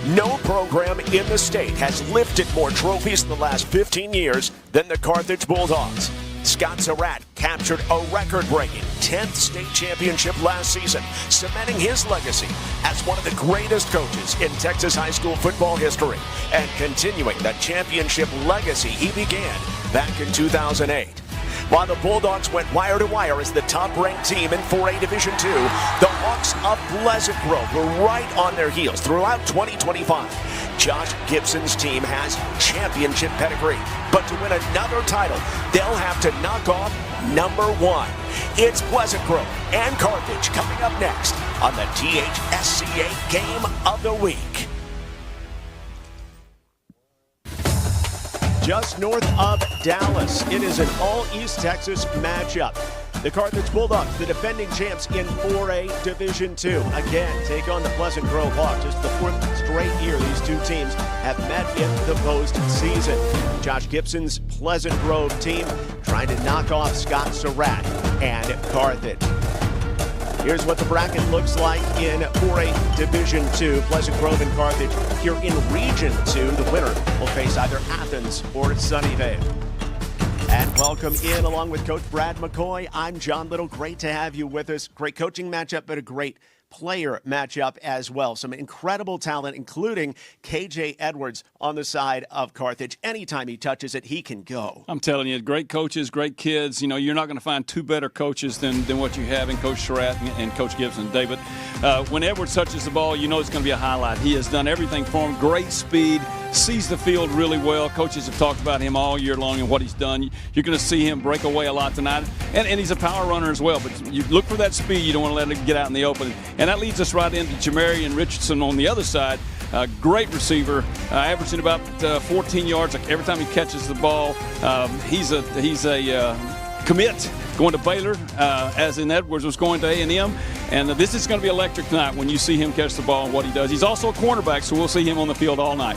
No program in the state has lifted more trophies in the last 15 years than the Carthage Bulldogs. Scott Surratt captured a record-breaking 10th state championship last season, cementing his legacy as one of the greatest coaches in Texas high school football history and continuing the championship legacy he began back in 2008. While the Bulldogs went wire to wire as the top-ranked team in 4A Division II, the Hawks of Pleasant Grove were right on their heels throughout 2025. Josh Gibson's team has championship pedigree, but to win another title, they'll have to knock off number one. It's Pleasant Grove and Carthage coming up next on the THSCA Game of the Week. Just north of Dallas, it is an all-East Texas matchup. The Carthage Bulldogs, the defending champs in 4A Division II, again take on the Pleasant Grove Hawks. Just the fourth straight year these two teams have met in the postseason. Josh Gibson's Pleasant Grove team trying to knock off Scott Surratt and Carthage. Here's what the bracket looks like in 4A Division II. Pleasant Grove and Carthage here in Region 2. The winner will face either Athens or Sunnyvale. And welcome in along with Coach Brad McCoy. I'm John Liddle. Great to have you with us. Great coaching matchup, but a great player matchup as well. Some incredible talent, including KJ Edwards on the side of Carthage. Anytime he touches it, he can go. I'm telling you, great coaches, great kids. You know, you're not going to find two better coaches than what you have in Coach Surratt and Coach Gibson. David, when Edwards touches the ball, you know it's going to be a highlight. He has done everything for him. Great speed, sees the field really well. Coaches have talked about him all year long and what he's done. You're going to see him break away a lot tonight. And he's a power runner as well. But you look for that speed. You don't want to let him get out in the open. And that leads us right into Jamarian Richardson on the other side. Great receiver, averaging about 14 yards every time he catches the ball. He's a commit going to Baylor, as in Edwards was going to A&M. And this is going to be electric tonight when you see him catch the ball and what he does. He's also a cornerback, so we'll see him on the field all night.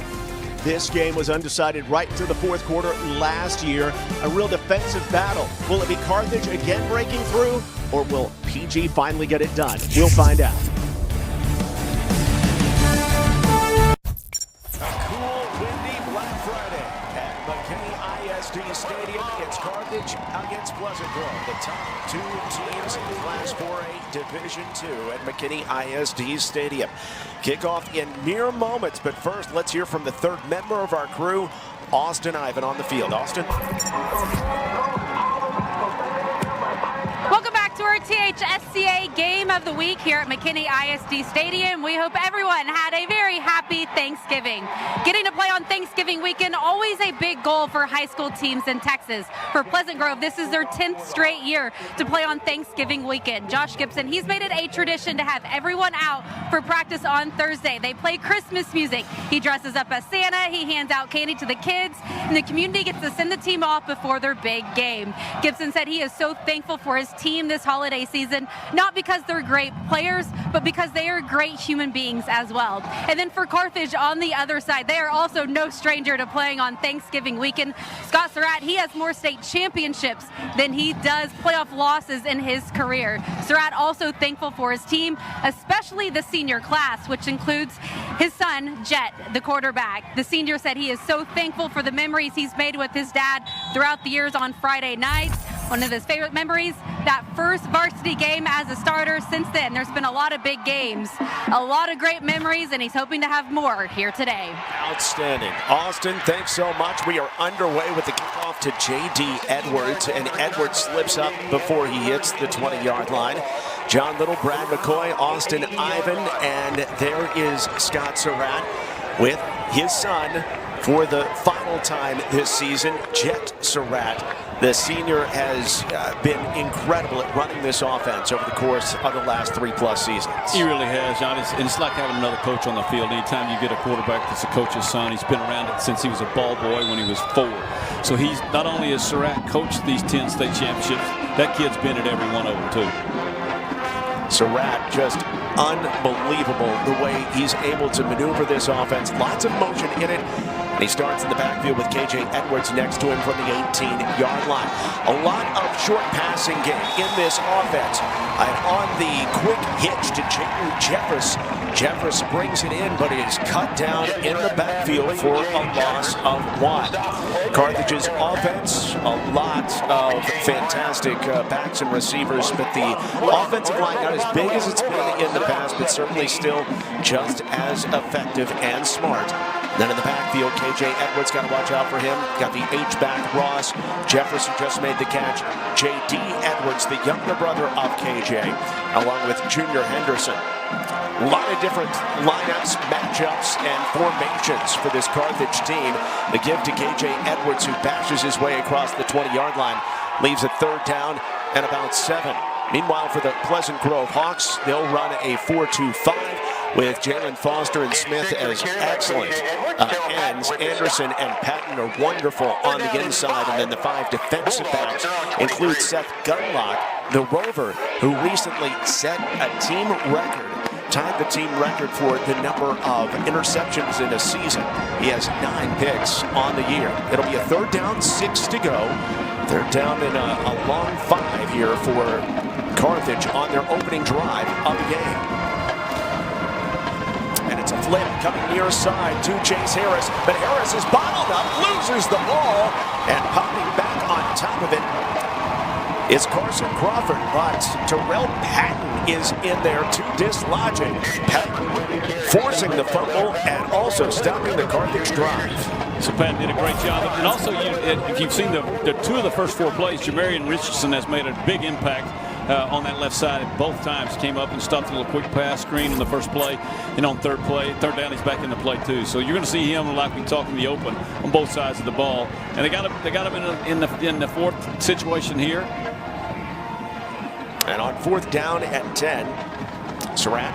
This game was undecided right into the fourth quarter last year. A real defensive battle. Will it be Carthage again breaking through, or will PG finally get it done? We'll find out. A cool, windy Black Friday at McKinney ISD Stadium. It's Carthage against Pleasant Grove, the top two teams in Class 4A Division II at McKinney ISD Stadium. Kickoff in mere moments, but first, let's hear from the third member of our crew, Austin Ivan, on the field. Austin? Welcome back to our THSCA Game of the Week here at McKinney ISD Stadium. We hope everyone had a very happy Thanksgiving. Getting to play on Thanksgiving weekend, always a big goal for high school teams in Texas. For Pleasant Grove, this is their 10th straight year to play on Thanksgiving weekend. Josh Gibson, he's made it a tradition to have everyone out for practice on Thursday. They play Christmas music. He dresses up as Santa, he hands out candy to the kids, and the community gets to send the team off before their big game. Gibson said he is so thankful for his team this holiday season, not because they're great players, but because they are great human beings as well. And then for Carthage on the other side, they are also no stranger to playing on Thanksgiving weekend. Scott Surratt, he has more state championships than he does playoff losses in his career. Surratt also thankful for his team, especially the senior class, which includes his son, Jet, the quarterback. The senior said he is so thankful for the memories he's made with his dad throughout the years on Friday nights. One of his favorite memories, that first varsity game as a starter. Since then, there's been a lot of big games, a lot of great memories, and he's hoping to have more here today. Outstanding. Austin, thanks so much. We are underway with the kickoff to J.D. Edwards, and Edwards slips up before he hits the 20-yard line. John Liddle, Brad McCoy, Austin Ivan, and there is Scott Surratt with his son for the final time this season, Jet Surratt. The senior has been incredible at running this offense over the course of the last 3+ seasons. He really has, John. It's like having another coach on the field. Anytime you get a quarterback that's a coach's son, he's been around it since he was a ball boy when he was 4. So he's not only has Surratt coached these 10 state championships, that kid's been at every one of them too. Surratt, just unbelievable the way he's able to maneuver this offense. Lots of motion in it. he starts in the backfield with K.J. Edwards next to him from the 18-yard line. A lot of short passing game in this offense. And on the quick hitch to Jeffress brings it in, but it is cut down in the backfield for a loss of 1. Carthage's offense, a lot of fantastic backs and receivers, but the offensive line not as big as it's been in the past, but certainly still just as effective and smart. Then in the backfield, K.J. Edwards, got to watch out for him. Got the H-back Ross. Jefferson just made the catch. J.D. Edwards, the younger brother of K.J., along with Junior Henderson. A lot of different lineups, matchups, and formations for this Carthage team. The give to K.J. Edwards, who bashes his way across the 20-yard line, leaves a 3rd down and about 7. Meanwhile, for the Pleasant Grove Hawks, they'll run a 4-2-5. With Jalen Foster and Smith as excellent ends. Anderson and Patton are wonderful on the inside, and then the 5 defensive backs include Seth Gunlock, the Rover, who recently set a team record, tied the team record for the number of interceptions in a season. He has 9 picks on the year. It'll be a 3rd down, 6 to go. 3rd down and a long 5 here for Carthage on their opening drive of the game. It's a flip coming near side to Chase Harris, but Harris is bottled up, loses the ball, and popping back on top of it is Carson Crawford, but Terrell Patton is in there to dislodge it. Patton forcing the fumble and also stopping the Carthage drive. So Patton did a great job. And also, if you've seen the 2 of the first 4 plays, Jamarian Richardson has made a big impact on that left side. Both times came up and stopped a little quick pass screen in the first play, and on 3rd down, he's back in the play too. So you're going to see him, like we talked, in the open on both sides of the ball. And they got him in the 4th situation here. And on 4th down and 10, Surratt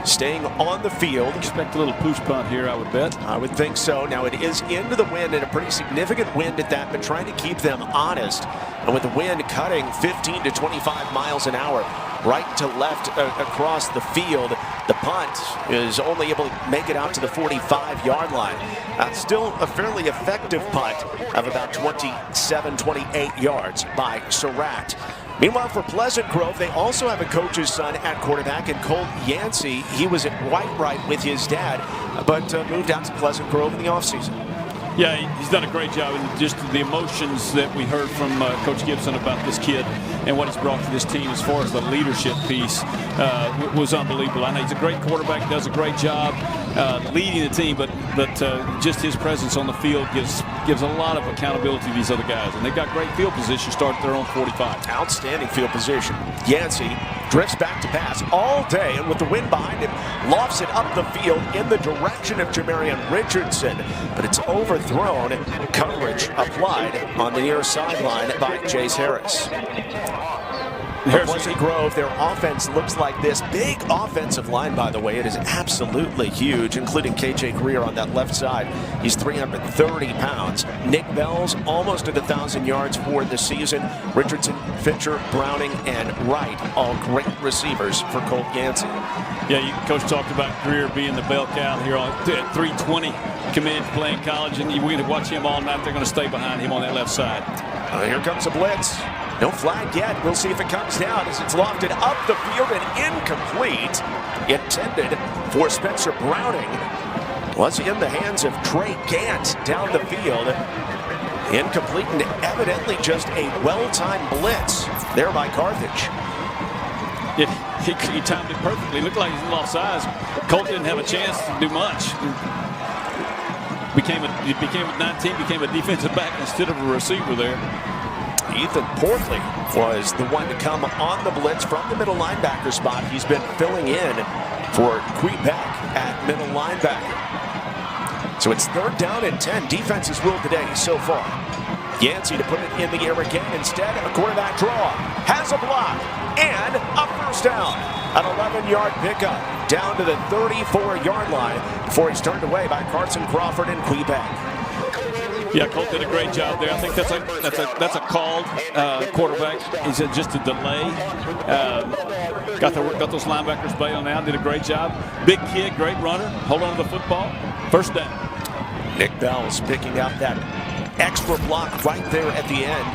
staying on the field. Expect a little push punt here, I would bet. I would think so. Now it is into the wind, and a pretty significant wind at that, but trying to keep them honest. And with the wind cutting 15 to 25 miles an hour, right to left across the field, the punt is only able to make it out to the 45-yard line. Still a fairly effective punt of about 27, 28 yards by Surratt. Meanwhile, for Pleasant Grove, they also have a coach's son at quarterback, and Colt Yancey. He was at Whitewright with his dad, but moved out to Pleasant Grove in the offseason. Yeah, he's done a great job, and just the emotions that we heard from Coach Gibson about this kid and what he's brought to this team as far as the leadership piece was unbelievable. I know he's a great quarterback, does a great job leading the team, but just his presence on the field gives a lot of accountability to these other guys, and they've got great field position, start at their own 45. Outstanding field position. Yancey drifts back to pass all day, and with the wind behind him, lofts it up the field in the direction of Jamarian Richardson, but it's overthrown. Coverage applied on the near sideline by Chase Harris. Pleasant Grove, their offense looks like this. Big offensive line, by the way. It is absolutely huge, including K.J. Greer on that left side. He's 330 pounds. Nick Bell's almost at 1,000 yards for the season. Richardson, Fincher, Browning, and Wright, all great receivers for Colt Yancey. Yeah, Coach talked about Greer being the bell cow here at 320, committed to playing college, and we're going to watch him all night. They're going to stay behind him on that left side. Here comes a blitz. No flag yet. We'll see if it comes down as it's lofted up the field and incomplete. Intended for Spencer Browning. Was in the hands of Trey Gant down the field. Incomplete and evidently just a well-timed blitz there by Carthage. He timed it perfectly. Looked like he's a little offsides. Colt didn't have a chance to do much. He became a 19, became a defensive back instead of a receiver there. Ethan Portley was the one to come on the blitz from the middle linebacker spot. He's been filling in for Quebec at middle linebacker. So it's 3rd down and 10. Defense has ruled today so far. Yancey to put it in the air again. Instead, a quarterback draw. Has a block and a 1st down. An 11-yard pickup down to the 34-yard line before he's turned away by Carson Crawford and Quebec. Yeah, Colt did a great job there. I think that's a called quarterback. Is it just a delay? Got those linebackers bailing out. Did a great job. Big kid, great runner. Hold on to the football. 1st down. Nick Bell's picking up that extra block right there at the end.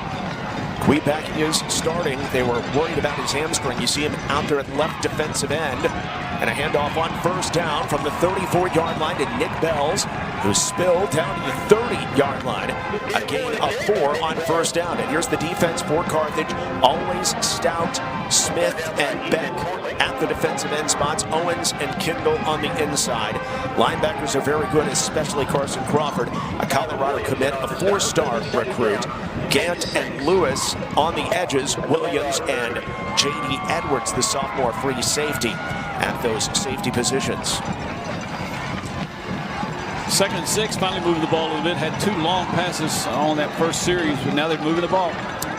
Quebec is starting. They were worried about his hamstring. You see him out there at left defensive end. And a handoff on first down from the 34-yard line to Nick Bells, who spilled down to the 30-yard line. A gain of 4 on first down. And here's the defense for Carthage. Always Stout, Smith, and Beck at the defensive end spots. Owens and Kindle on the inside. Linebackers are very good, especially Carson Crawford, a Colorado commit, a 4-star recruit. Gant and Lewis on the edges. Williams and J.D. Edwards, the sophomore free safety, at those safety positions. 2nd and 6, finally moving the ball a little bit. Had 2 long passes on that first series, but now they're moving the ball.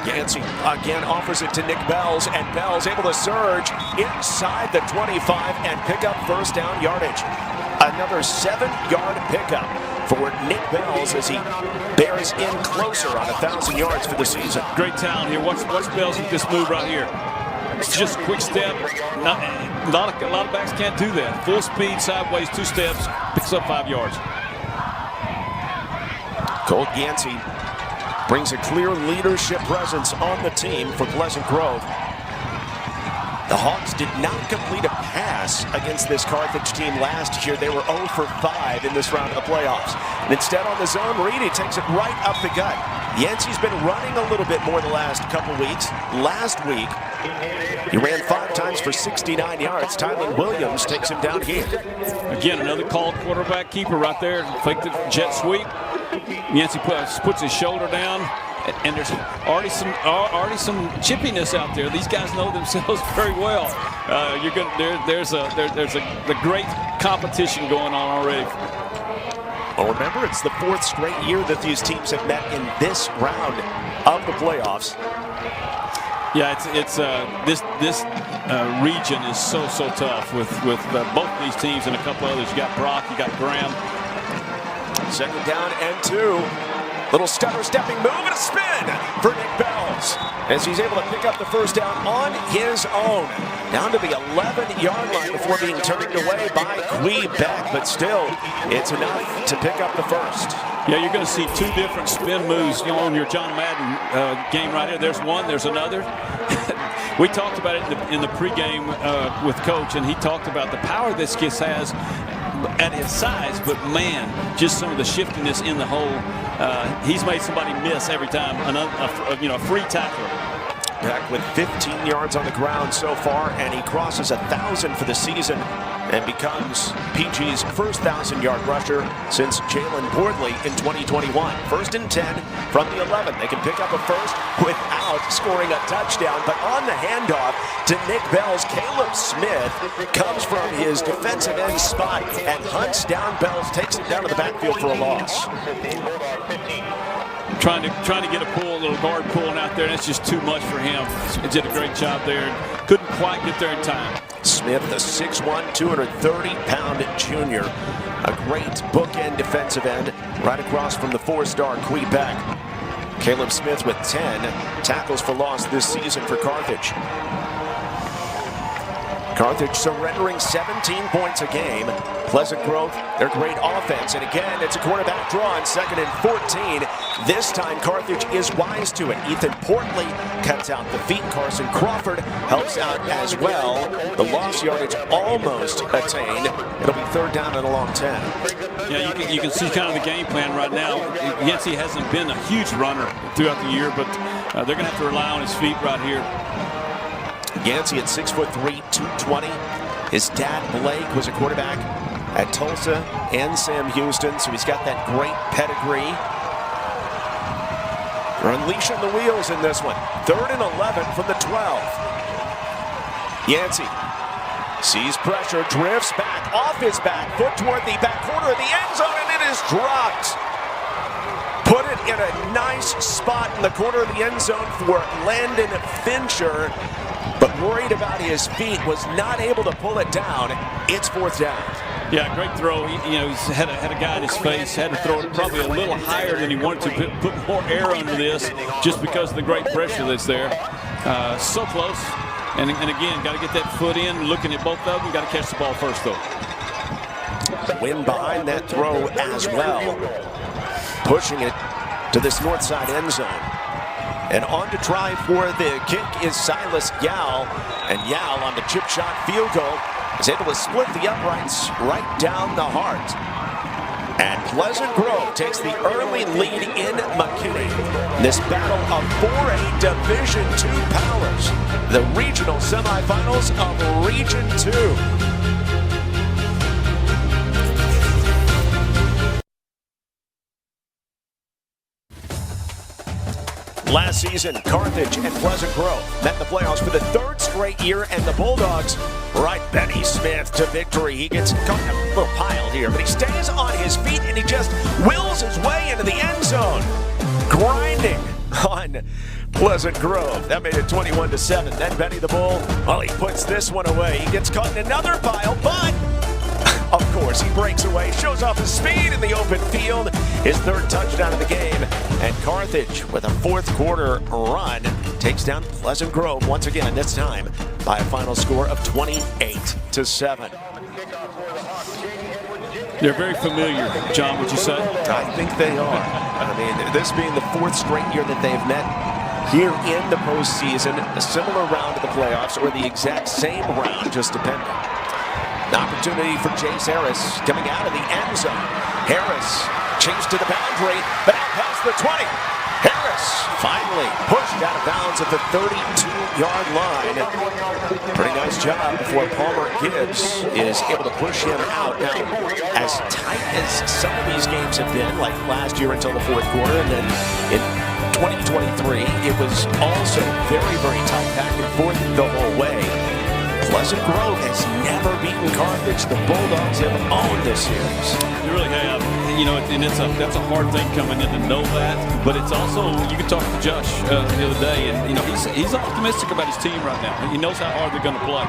Yancey again offers it to Nick Bells, and Bells able to surge inside the 25 and pick up first down yardage. Another 7-yard pickup for Nick Bells as he bears in closer on 1,000 yards for the season. Great talent here. Watch Bells with this move right here. It's just a quick step. A lot of backs can't do that. Full speed, sideways, 2 steps, picks up 5 yards. Colt Yancey brings a clear leadership presence on the team for Pleasant Grove. The Hawks did not complete a pass against this Carthage team last year. They were 0 for 5 in this round of the playoffs. And instead on the zone read, he takes it right up the gut. Yancey's been running a little bit more the last couple weeks. Last week, he ran 5 times for 69 yards. Tyler Williams takes him down here. Again, another called quarterback keeper right there. Fake the jet sweep. Yancey puts his shoulder down, and there's already some chippiness out there. These guys know themselves very well. There's a great competition going on already. Well, remember, it's the 4th straight year that these teams have met in this round of the playoffs. Yeah, this region is so tough with both these teams and a couple others. You got Brock, you got Graham. 2nd down and 2. Little stutter stepping move and a spin for Nick Bells as he's able to pick up the first down on his own. Down to the 11-yard line before being turned away by Quebec, but still, it's enough to pick up the first. Yeah, you're going to see 2 different spin moves on your John Madden game right here. There's one, there's another. We talked about it in the pregame with Coach, and he talked about the power this kid has at his size, but man, just some of the shiftiness in the hole. He's made somebody miss every time. A free tackler. Back with 15 yards on the ground so far, and he crosses 1,000 for the season and becomes PG's first 1,000-yard rusher since Jalen Bordley in 2021. 1st and 10 from the 11. They can pick up a first without scoring a touchdown, but on the handoff to Nick Bells, Caleb Smith comes from his defensive end spot and hunts down Bells, takes it down to the backfield for a loss. Trying to get a little guard pulling out there, and it's just too much for him. He did a great job there. Couldn't quite get there in time. Smith, the 6'1", 230-pound junior. A great bookend defensive end right across from the 4-star Quebec. Caleb Smith with 10 tackles for loss this season for Carthage. Carthage surrendering 17 points a game. Pleasant Grove, their great offense. And again, it's a quarterback draw on 2nd and 14. This time, Carthage is wise to it. Ethan Portley cuts out the feet. Carson Crawford helps out as well. The loss yardage almost attained. It'll be 3rd down and a long 10. Yeah, you can see kind of the game plan right now. Yancey hasn't been a huge runner throughout the year, but they're going to have to rely on his feet right here. Yancey at 6'3", 220. His dad, Blake, was a quarterback at Tulsa and Sam Houston, so he's got that great pedigree. They're unleashing the wheels in this one. 3rd and 11 from the 12. Yancey sees pressure, drifts back, off his back, foot toward the back corner of the end zone, and it is dropped. Put it in a nice spot in the corner of the end zone for Landon Fincher, but worried about his feet, was not able to pull it down. It's 4th down. Yeah, great throw. He's had a guy in his face, had to throw it probably a little higher than he wanted to, put more air under this just because of the great pressure that's there. So close. And again, got to get that foot in, looking at both of them. Got to catch the ball first, though. wind behind that throw as well. Pushing it to this north side end zone. And on to try for the kick is Silas Yao. And Yao on the chip shot field goal is able to split the uprights right down the heart. And Pleasant Grove takes the early lead in McKinney. This battle of 4A Division II powers. The regional semifinals of Region 2. Last season, Carthage and Pleasant Grove met in the playoffs for the third straight year, and the Bulldogs right Benny Smith to victory. He gets caught in a little pile here, but he stays on his feet, and he just wills his way into the end zone, grinding on Pleasant Grove. That made it 21-7. Then Benny the Bull, well, he puts this one away. He gets caught in another pile, but of course, he breaks away, shows off his speed in the open field. His third touchdown of the game. And Carthage, with a fourth quarter run, takes down Pleasant Grove once again, this time by a final score of 28-7. They're very familiar, John, would you say? I think they are. I mean, this being the fourth straight year that they've met here in the postseason, a similar round of the playoffs or the exact same round, just depending. An opportunity for Jace Harris coming out of the end zone. Harris chased to the boundary, but out past the 20. Harris finally pushed out of bounds at the 32-yard line. Pretty nice job before Palmer Gibbs is able to push him out. Now, as tight as some of these games have been, like last year until the fourth quarter, and then in 2023, it was also very, very tight back and forth the whole way. Pleasant Grove has never beaten Carthage. The Bulldogs have owned this series. They really have. You know, and that's a hard thing coming in to know that. But it's also, you can talk to Josh the other day, and you know he's optimistic about his team right now. He knows how hard they're going to play.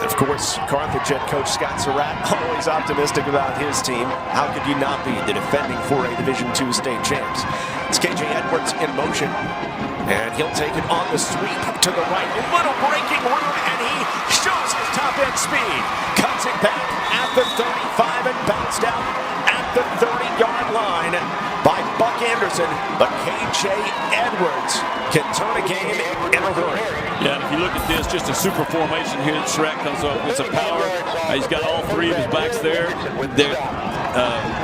Of course, Carthage head coach Scott Surratt always optimistic about his team. How could you not be the defending 4A Division II state champs? It's KJ Edwards in motion. And he'll take it on the sweep to the right. A little breaking room, and he shows his top-end speed. Cuts it back at the 35 and bounced out at the 30-yard line by Buck Anderson. But KJ Edwards can turn a game in a hurry. Yeah, and if you look at this, just a super formation here that Surratt comes up with some power. He's got all three of his backs there.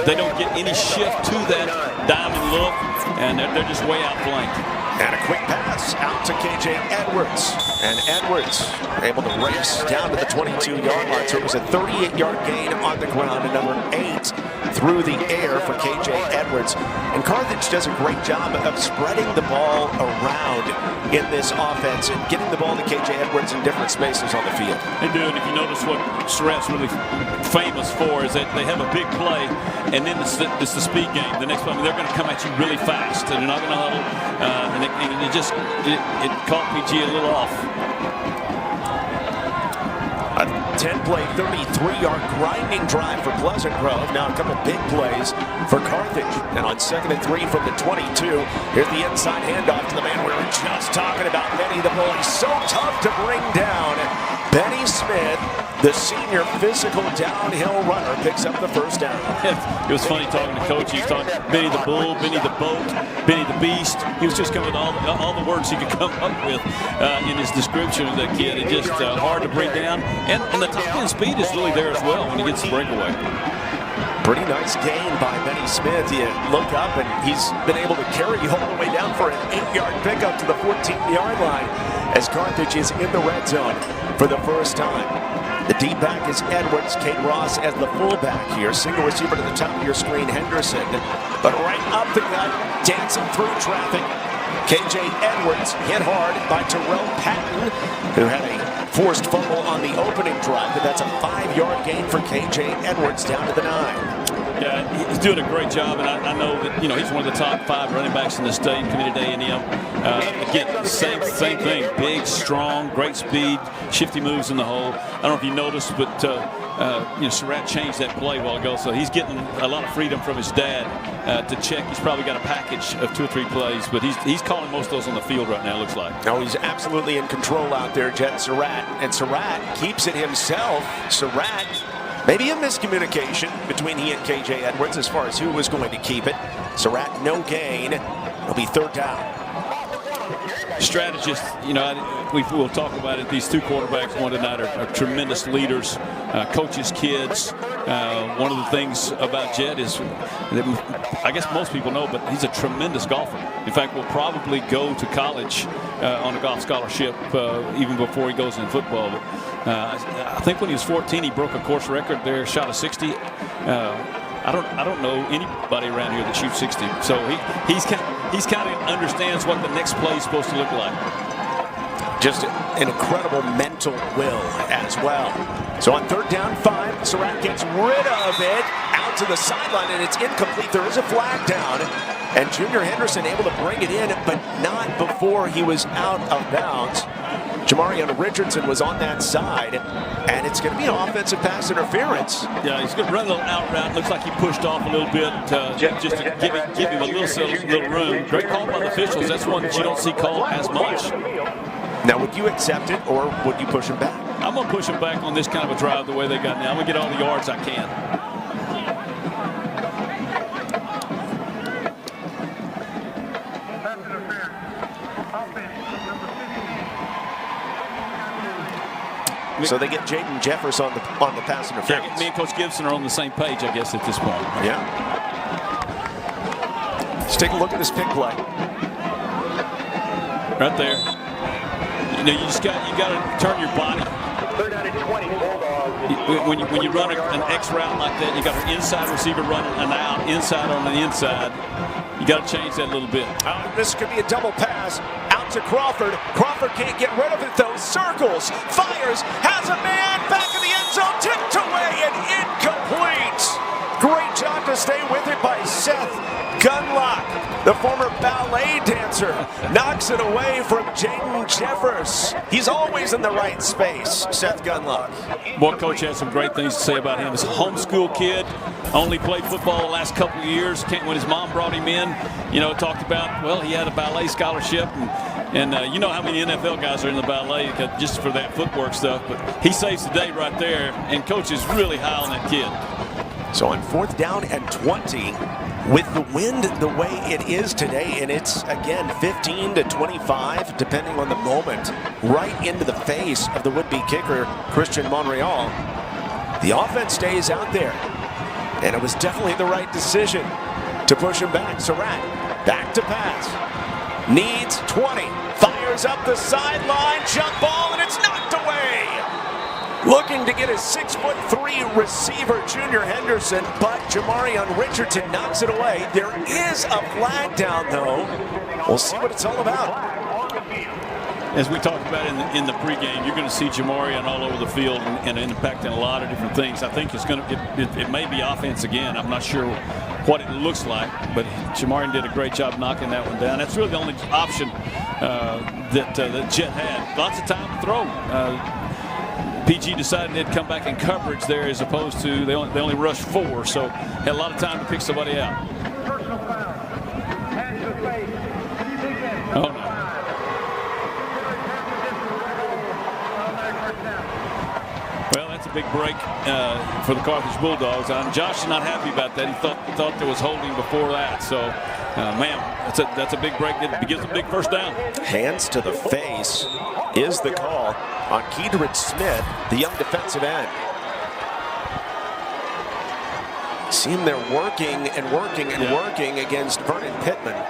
They don't get any shift to that diamond look, and they're just way outflanked. And a quick pass out to KJ Edwards. And Edwards able to race down to the 22-yard line. So it was a 38-yard gain on the ground, and number 8 through the air for KJ Edwards. And Carthage does a great job of spreading the ball around in this offense and getting the ball to KJ Edwards in different spaces on the field. They do, and if you notice what Surratt's really famous for is that they have a big play, and then it's the speed game. The next play, I mean, they're going to come at you really fast, and they're not going to huddle. And it caught PG a little off. A 10-play, 33-yard grinding drive for Pleasant Grove. Now a couple big plays for Carthage. And on 2nd and 3 from the 22, here's the inside handoff to the man we were just talking about, Benny the Bull. He's so tough to bring down. Benny Smith, the senior physical downhill runner, picks up the first down. It was funny talking to Coach. He was talking Benny the Bull, Benny the Boat, Benny the Beast. He was just coming with all the words he could come up with in his description of that kid. It's just hard to bring down. And the top end speed is really there as well when he gets the breakaway. Pretty nice gain by Benny Smith. You look up and he's been able to carry you all the way down for an 8-yard pickup to the 14-yard line as Carthage is in the red zone for the first time. The deep back is Edwards. Kate Ross as the fullback here. Single receiver to the top of your screen, Henderson. But right up the gut, dancing through traffic, KJ Edwards hit hard by Terrell Patton, who had a forced fumble on the opening drive, but that's a 5-yard gain for KJ Edwards down to the 9. Yeah, he's doing a great job, and I know that he's one of the top 5 running backs in the state, committed to A&M. Again, same thing, big, strong, great speed, shifty moves in the hole. I don't know if you noticed, but Surratt changed that play a while ago, so he's getting a lot of freedom from his dad to check. He's probably got a package of 2 or 3 plays, but he's calling most of those on the field right now, it looks like. No, he's absolutely in control out there, Jet Surratt. And Surratt keeps it himself. Surratt maybe a miscommunication between he and KJ Edwards as far as who was going to keep it. Surratt, no gain. It'll be third down. Strategists, we'll talk about it. These two quarterbacks won tonight are tremendous leaders, coaches, kids. One of the things about Jed is, that I guess most people know, but he's a tremendous golfer. In fact, will probably go to college on a golf scholarship even before he goes in football. But, I think when he was 14, he broke a course record there, shot a 60. I don't know anybody around here that shoots 60. So he's kind of understands what the next play is supposed to look like. Just an incredible mental will as well. So on third down 5, Surratt gets rid of it out to the sideline, and it's incomplete. There is a flag down, and Junior Henderson able to bring it in, but not before he was out of bounds. Jamarion Richardson was on that side, and it's going to be an offensive pass interference. Yeah, he's going to run a little out route. Looks like he pushed off a little bit just to give him a little room. Great call by the officials. That's one that you don't see called as much. Now, would you accept it, or would you push him back? I'm going to push him back on this kind of a drive the way they got now. I'm going to get all the yards I can. So they get Jaden Jeffers on the pass interference. Yeah, me and Coach Gibson are on the same page, I guess, at this point. Yeah. Let's take a look at this pick play. Right there. You got to turn your body. Third down and 20. When you run an X route like that, you got an inside receiver running an out, inside on the inside. You got to change that a little bit. This could be a double pass out to Crawford. Crawford can't get rid of it though. Circles, fires, has a man back in the end zone, tipped away and incomplete. Great job to stay with it by Seth Gunlock, the former ballet dancer, knocks it away from Jaden Jeffers. He's always in the right space, Seth Gunlock. Boy, Coach has some great things to say about him. He's a homeschool kid, only played football the last couple of years. When his mom brought him in, talked about, well, he had a ballet scholarship, and you know how many NFL guys are in the ballet just for that footwork stuff. But he saves the day right there, and Coach is really high on that kid. So on fourth down and 20, with the wind the way it is today, and it's, again, 15 to 25, depending on the moment, right into the face of the would-be kicker, Christian Monreal. The offense stays out there, and it was definitely the right decision to push him back. Surratt, back to pass. Needs 20, fires up the sideline, jump ball, and it's knocked away. Looking to get his 6'3" receiver, Junior Henderson, but Jamarion Richardson knocks it away. There is a flag down, though. We'll see what it's all about. As we talked about in the pregame, you're going to see Jamarion all over the field and impacting a lot of different things. I think it may be offense again. I'm not sure what it looks like, but Jamarion did a great job knocking that one down. That's really the only option that Jet had. Lots of time to throw. PG decided they'd come back in coverage there as opposed to they only rushed 4, so had a lot of time to pick somebody out. Oh, no. Well, that's a big break for the Carthage Bulldogs. Josh is not happy about that. He thought there was holding before that. So, man, that's a big break. It gives a big first down. Hands to the face is the call on Keedred Smith, the young defensive end. See him there working and working and working against Vernon Pittman.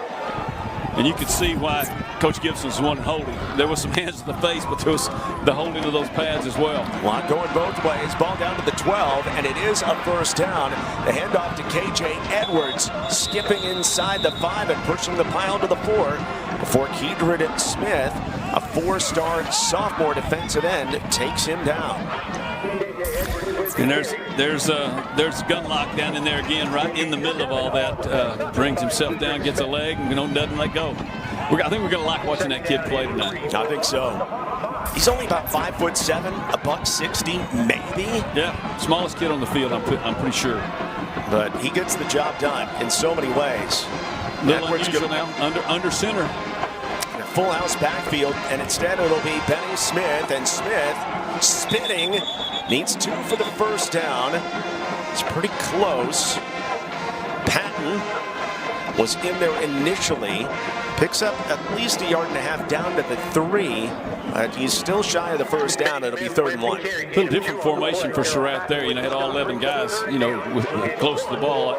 And you could see why Coach Gibson's one holding. There was some hands to the face, but there was the holding of those pads as well. A lot going both ways. Ball down to the 12, and it is a first down. The handoff to KJ Edwards, skipping inside the 5 and pushing the pile to the 4 before Keedred Smith, a 4-star sophomore defensive end, takes him down. And there's Gunlock down in there again, right in the middle of all that. Brings himself down, gets a leg, and doesn't let go. I think we're going to like watching that kid play tonight. I think so. He's only about 5'7", $160, maybe. Yeah, smallest kid on the field, I'm pretty sure. But he gets the job done in so many ways. Little unusual now, under center. Full house backfield, and instead it'll be Benny Smith, and Smith spinning, needs 2 for the first down. It's pretty close. Patton was in there initially, picks up at least 1.5 yards down to the 3. He's still shy of the first down. It'll be 3rd and 1. A little different formation for Surratt there. Had all 11 guys, close to the ball.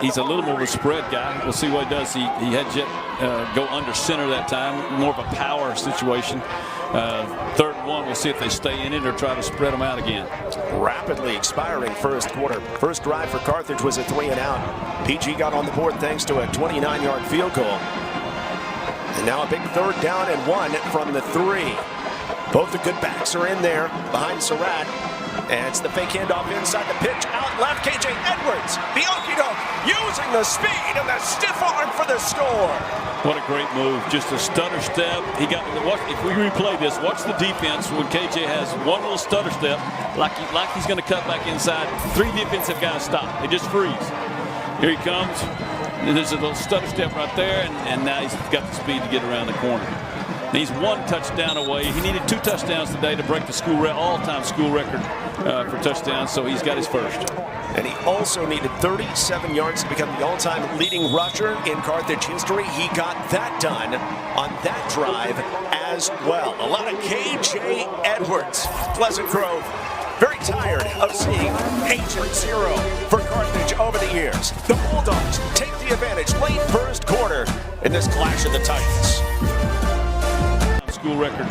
He's a little more of a spread guy. We'll see what he does. He had Jet go under center that time, more of a power situation. 3rd and 1. We'll see if they stay in it or try to spread them out again. Rapidly expiring first quarter. First drive for Carthage was a 3 and out. PG got on the board thanks to a 29-yard field goal. And now a big 3rd down and 1 from the 3. Both the good backs are in there behind Surratt. And it's the fake handoff inside the pitch. Out left, KJ Edwards. The okey-doke using the speed and the stiff arm for the score. What a great move. Just a stutter step. If we replay this, watch the defense when KJ has one little stutter step, like he's going to cut back inside. 3 defensive guys stop. They just freeze. Here he comes. And there's a little stutter step right there, and now he's got the speed to get around the corner. And he's 1 touchdown away. He needed 2 touchdowns today to break the all-time school record for touchdowns, so he's got his first. And he also needed 37 yards to become the all-time leading rusher in Carthage history. He got that done on that drive as well. A lot of KJ Edwards. Pleasant Grove very tired of seeing 8-0 for Carthage over the years. The Bulldogs take the advantage late first quarter in this clash of the Titans. School record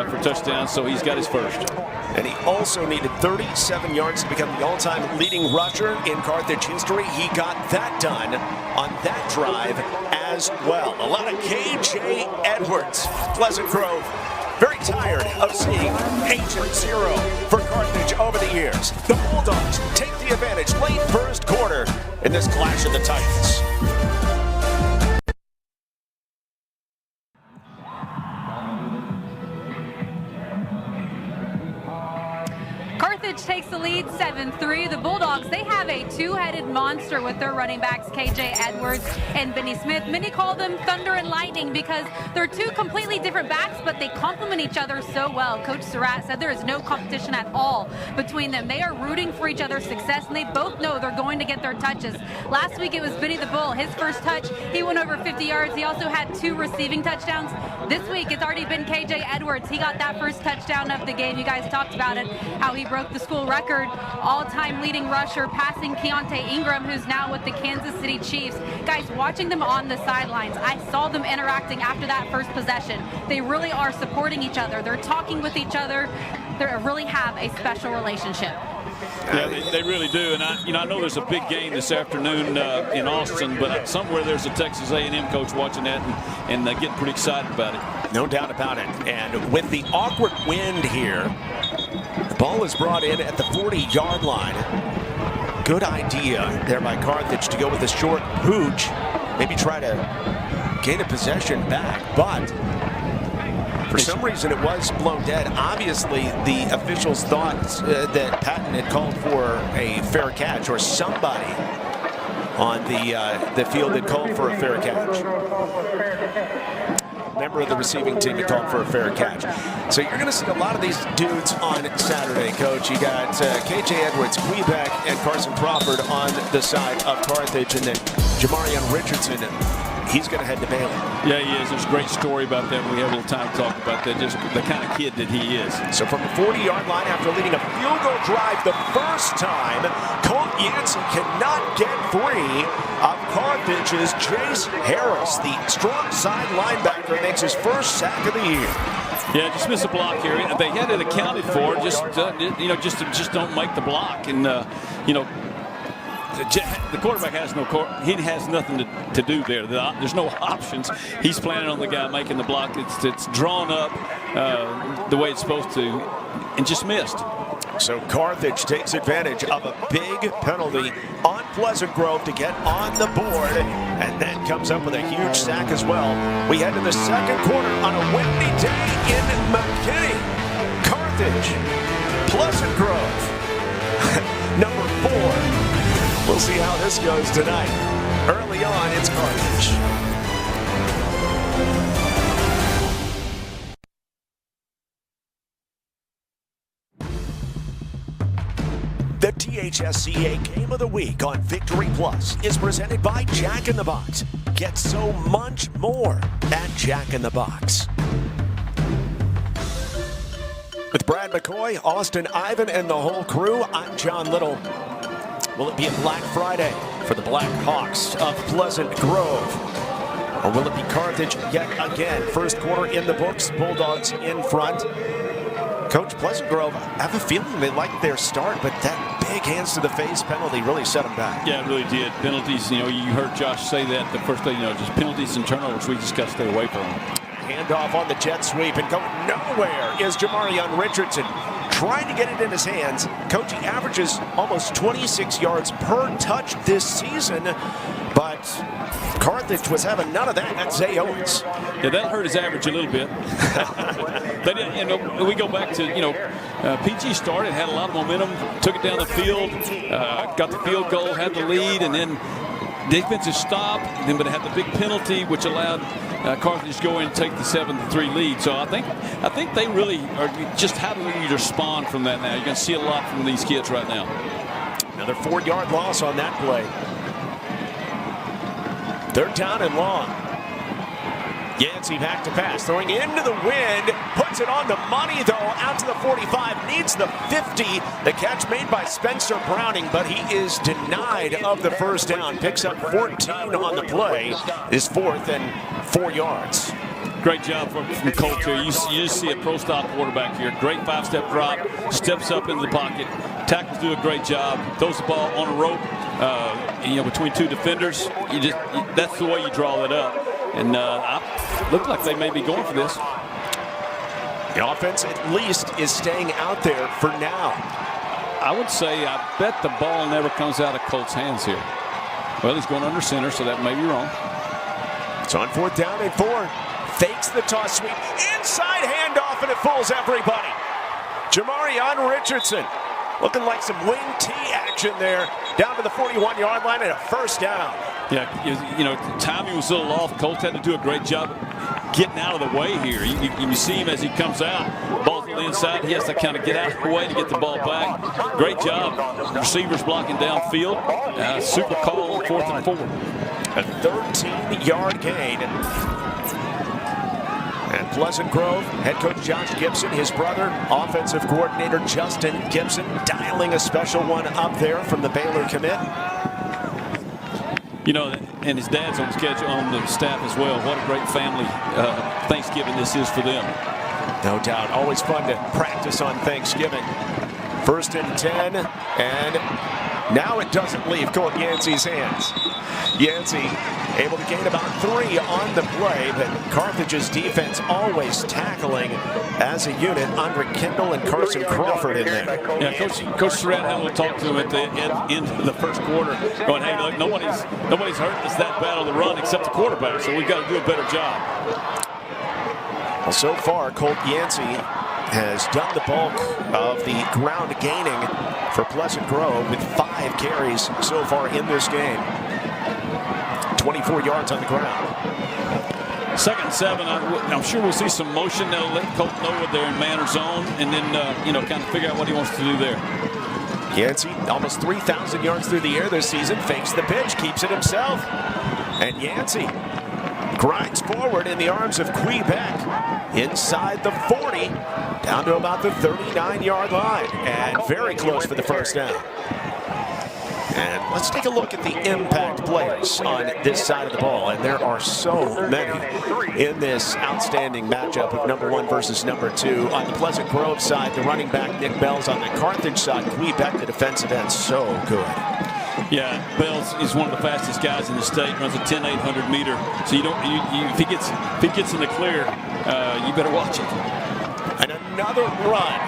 for touchdowns, so he's got his first. And he also needed 37 yards to become the all-time leading rusher in Carthage history. He got that done on that drive as well. A lot of KJ Edwards. Pleasant Grove very tired of seeing 8-0 for Carthage over the years. The Bulldogs take the advantage late first quarter in this clash of the Titans. Carthage takes the lead 7-3. The Bulldogs, they have a 2-headed monster with their running backs, KJ Edwards and Benny Smith. Many call them thunder and lightning because they're 2 completely different backs, but they complement each other so well. Coach Surratt said there is no competition at all between them. They are rooting for each other's success, and they both know they're going to get their touches. Last week it was Benny the Bull. His first touch, he went over 50 yards. He also had 2 receiving touchdowns. This week it's already been KJ Edwards. He got that first touchdown of the game. You guys talked about it, how he broke the school record, all-time leading rusher, passing Keontae Ingram, who's now with the Kansas City Chiefs. Guys, watching them on the sidelines, I saw them interacting after that first possession. They really are supporting each other. They're talking with each other. They really have a special relationship. Yeah, they really do, and I know there's a big game this afternoon in Austin, but somewhere there's a Texas A&M coach watching that and getting pretty excited about it. No doubt about it. And with the awkward wind here, the ball is brought in at the 40-yard line. Good idea there by Carthage to go with a short pooch, maybe try to gain a possession back, but for some reason it was blown dead. Obviously the officials thought that Patton had called for a fair catch, or somebody on the field had called for a fair catch. Member of the receiving team had called for a fair catch. So you're going to see a lot of these dudes on Saturday, Coach. You got KJ Edwards, Quebec, and Carson Crawford on the side of Carthage, and then Jamarian Richardson. He's going to head to Bailey. Yeah, he is. There's a great story about that. We have a little time to talk about that. Just the kind of kid that he is. So from the 40-yard line, after leading a field goal drive the first time, Colt Yancey cannot get free of Carthage's Jace Harris. The strong side linebacker makes his first sack of the year. Yeah, just miss a block here. They had it accounted for. Just don't make the block, and the quarterback has he has nothing to do there. There's no options. He's planning on the guy making the block. It's drawn up the way it's supposed to, and just missed. So Carthage takes advantage of a big penalty on Pleasant Grove to get on the board, and then comes up with a huge sack as well. We head to the second quarter on a windy day in McKinney. Carthage, Pleasant Grove, number 4. We'll see how this goes tonight. Early on, it's Carthage. WHSCA Game of the Week on Victory Plus is presented by Jack in the Box. Get so much more at Jack in the Box. With Brad McCoy, Austin Ivan, and the whole crew, I'm John Liddle. Will it be a Black Friday for the Black Hawks of Pleasant Grove? Or will it be Carthage yet again? First quarter in the books, Bulldogs in front. Coach, Pleasant Grove, I have a feeling they liked their start, but that big hands to the face penalty really set them back. Yeah, it really did. Penalties, you heard Josh say that the first day, just penalties and turnovers, we just got to stay away from them. Handoff on the jet sweep and going nowhere is Jamarion Richardson. Trying to get it in his hands. Coach, he averages almost 26 yards per touch this season, but Carthage was having none of that at Zay Owens. Yeah, that hurt his average a little bit. But, we go back to, PG started, had a lot of momentum, took it down the field, got the field goal, had the lead, and then defensive stop, but it had the big penalty, which allowed Carthage to go in and take the 7-3 lead. So I think they really are just how do we respond from that now? You're going to see a lot from these kids right now. Another 4-yard loss on that play. Third down and long. Yancey back to pass, throwing into the wind, puts it on the money though, out to the 45, needs the 50. The catch made by Spencer Browning, but he is denied of the first down. Picks up 14 on the play, is 4th and 4 yards. Great job from Colt here. You just see a pro-style quarterback here. Great 5-step drop, steps up into the pocket. Tackles do a great job, throws the ball on a rope, between two defenders. That's the way you draw that up. And look like they may be going for this. The offense at least is staying out there for now. I would say I bet the ball never comes out of Colt's hands here. Well, he's going under center, so that may be wrong. It's on 4th down and 4. Fakes the toss sweep. Inside handoff, and it fools everybody. Jamarion Richardson looking like some wing T action there. Down to the 41-yard line and a first down. Yeah, timing was a little off. Colts had to do a great job getting out of the way here. You see him as he comes out. Ball's on the inside. He has to kind of get out of the way to get the ball back. Great job. Receivers blocking downfield. Super call on 4th and 4. A 13-yard gain. And Pleasant Grove, head coach Josh Gibson, his brother, offensive coordinator Justin Gibson, dialing a special one up there from the Baylor commit. And his dad's on schedule on the staff as well. What a great family Thanksgiving this is for them. No doubt. Always fun to practice on Thanksgiving. 1st and 10, and now it doesn't leave Colt Yancey's hands. Yancey able to gain about 3 on the play, but Carthage's defense always tackling as a unit. Andre Kendall and Carson Crawford in there. Yeah, Coach Surratt had a little talk to him at the end of the first quarter, going, hey, look, nobody's hurting us that bad on the run except the quarterback, so we've got to do a better job. Well, so far, Colt Yancey has done the bulk of the ground gaining for Pleasant Grove with 5 carries so far in this game. 24 yards on the ground. 2nd and 7. I'm sure we'll see some motion that'll let Colt know when they're in man or zone, and then kind of figure out what he wants to do there. Yancey almost 3,000 yards through the air this season. Fakes the pitch, keeps it himself, and Yancey grinds forward in the arms of Quebec inside the 40, down to about the 39-yard line, and very close for the first down. And let's take a look at the impact players on this side of the ball. And there are so many in this outstanding matchup of number 1 versus number 2. On the Pleasant Grove side, the running back Nick Bell's. On the Carthage side, Quebec, the defensive end, so good. Yeah, Bells is one of the fastest guys in the state. Runs a 10-800 meter. So if he gets in the clear, you better watch it. And another run.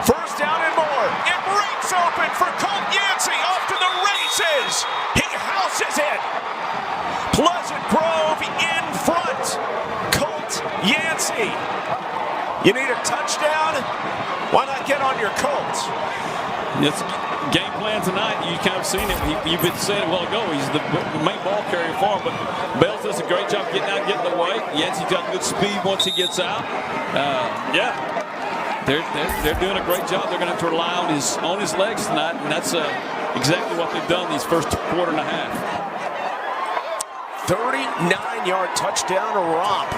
First down and more. It breaks open for Colt Yancey. Off to the races. He houses it. Pleasant Grove in front. Colt Yancey. You need a touchdown? Why not get on your Colts? It's game plan tonight. You kind of seen it. You've been saying it a while ago. He's the main ball carrier for him, but Bells does a great job getting out, getting away. Yancey's got good speed once he gets out. They're doing a great job. They're going to have to rely on his legs tonight, and that's exactly what they've done these first quarter and a half. 39-yard touchdown romp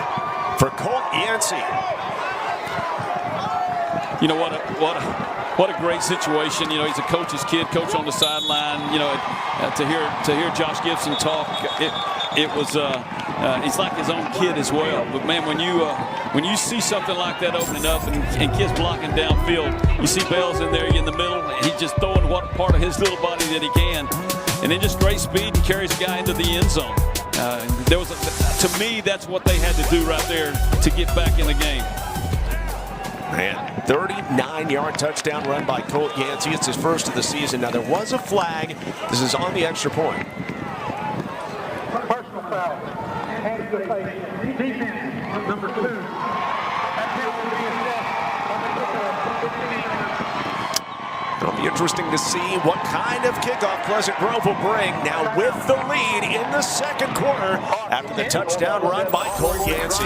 for Colt Yancey. You know, what a great situation. You know, he's a coach's kid, coach on the sideline. You know, to hear Josh Gibson talk, it was he's like his own kid as well. But man, when you see something like that opening up and kids blocking downfield, you see Bell's in there in the middle, and he's just throwing what part of his little body that he can, and then just great speed and carries the guy into the end zone. To me, that's what they had to do right there to get back in the game. Man, 39-yard touchdown run by Colt Yancey. It's his first of the season. Now, there was a flag. This is on the extra point. Personal foul. Hands to the face. Defense, number 2. It'll be interesting to see what kind of kickoff Pleasant Grove will bring now with the lead in the second quarter after the touchdown run by Colt Yancey.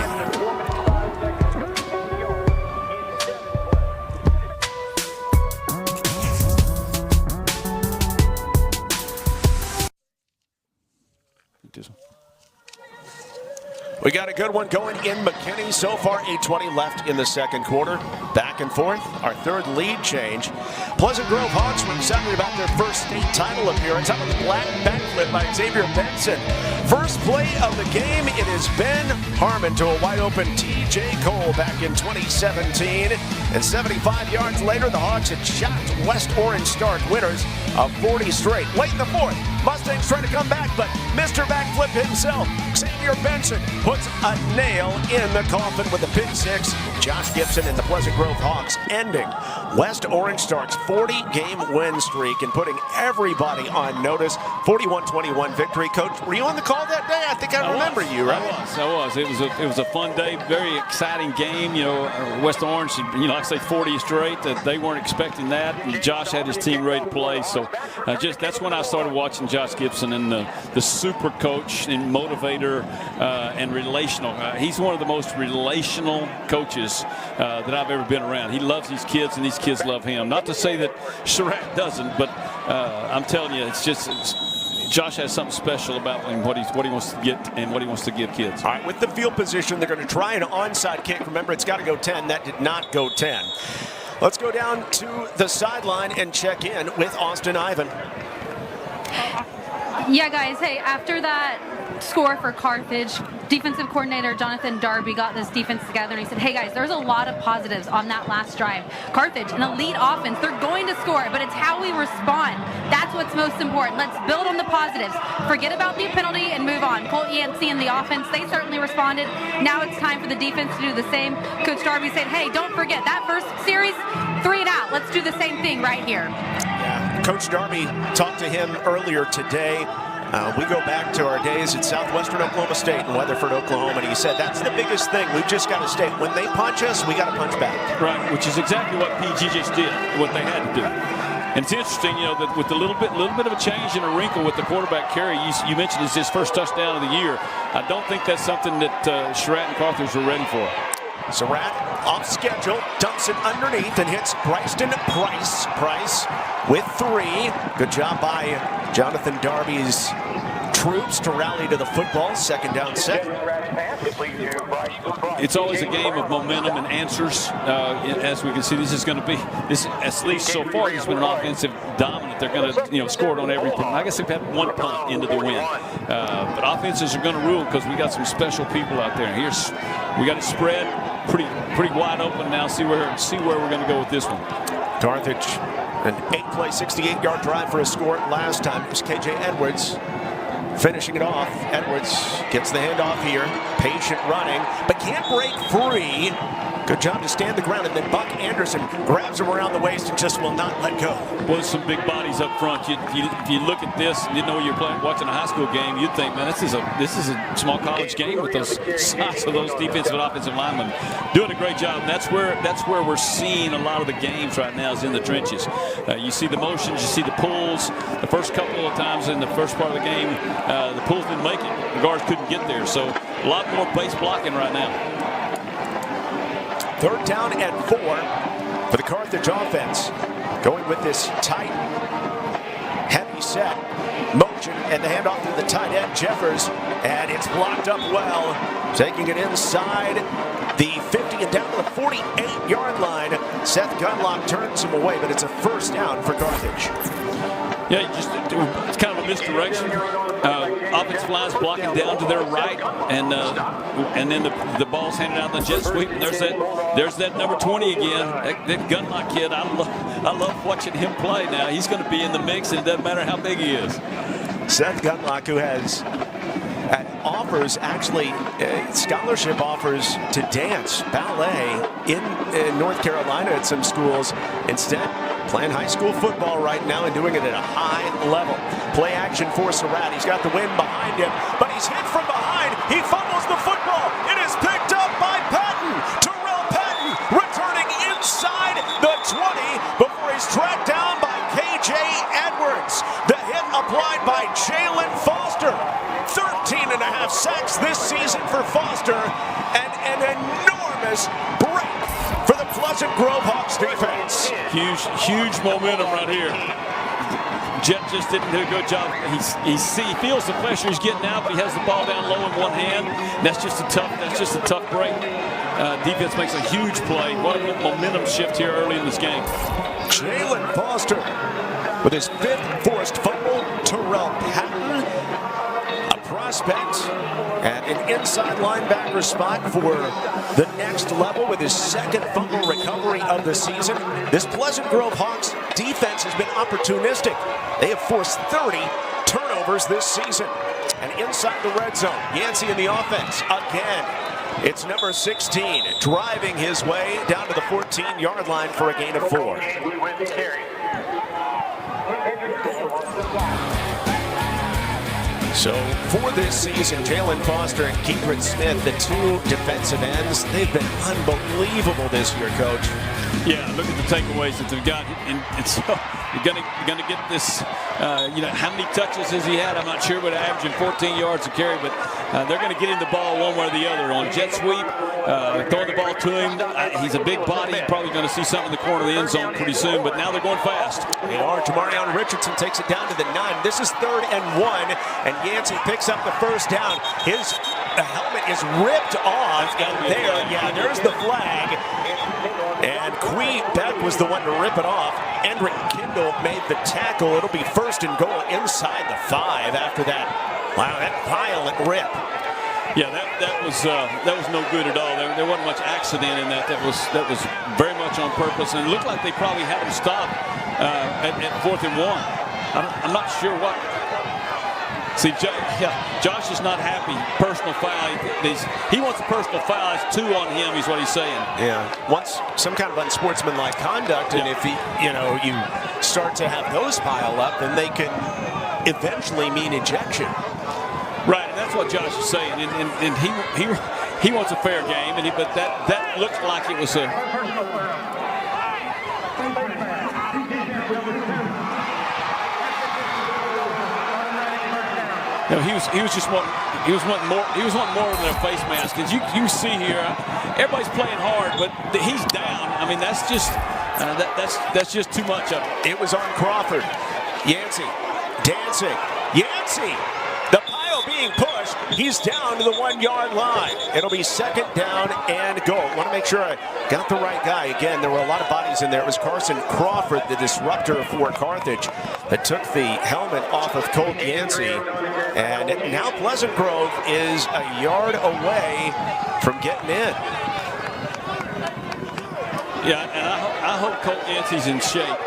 We got a good one going in McKinney. So far, 8:20 left in the second quarter. Back and forth, our third lead change. Pleasant Grove Hawks were excited about their first state title appearance. How about the black backflip by Xavier Benson? First play of the game, it is Ben Harmon to a wide-open T.J. Cole back in 2017. And 75 yards later, the Hawks had shocked West Orange Stark winners of 40 straight. Late in the fourth, Mustangs trying to come back, but Mr. Backflip himself, Xavier Benson, puts a nail in the coffin with a pick six. Josh Gibson and the Pleasant Grove Hawks ending West Orange Stark's 40-game win streak and putting everybody on notice. 41-21 victory. Coach, were you on the call that day? I think I remember you, right? I was. It was a fun day, very exciting game. You know, West Orange, you know, like I say, 40 straight. They weren't expecting that. And Josh had his team ready to play. So that's when I started watching Josh Gibson and the super coach and motivator and relational. He's one of the most relational coaches that I've ever been around. He loves these kids, and these kids love him. Not to say that Surratt doesn't, but I'm telling you, Josh has something special about him, what he wants to get and what he wants to give kids. All right, with the field position, they're going to try an onside kick. Remember, it's got to go 10. That did not go 10. Let's go down to the sideline and check in with Austin Ivan. Yeah, guys, hey, after that score for Carthage, defensive coordinator Jonathan Darby got this defense together and he said, hey guys, there's a lot of positives on that last drive. Carthage, an elite offense, they're going to score, but it's how we respond. That's what's most important. Let's build on the positives. Forget about the penalty and move on. Colt Yancey and the offense, they certainly responded. Now it's time for the defense to do the same. Coach Darby said, hey, don't forget that first series, 3 and out. Let's do the same thing right here. Yeah, Coach Darby talked to him earlier today. We go back to our days at Southwestern Oklahoma State in Weatherford, Oklahoma, and he said that's the biggest thing. We've just got to stay. When they punch us, we got to punch back. Right, which is exactly what PG just did, what they had to do. And it's interesting, you know, that with a little bit of a change and a wrinkle with the quarterback carry, you mentioned it's his first touchdown of the year. I don't think that's something that Surratt and Carthage were ready for. Surratt off schedule, dumps it underneath and hits Bryston Price. Price with 3. Good job by Jonathan Darby's troops to rally to the football. Second down, 7. It's always a game of momentum and answers. As we can see, this is going to be, at least so far, it's been an offensive dominant. They're going to score it on every punt. I guess they've had one punt into the win. But offenses are going to rule because we got some special people out there. We got it spread pretty wide open now. See where we're going to go with this one. Carthage, an 8-play, 68-yard drive for a score last time. It was KJ Edwards finishing it off. Edwards gets the handoff here. Patient running, but can't break free. Good job to stand the ground, and then Buck Anderson grabs him around the waist and just will not let go. Well, there's some big bodies up front. If you look at this and you know you're watching a high school game, you'd think, man, this is a small college game with those size of those defensive and offensive linemen doing a great job. And that's where we're seeing a lot of the games right now is in the trenches. You see the motions, you see the pulls. The first couple of times in the first part of the game, the pulls didn't make it. The guards couldn't get there. So a lot more base blocking right now. Third down and 4 for the Carthage offense. Going with this tight, heavy set. Motion and the handoff to the tight end, Jeffers. And it's blocked up well. Taking it inside the 50 and down to the 48-yard line. Seth Gunlock turns him away, but it's a first down for Carthage. Yeah, it's kind of a misdirection. Offensive line's blocking down to their right, and then the ball's handed out in the jet sweep. And there's that number 20 again. That Gunlock kid, I love watching him play now. He's going to be in the mix, and it doesn't matter how big he is. Seth Gunlock, who has offers, actually, scholarship offers to dance, ballet in North Carolina at some schools. Instead, playing high school football right now and doing it at a high level. Play action for Surratt. He's got the wind behind him, but he's hit from behind. He fumbles the football. It is picked up by Patton. Terrell Patton returning inside the 20 before he's tracked down by K.J. Edwards. The hit applied by Jalen Foster. 13 and a half sacks this season for Foster, and an enormous break for the Pleasant Grove Hawks defense. Huge momentum right here. Jet just didn't do a good job. He feels the pressure he's getting out, but he has the ball down low in one hand. That's just a tough break. Defense makes a huge play. What a momentum shift here early in this game. Jalen Foster with his 5th forced fumble. Terrell Patton, a prospect at an inside linebacker spot for the next level with his 2nd fumble recovery of the season. This Pleasant Grove Hawks defense has been opportunistic. They have forced 30 turnovers this season. And inside the red zone, Yancey in the offense again. It's number 16 driving his way down to the 14-yard line for a gain of 4. So for this season, Jalen Foster and Keithred Smith, the 2 defensive ends, they've been unbelievable this year, Coach. Yeah, look at the takeaways that they've got. And so you're gonna get this. How many touches has he had? I'm not sure, but averaging 14 yards a carry. But they're going to get him the ball one way or the other on jet sweep, throwing the ball to him. He's a big body. Probably going to see something in the corner of the end zone pretty soon. But now they're going fast. They are. Jamarion Richardson takes it down to the 9. This is 3rd and 1, and Yancey picks up the first down. His helmet is ripped off, and there's the flag. And Quee Beck was the one to rip it off. Endrick Kindle made the tackle. It'll be 1st and goal inside the 5 after that. Wow, that violent rip. Yeah, that was no good at all. There wasn't much accident in that. That was very much on purpose, and it looked like they probably had him stop at 4th and 1. I'm not sure what. See, Josh is not happy. Personal foul. He wants a personal foul. It's 2 on him, is what he's saying. Yeah, wants some kind of unsportsmanlike conduct, and if you start to have those pile up, then they can eventually mean ejection. Right, and that's what Josh is saying, and he wants a fair game, but that looked like it was a. No, he was wanting more than a face mask. As you see here, everybody's playing hard, but he's down. I mean, that's just too much of it. It was on Crawford. Yancey dancing. Yancey, the pile being pushed. He's down to the 1-yard line. It'll be 2nd down and goal. Want to make sure I got the right guy. Again, there were a lot of bodies in there. It was Carson Crawford, the disruptor for Carthage, that took the helmet off of Colt Yancey. And now Pleasant Grove is a yard away from getting in. Yeah, and I hope Colt Yancey's in shape,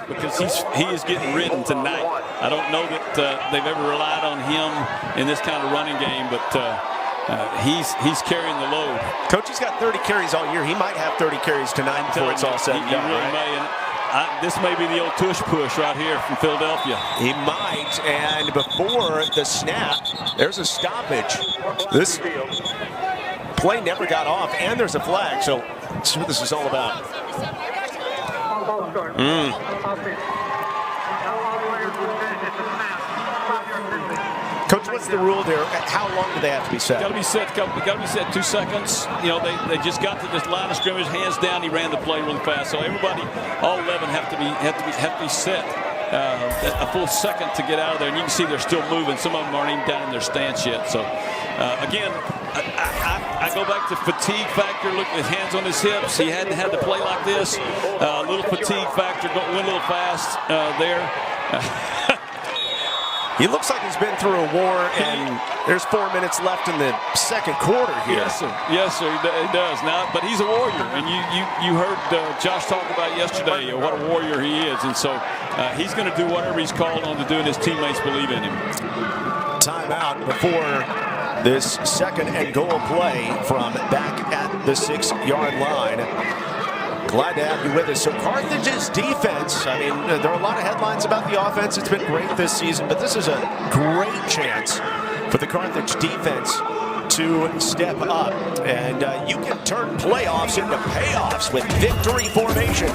because he is getting ridden tonight. I don't know that they've ever relied on him in this kind of running game, but he's carrying the load. Coach, he's got 30 carries all year. He might have 30 carries tonight before it's all said and done. He really may. And this may be the old tush push right here from Philadelphia. He might, and before the snap, there's a stoppage. This play never got off, and there's a flag, so that's what this is all about. Coach, what's the rule there? How long do they have to be set? Got to be set 2 seconds. They just got to this line of scrimmage, hands down. He ran the play really fast. So everybody, all 11, have to be set a full second to get out of there, and you can see they're still moving. Some of them aren't even down in their stance yet. So, again, I go back to fatigue factor. Look at his hands on his hips. He hadn't had to play like this. A little fatigue factor, went a little fast there. He looks like he's been through a war, and there's 4 minutes left in the second quarter here. Yes, sir. Yes, sir. He does now. But he's a warrior, and you heard Josh talk about yesterday what a warrior he is, and so he's going to do whatever he's called on to do, and his teammates believe in him. Timeout before this second and goal play from back at the 6-yard line. Glad to have you with us. So Carthage's defense, I mean, there are a lot of headlines about the offense. It's been great this season, but this is a great chance for the Carthage defense to step up. And you can turn playoffs into payoffs with Victory Formation.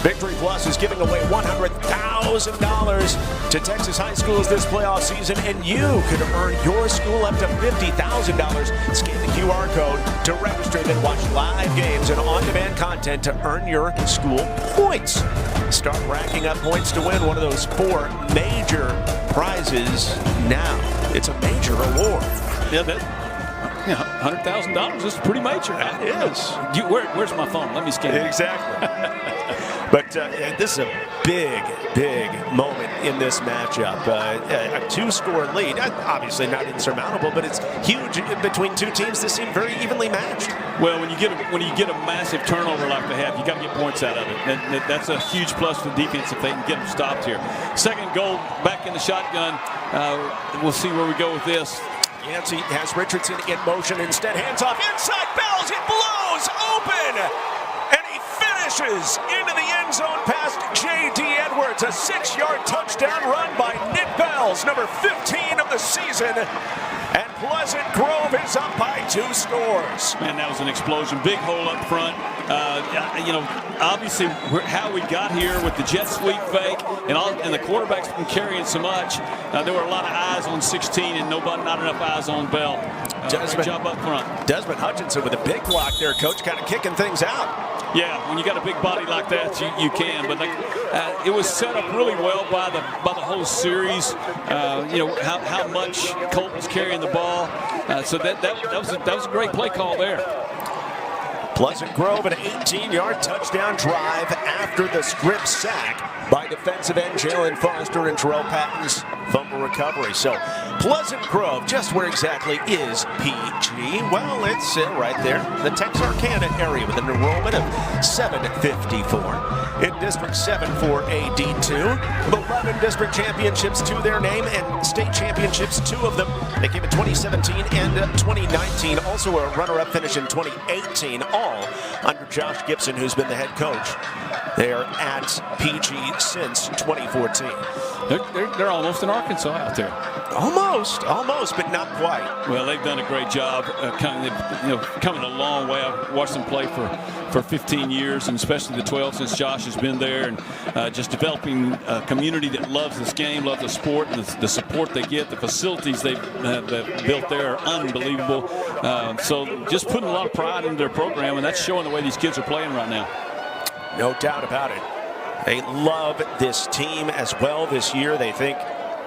Victory Plus is giving away $100,000 to Texas high schools this playoff season, and you could earn your school up to $50,000. Scan the QR code to register, then watch live games and on-demand content to earn your school points. Start racking up points to win one of those 4 major prizes now. It's a major award. Yeah, $100,000 is pretty major. That is. Where's my phone? Let me scan it. Exactly. But this is a big, big moment in this matchup. A 2-score lead, obviously not insurmountable, but it's huge between two teams that seem very evenly matched. Well, when you get a massive turnover like they have, you got to get points out of it. That's a huge plus for the defense if they can get them stopped here. Second goal, back in the shotgun. We'll see where we go with this. Yancey has Richardson in motion, instead hands off inside Bells, it blows open, and he finishes into the end zone past J.D. Edwards. A 6-yard touchdown run by Nick Bells, number 15 of the season, and Pleasant Grove is up by 2 scores. Man, that was an explosion. Big hole up front. Obviously how we got here with the jet sweep fake and the quarterback's been carrying so much. There were a lot of eyes on 16 and not enough eyes on Bell. Great job up front. Desmond Hutchinson with a big block there, Coach, kind of kicking things out. Yeah, when you got a big body like that, you can. But it was set up really well by the whole series. How much Colt was carrying the ball. So that was a great play call there. Pleasant Grove, an 18-yard touchdown drive after the strip sack by defensive end Jalen Foster and Terrell Patton's fumble recovery. So Pleasant Grove, just where exactly is PG? Well, it's right there, the Texarkana area with an enrollment of 754. In District 7 for AD2, with 11 district championships to their name and state championships, 2 of them. They came in 2017 and 2019. Also a runner-up finish in 2018, all under Josh Gibson, who's been the head coach. They are at PG since 2014. They're almost in Arkansas out there. Almost, but not quite. Well, they've done a great job. Coming a long way. I've watched them play for 15 years, and especially the 12 since Josh has been there, and just developing a community that loves this game, loves the sport, and the support they get. The facilities they've built there are unbelievable. So just putting a lot of pride into their program, and that's showing the way these kids are playing right now. No doubt about it. They love this team as well this year. They think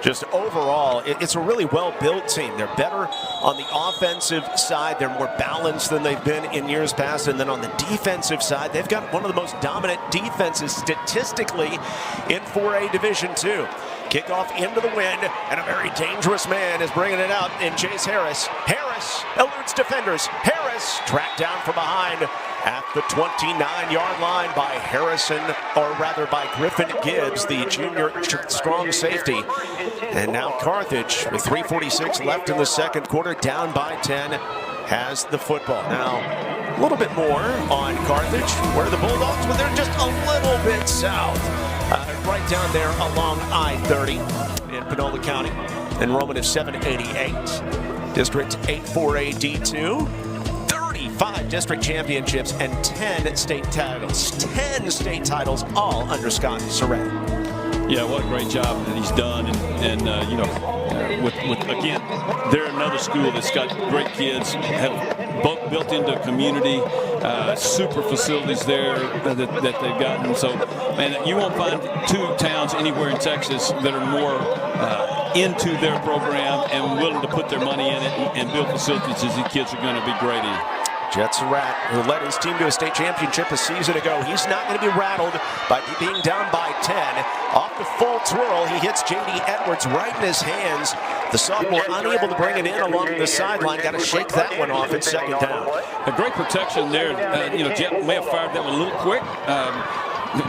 just overall, it's a really well-built team. They're better on the offensive side. They're more balanced than they've been in years past. And then on the defensive side, they've got one of the most dominant defenses statistically in 4A Division II. Kickoff into the wind, and a very dangerous man is bringing it out in Chase Harris. Harris eludes defenders. Harris tracked down from behind at the 29-yard line by by Griffin Gibbs, the junior strong safety. And now Carthage, with 3:46 left in the second quarter, down by 10, has the football. Now, a little bit more on Carthage, where the Bulldogs, well, they're just a little bit south. Right down there along I-30 in Panola County. Enrollment of 788. District 84A D2. 35 district championships and 10 state titles. 10 state titles, all under Scott Surratt. Yeah, what a great job that he's done, and you know, with again, they're another school that's got great kids, have both built into a community, super facilities there that they've gotten. So, man, you won't find two towns anywhere in Texas that are more into their program and willing to put their money in it and build facilities as these kids are going to be great in. Jet Surratt, who led his team to a state championship a season ago, he's not going to be rattled by being down by 10. Off the full twirl, he hits J.D. Edwards right in his hands. The sophomore unable to bring it in along the sideline. Got to shake that one off at second down. A great protection there. You know, Jet may have fired that one a little quick.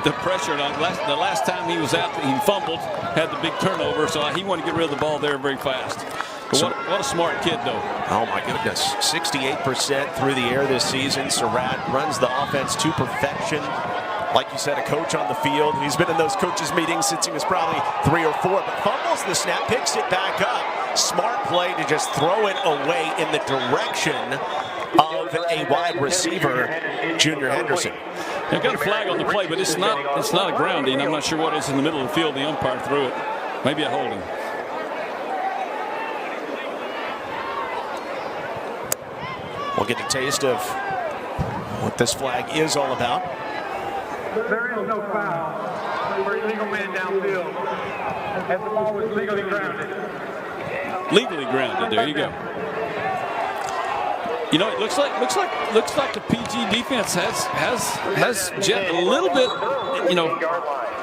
The pressure, the last time he was out, he fumbled, had the big turnover, so he wanted to get rid of the ball there very fast. But what a smart kid, though. Oh, my goodness. 68% through the air this season. Surratt runs the offense to perfection. Like you said, a coach on the field. He's been in those coaches' meetings since he was probably 3 or 4, but fumbles the snap, picks it back up. Smart play to just throw it away in the direction of a wide receiver, Junior Henderson. They got a flag on the play, but it's not a grounding. I'm not sure what is in the middle of the field. The umpire threw it. Maybe a holding. We'll get a taste of what this flag is all about. There is no foul for illegal man downfield, as the ball was legally grounded. Legally grounded. There you go. You know, it looks like the PG defense has Jet a little bit, you know,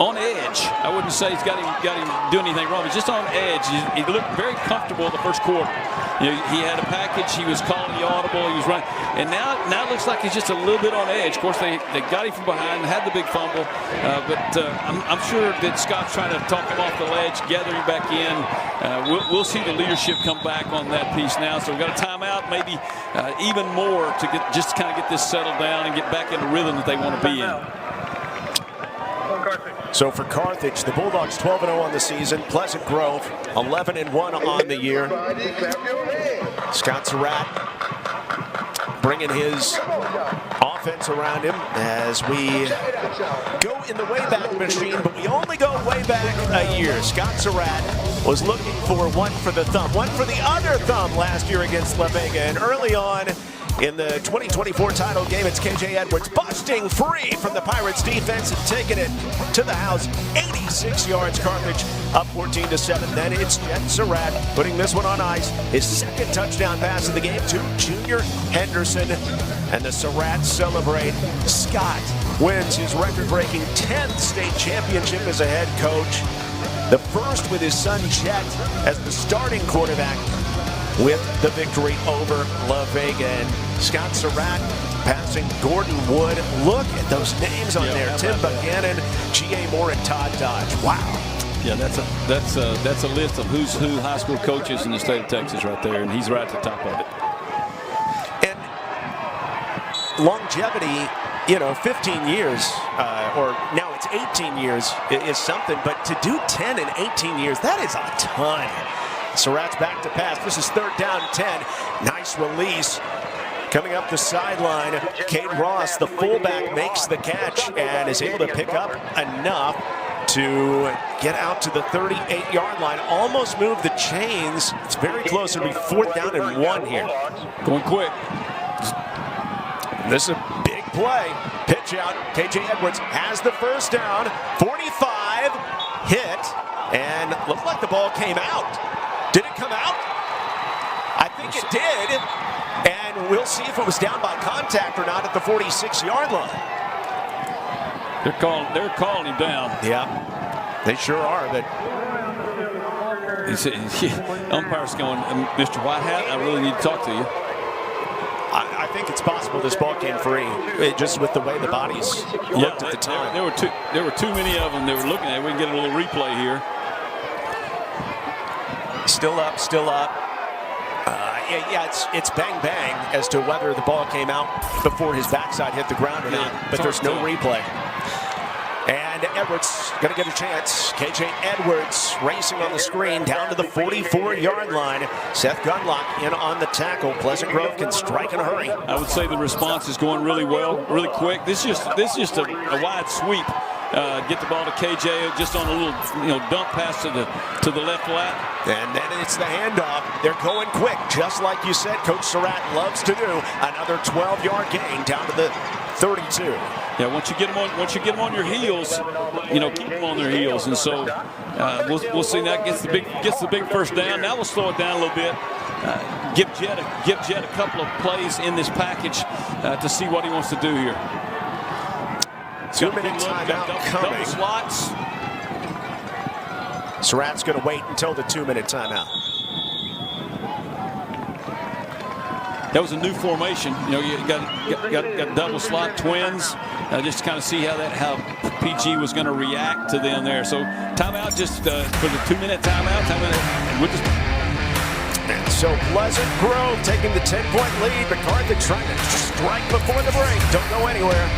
on edge. I wouldn't say he's got him doing anything wrong. He's just on edge. He looked very comfortable the first quarter. You know, he had a package. He was calling the audible. He was running, and now it looks like he's just a little bit on edge. Of course, they got him from behind, had the big fumble, but I'm sure that Scott's trying to talk him off the ledge, gather him back in. We'll see the leadership come back on that piece now. So we've got a timeout, maybe even more to kind of get this settled down and get back in the rhythm that they want to be in. So for Carthage, the Bulldogs 12-0 on the season. Pleasant Grove 11-1 on the year. Scott Surratt bringing his offense around him as we go in the Wayback Machine, but we only go way back a year. Scott Surratt was looking for one for the thumb, one for the other thumb last year against La Vega, and early on in the 2024 title game, it's KJ Edwards busting free from the Pirates defense and taking it to the house. 86 yards, Carthage up 14-7. Then it's Jet Surratt putting this one on ice. His second touchdown pass of the game to Junior Henderson. And the Surratt celebrate. Scott wins his record-breaking 10th state championship as a head coach. The first with his son Jet as the starting quarterback, with the victory over La Vega. And Scott Surratt passing Gordon Wood. Look at those names on there. Tim Buchanan, G.A. Moore, and Todd Dodge. Wow. Yeah, that's a list of who's who high school coaches in the state of Texas right there, and he's right at the top of it. And longevity, you know, 15 years, or now it's 18 years is something, but to do 10 in 18 years, that is a ton. Surratt's back to pass. This is 3rd down 10. Nice release. Coming up the sideline, Cade Ross, the fullback, makes the catch and is able to pick up enough to get out to the 38-yard line. Almost moved the chains. It's very close. It'll be 4th down and 1 here. Going quick. This is a big play. Pitch out. KJ Edwards has the first down. 45. Hit. And looked like the ball came out. Did it come out? I think it did. And we'll see if it was down by contact or not at the 46-yard line. They're calling him down. Yeah, they sure are. But umpire's going, Mr. Whitehat, I really need to talk to you. I think it's possible this ball came free, just with the way the bodies looked at the time. There were too many of them they were looking at. We can get a little replay here. Still up, still up. Yeah, it's bang bang as to whether the ball came out before his backside hit the ground or not, but there's no replay. And Edwards going to get a chance. KJ Edwards racing on the screen down to the 44-yard line. Seth Gunlock in on the tackle. Pleasant Grove can strike in a hurry. I would say the response is going really well, really quick. This is just a wide sweep. get the ball to KJ just on a little dump pass to the left flat. And then it's the handoff. They're going quick, just like you said Coach Surratt loves to do. Another 12-yard gain down to the 32. Yeah, once you get them on your heels, keep them on their heels, and so we'll see that gets the big first down. Now we'll slow it down a little bit. Give Jett a couple of plays in this package to see what he wants to do here. 2-minute timeout coming. Double slots. Surratt's going to wait until the 2-minute timeout. That was a new formation. You got double slot twins. Just to kind of see how PG was going to react to them there. So timeout just for the 2-minute timeout. And so Pleasant Grove taking the 10-point lead, but Carthage trying to strike before the break. Don't go anywhere.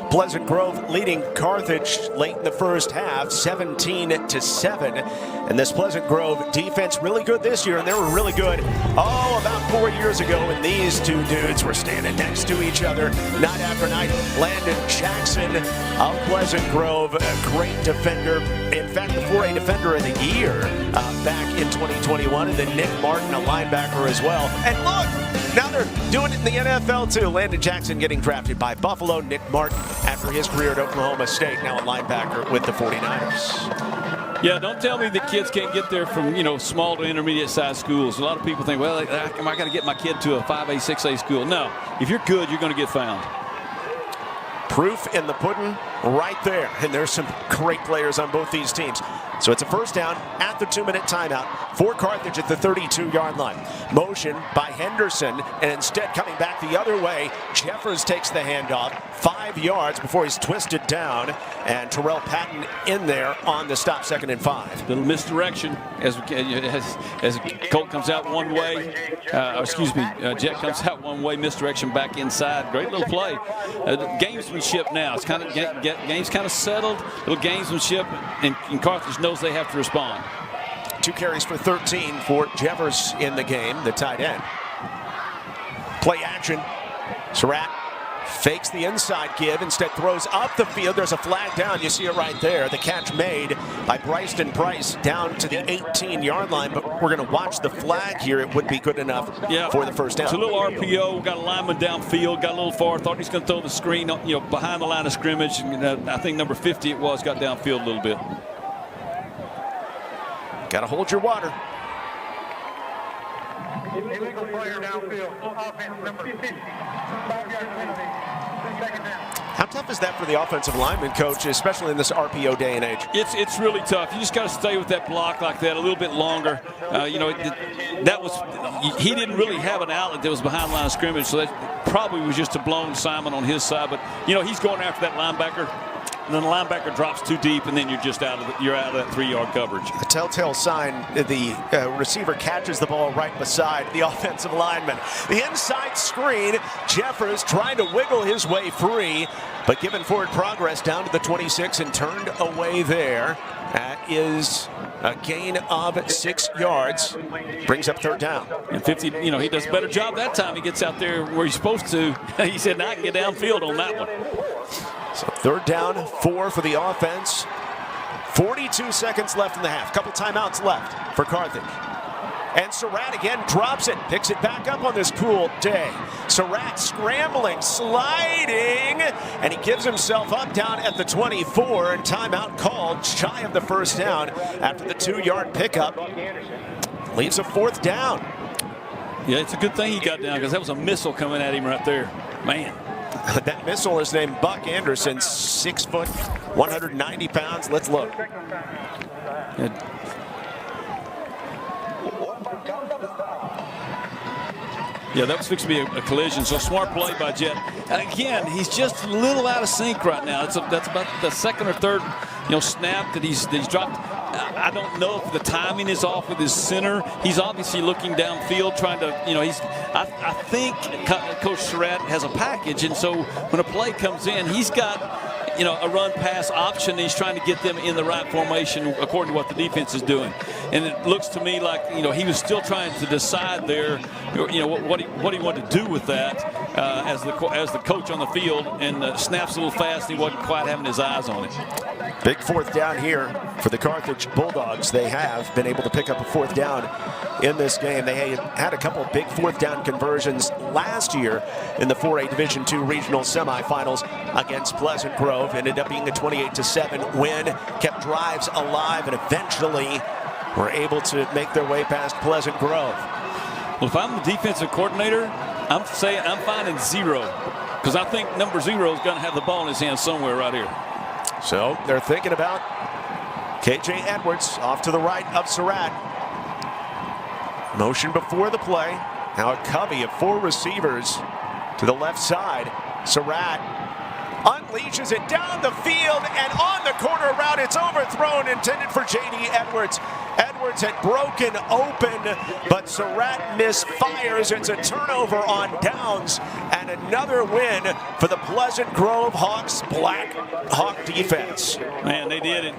Pleasant Grove leading Carthage late in the first half, 17-7. And this Pleasant Grove defense really good this year, and they were really good, about 4 years ago when these two dudes were standing next to each other night after night. Landon Jackson of Pleasant Grove, a great defender. In fact, the 4A Defender of the Year back in 2021. And then Nick Martin, a linebacker as well. And look, now they're doing it in the NFL too. Landon Jackson getting drafted by Buffalo. Nick Martin, after his career at Oklahoma State, now a linebacker with the 49ers. Yeah, don't tell me the kids can't get there from, small to intermediate-sized schools. A lot of people think, well, am I going to get my kid to a 5A, 6A school? No. If you're good, you're going to get found. Proof in the pudding right there. And there's some great players on both these teams. So it's a first down at the 2-minute timeout for Carthage at the 32-yard line. Motion by Henderson, and instead coming back the other way, Jeffers takes the handoff 5 yards before he's twisted down, and Terrell Patton in there on the stop, 2nd and 5. Little misdirection as Colt comes out one way, Jett comes out one way, misdirection back inside. Great little play. Gamesmanship now. It's kind of game's kind of settled. Little gamesmanship, and Carthage knows they have to respond. 2 carries for 13 for Jeffers in the game, the tight end. Play action. Surratt fakes the inside give, instead throws up the field. There's a flag down. You see it right there. The catch made by Bryson Price down to the 18-yard line, but we're going to watch the flag here. It would be good enough for the first down. It's a little RPO. Got a lineman downfield. Got a little far. Thought he's going to throw the screen, behind the line of scrimmage. I think number 50 it was, got downfield a little bit. Got to hold your water. Illegal player downfield. Offense number 50. 5-yard penalty. Second down. How tough is that for the offensive lineman, coach, especially in this RPO day and age? It's really tough. You just got to stay with that block like that a little bit longer. He didn't really have an outlet that was behind the line of scrimmage, so that probably was just a blown Simon on his side. But he's going after that linebacker. And then the linebacker drops too deep, and then you're just out of that 3-yard coverage. A telltale sign, the receiver catches the ball right beside the offensive lineman. The inside screen, Jeffers trying to wiggle his way free, but given forward progress down to the 26 and turned away there. That is a gain of 6 yards. Brings up 3rd down. And 50, he does a better job that time. He gets out there where he's supposed to. He said, now I can get downfield on that one. So 3rd down, 4 for the offense. 42 seconds left in the half. Couple timeouts left for Carthage. And Surratt again drops it, picks it back up on this cool day. Surratt scrambling, sliding, and he gives himself up down at the 24, and timeout called shy of the first down after the 2-yard pickup. Leaves a 4th down. Yeah, it's a good thing he got down because that was a missile coming at him right there. Man. That missile is named Buck Anderson, 6 foot, 190 pounds. Let's look. Yeah, that was fixed to be a collision. So smart play by Jett. Again, he's just a little out of sync right now. That's about the 2nd or 3rd, snap that he's dropped. I don't know if the timing is off with his center. He's obviously looking downfield, trying to, I think Coach Surratt has a package, and so when a play comes in, he's got a run-pass option. He's trying to get them in the right formation according to what the defense is doing. And it looks to me like, he was still trying to decide there, what he wanted to do with that as the coach on the field. And the snap's a little fast. He wasn't quite having his eyes on it. Big fourth down here for the Carthage Bulldogs. They have been able to pick up a fourth down in this game. They had a couple of big fourth down conversions last year in the 4A Division II regional semifinals against Pleasant Grove. Ended up being a 28-7 win, kept drives alive, and eventually were able to make their way past Pleasant Grove. Well, if I'm the defensive coordinator, I'm finding 0, because I think number 0 is going to have the ball in his hand somewhere right here. So they're thinking about KJ Edwards off to the right of Surratt. Motion before the play. Now a covey of 4 receivers to the left side. Surratt unleashes it down the field, and on the corner route, it's overthrown, intended for J.D. Edwards. Edwards had broken open, but Surratt misfires. It's a turnover on downs, and another win for the Pleasant Grove Hawks Black Hawk defense. Man, they did it.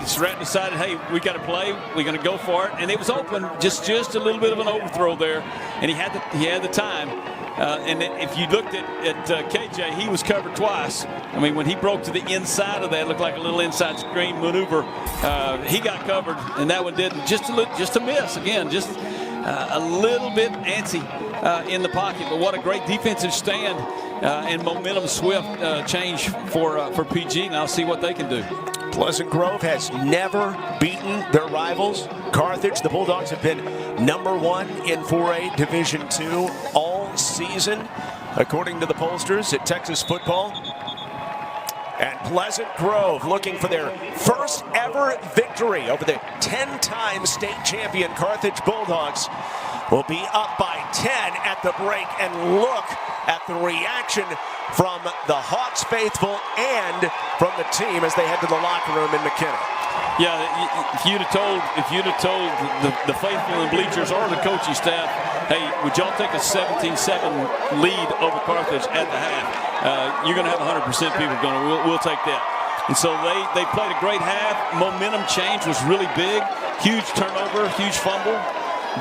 Surratt decided, hey, we got to play. We're going to go for it, and it was open. Just a little bit of an overthrow there, and he had the time. And if you looked at KJ, he was covered twice. I mean, when he broke to the inside of that, it looked like a little inside screen maneuver. He got covered, and that one did just a miss. Again, just a little bit antsy in the pocket. But what a great defensive stand and momentum swift change for PG. Now see what they can do. Pleasant Grove has never beaten their rivals. Carthage, the Bulldogs have been #1 in 4A Division II all season, according to the pollsters at Texas Football. And Pleasant Grove looking for their first ever victory over the 10-time state champion Carthage Bulldogs. Will be up by 10 at the break, and look at the reaction from the Hawks faithful and from the team as they head to the locker room in McKinney. Yeah, if you'd have told the faithful and bleachers or the coaching staff, hey, would y'all take a 17-7 lead over Carthage at the half? You're going to have 100% people going, we'll take that. And so they played a great half. Momentum change was really big. Huge turnover, huge fumble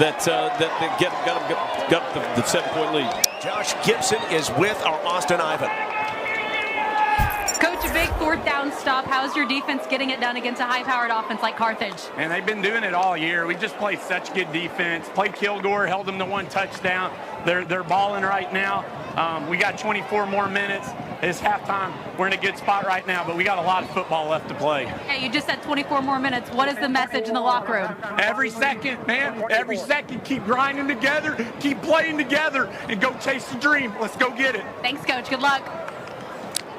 that got the 7-point lead. Josh Gibson is with our Austin Ivan. Coach, a big fourth down stop. How's your defense getting it done against a high-powered offense like Carthage? And they've been doing it all year. We just played such good defense. Played Kilgore, held them to 1 touchdown. They're balling right now. We got 24 more minutes. It's halftime. We're in a good spot right now, but we got a lot of football left to play. Hey, you just said 24 more minutes. What is the message in the locker room? Every second, man. Every second. Keep grinding together. Keep playing together, and go chase the dream. Let's go get it. Thanks, Coach. Good luck.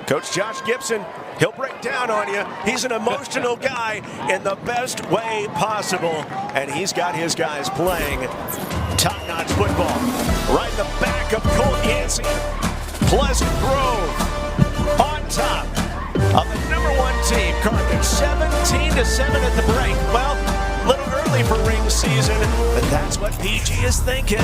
Coach Josh Gibson, he'll break down on you. He's an emotional guy in the best way possible, and he's got his guys playing top-notch football. Right in the back of Colt Yancey. Pleasant Grove on top of the #1 team, Carthage, 17-7 at the break. Well, a little early for ring season, but that's what PG is thinking.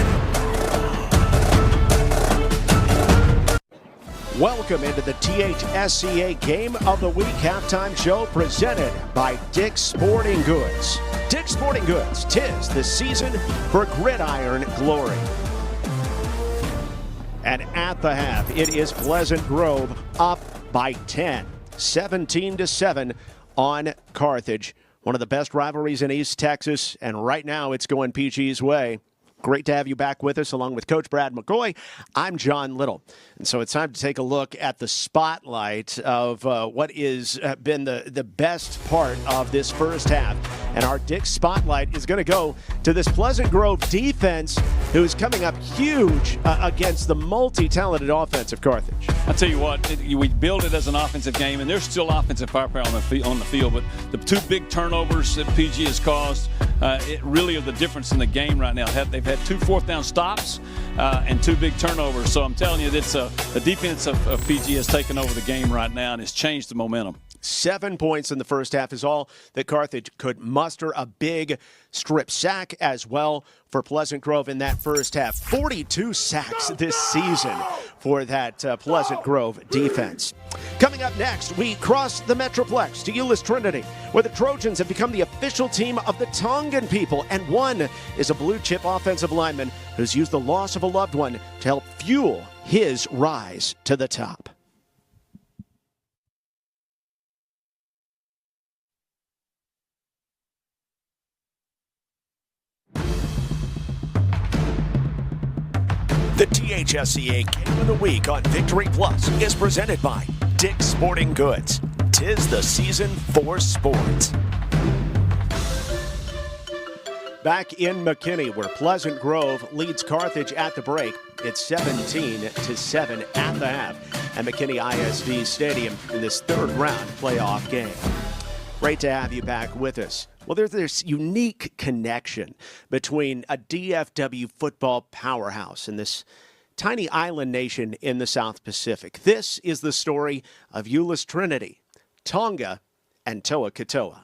Welcome into the THSCA Game of the Week halftime show presented by Dick's Sporting Goods. Dick's Sporting Goods, 'tis the season for gridiron glory. And at the half, it is Pleasant Grove up by 10, 17-7 on Carthage. One of the best rivalries in East Texas, and right now it's going PG's way. Great to have you back with us, along with Coach Brad McCoy. I'm John Liddle. And so it's time to take a look at the spotlight of what is been the best part of this first half. And our Dick's Spotlight is going to go to this Pleasant Grove defense, who is coming up huge against the multi-talented offense of Carthage. I'll tell you what, we build it as an offensive game, and there's still offensive firepower on the field, but the 2 big turnovers that PG has caused, it really are the difference in the game right now. They've had 2 fourth-down stops and 2 big turnovers. So I'm telling you, the defense of PG has taken over the game right now and has changed the momentum. 7 points in the first half is all that Carthage could muster. A big strip sack as well for Pleasant Grove in that first half. 42 sacks this season for that Pleasant Grove defense. Coming up next, we cross the Metroplex to Euless Trinity, where the Trojans have become the official team of the Tongan people, and one is a blue-chip offensive lineman who's used the loss of a loved one to help fuel his rise to the top. The THSCA Game of the Week on Victory Plus is presented by Dick's Sporting Goods. 'Tis the season for sports. Back in McKinney, where Pleasant Grove leads Carthage at the break. It's 17-7 at the half at McKinney ISD Stadium in this third round playoff game. Great to have you back with us. Well, there's this unique connection between a DFW football powerhouse and this tiny island nation in the South Pacific. This is the story of Euless Trinity, Tonga, and Toa Katoa.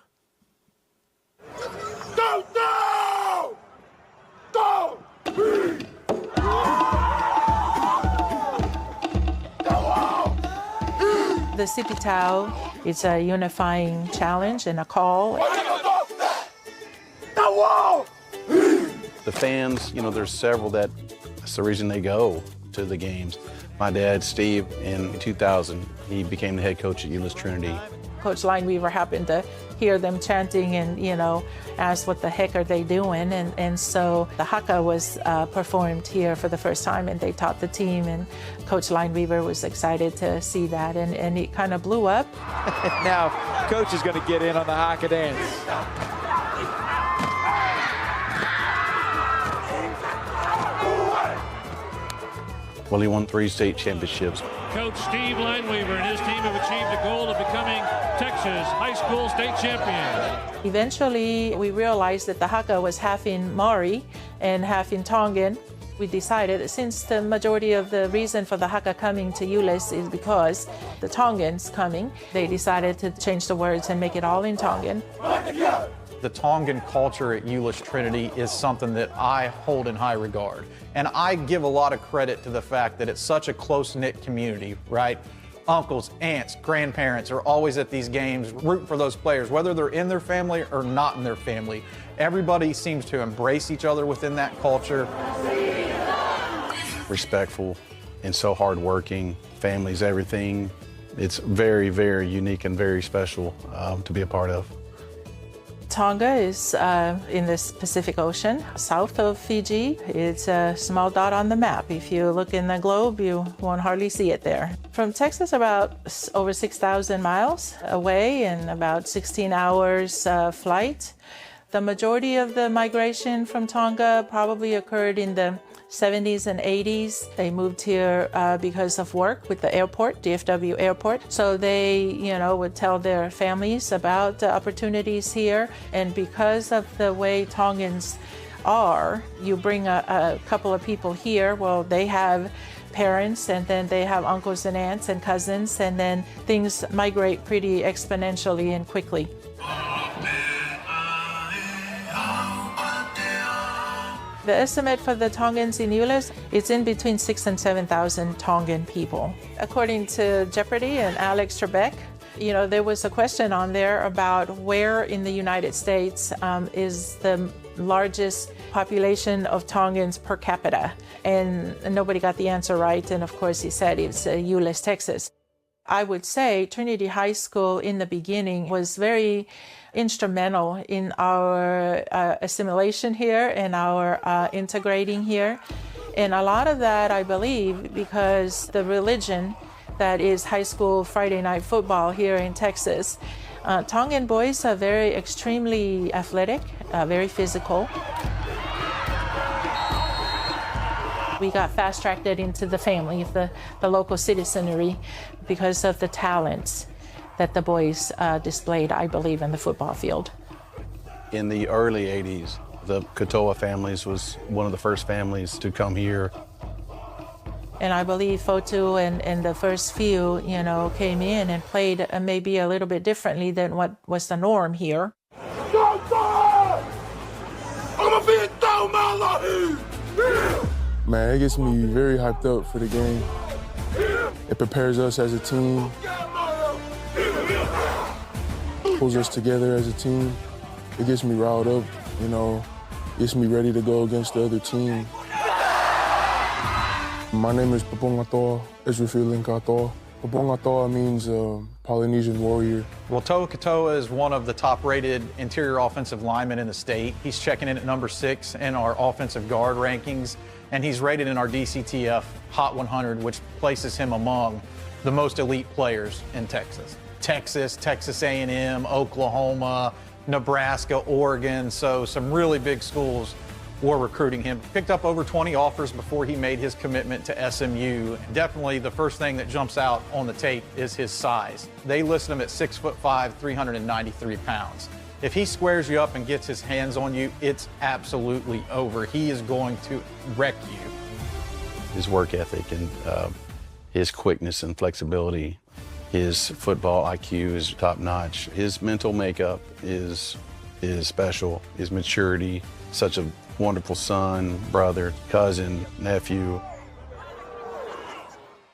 The Sipitao is a unifying challenge and a call. The fans, there's several that's the reason they go to the games. My dad, Steve, in 2000, he became the head coach at Euless Trinity. Coach Lineweaver happened to hear them chanting and, asked what the heck are they doing. And so the haka was performed here for the first time, and they taught the team, and Coach Lineweaver was excited to see that, and it kind of blew up. Now, Coach is going to get in on the haka dance. Well, he won 3 state championships. Coach Steve Lineweaver and his team have achieved the goal of becoming Texas high school state champions. Eventually, we realized that the haka was half in Maori and half in Tongan. We decided that since the majority of the reason for the haka coming to Euless is because the Tongans coming, they decided to change the words and make it all in Tongan. The Tongan culture at Euless Trinity is something that I hold in high regard. And I give a lot of credit to the fact that it's such a close-knit community, right? Uncles, aunts, grandparents are always at these games rooting for those players, whether they're in their family or not in their family. Everybody seems to embrace each other within that culture. Respectful and so hardworking. Family's everything. It's very, very unique and very special to be a part of. Tonga is in the Pacific Ocean, south of Fiji. It's a small dot on the map. If you look in the globe, you won't hardly see it there. From Texas, about over 6,000 miles away and about 16 hours flight. The majority of the migration from Tonga probably occurred in the 70s and 80s. They moved here because of work with the airport, DFW airport. So they, would tell their families about the opportunities here. And because of the way Tongans are, you bring a couple of people here, well, they have parents, and then they have uncles and aunts and cousins, and then things migrate pretty exponentially and quickly. The estimate for the Tongans in Euless, it's in between 6,000 and 7,000 Tongan people. According to Jeopardy and Alex Trebek, there was a question on there about where in the United States is the largest population of Tongans per capita. And nobody got the answer right. And of course, he said it's Euless, Texas. I would say Trinity High School in the beginning was very instrumental in our assimilation here and our integrating here. And a lot of that, I believe, because the religion that is high school Friday night football here in Texas. Tongan boys are very extremely athletic, very physical. We got fast-tracked into the family, the local citizenry, because of the talents that the boys displayed, I believe, in the football field. In the early 80s, the Katoa families was one of the first families to come here. And I believe Fotu and the first few, came in and played maybe a little bit differently than what was the norm here. Man, it gets me very hyped up for the game. It prepares us as a team, pulls us together as a team. It gets me riled up, gets me ready to go against the other team. My name is Papongatoa, Israfilinkatoa. Papongatoa means Polynesian warrior. Well, Toa Katoa is one of the top-rated interior offensive linemen in the state. He's checking in at number 6 in our offensive guard rankings, and he's rated in our DCTF Hot 100, which places him among the most elite players in Texas. Texas A&M, Oklahoma, Nebraska, Oregon, so some really big schools were recruiting him. Picked up over 20 offers before he made his commitment to SMU. Definitely the first thing that jumps out on the tape is his size. They list him at 6'5", 393 pounds. If he squares you up and gets his hands on you, it's absolutely over. He is going to wreck you. His work ethic and his quickness and flexibility, his football IQ is top-notch. His mental makeup is special. His maturity, such a wonderful son, brother, cousin, nephew.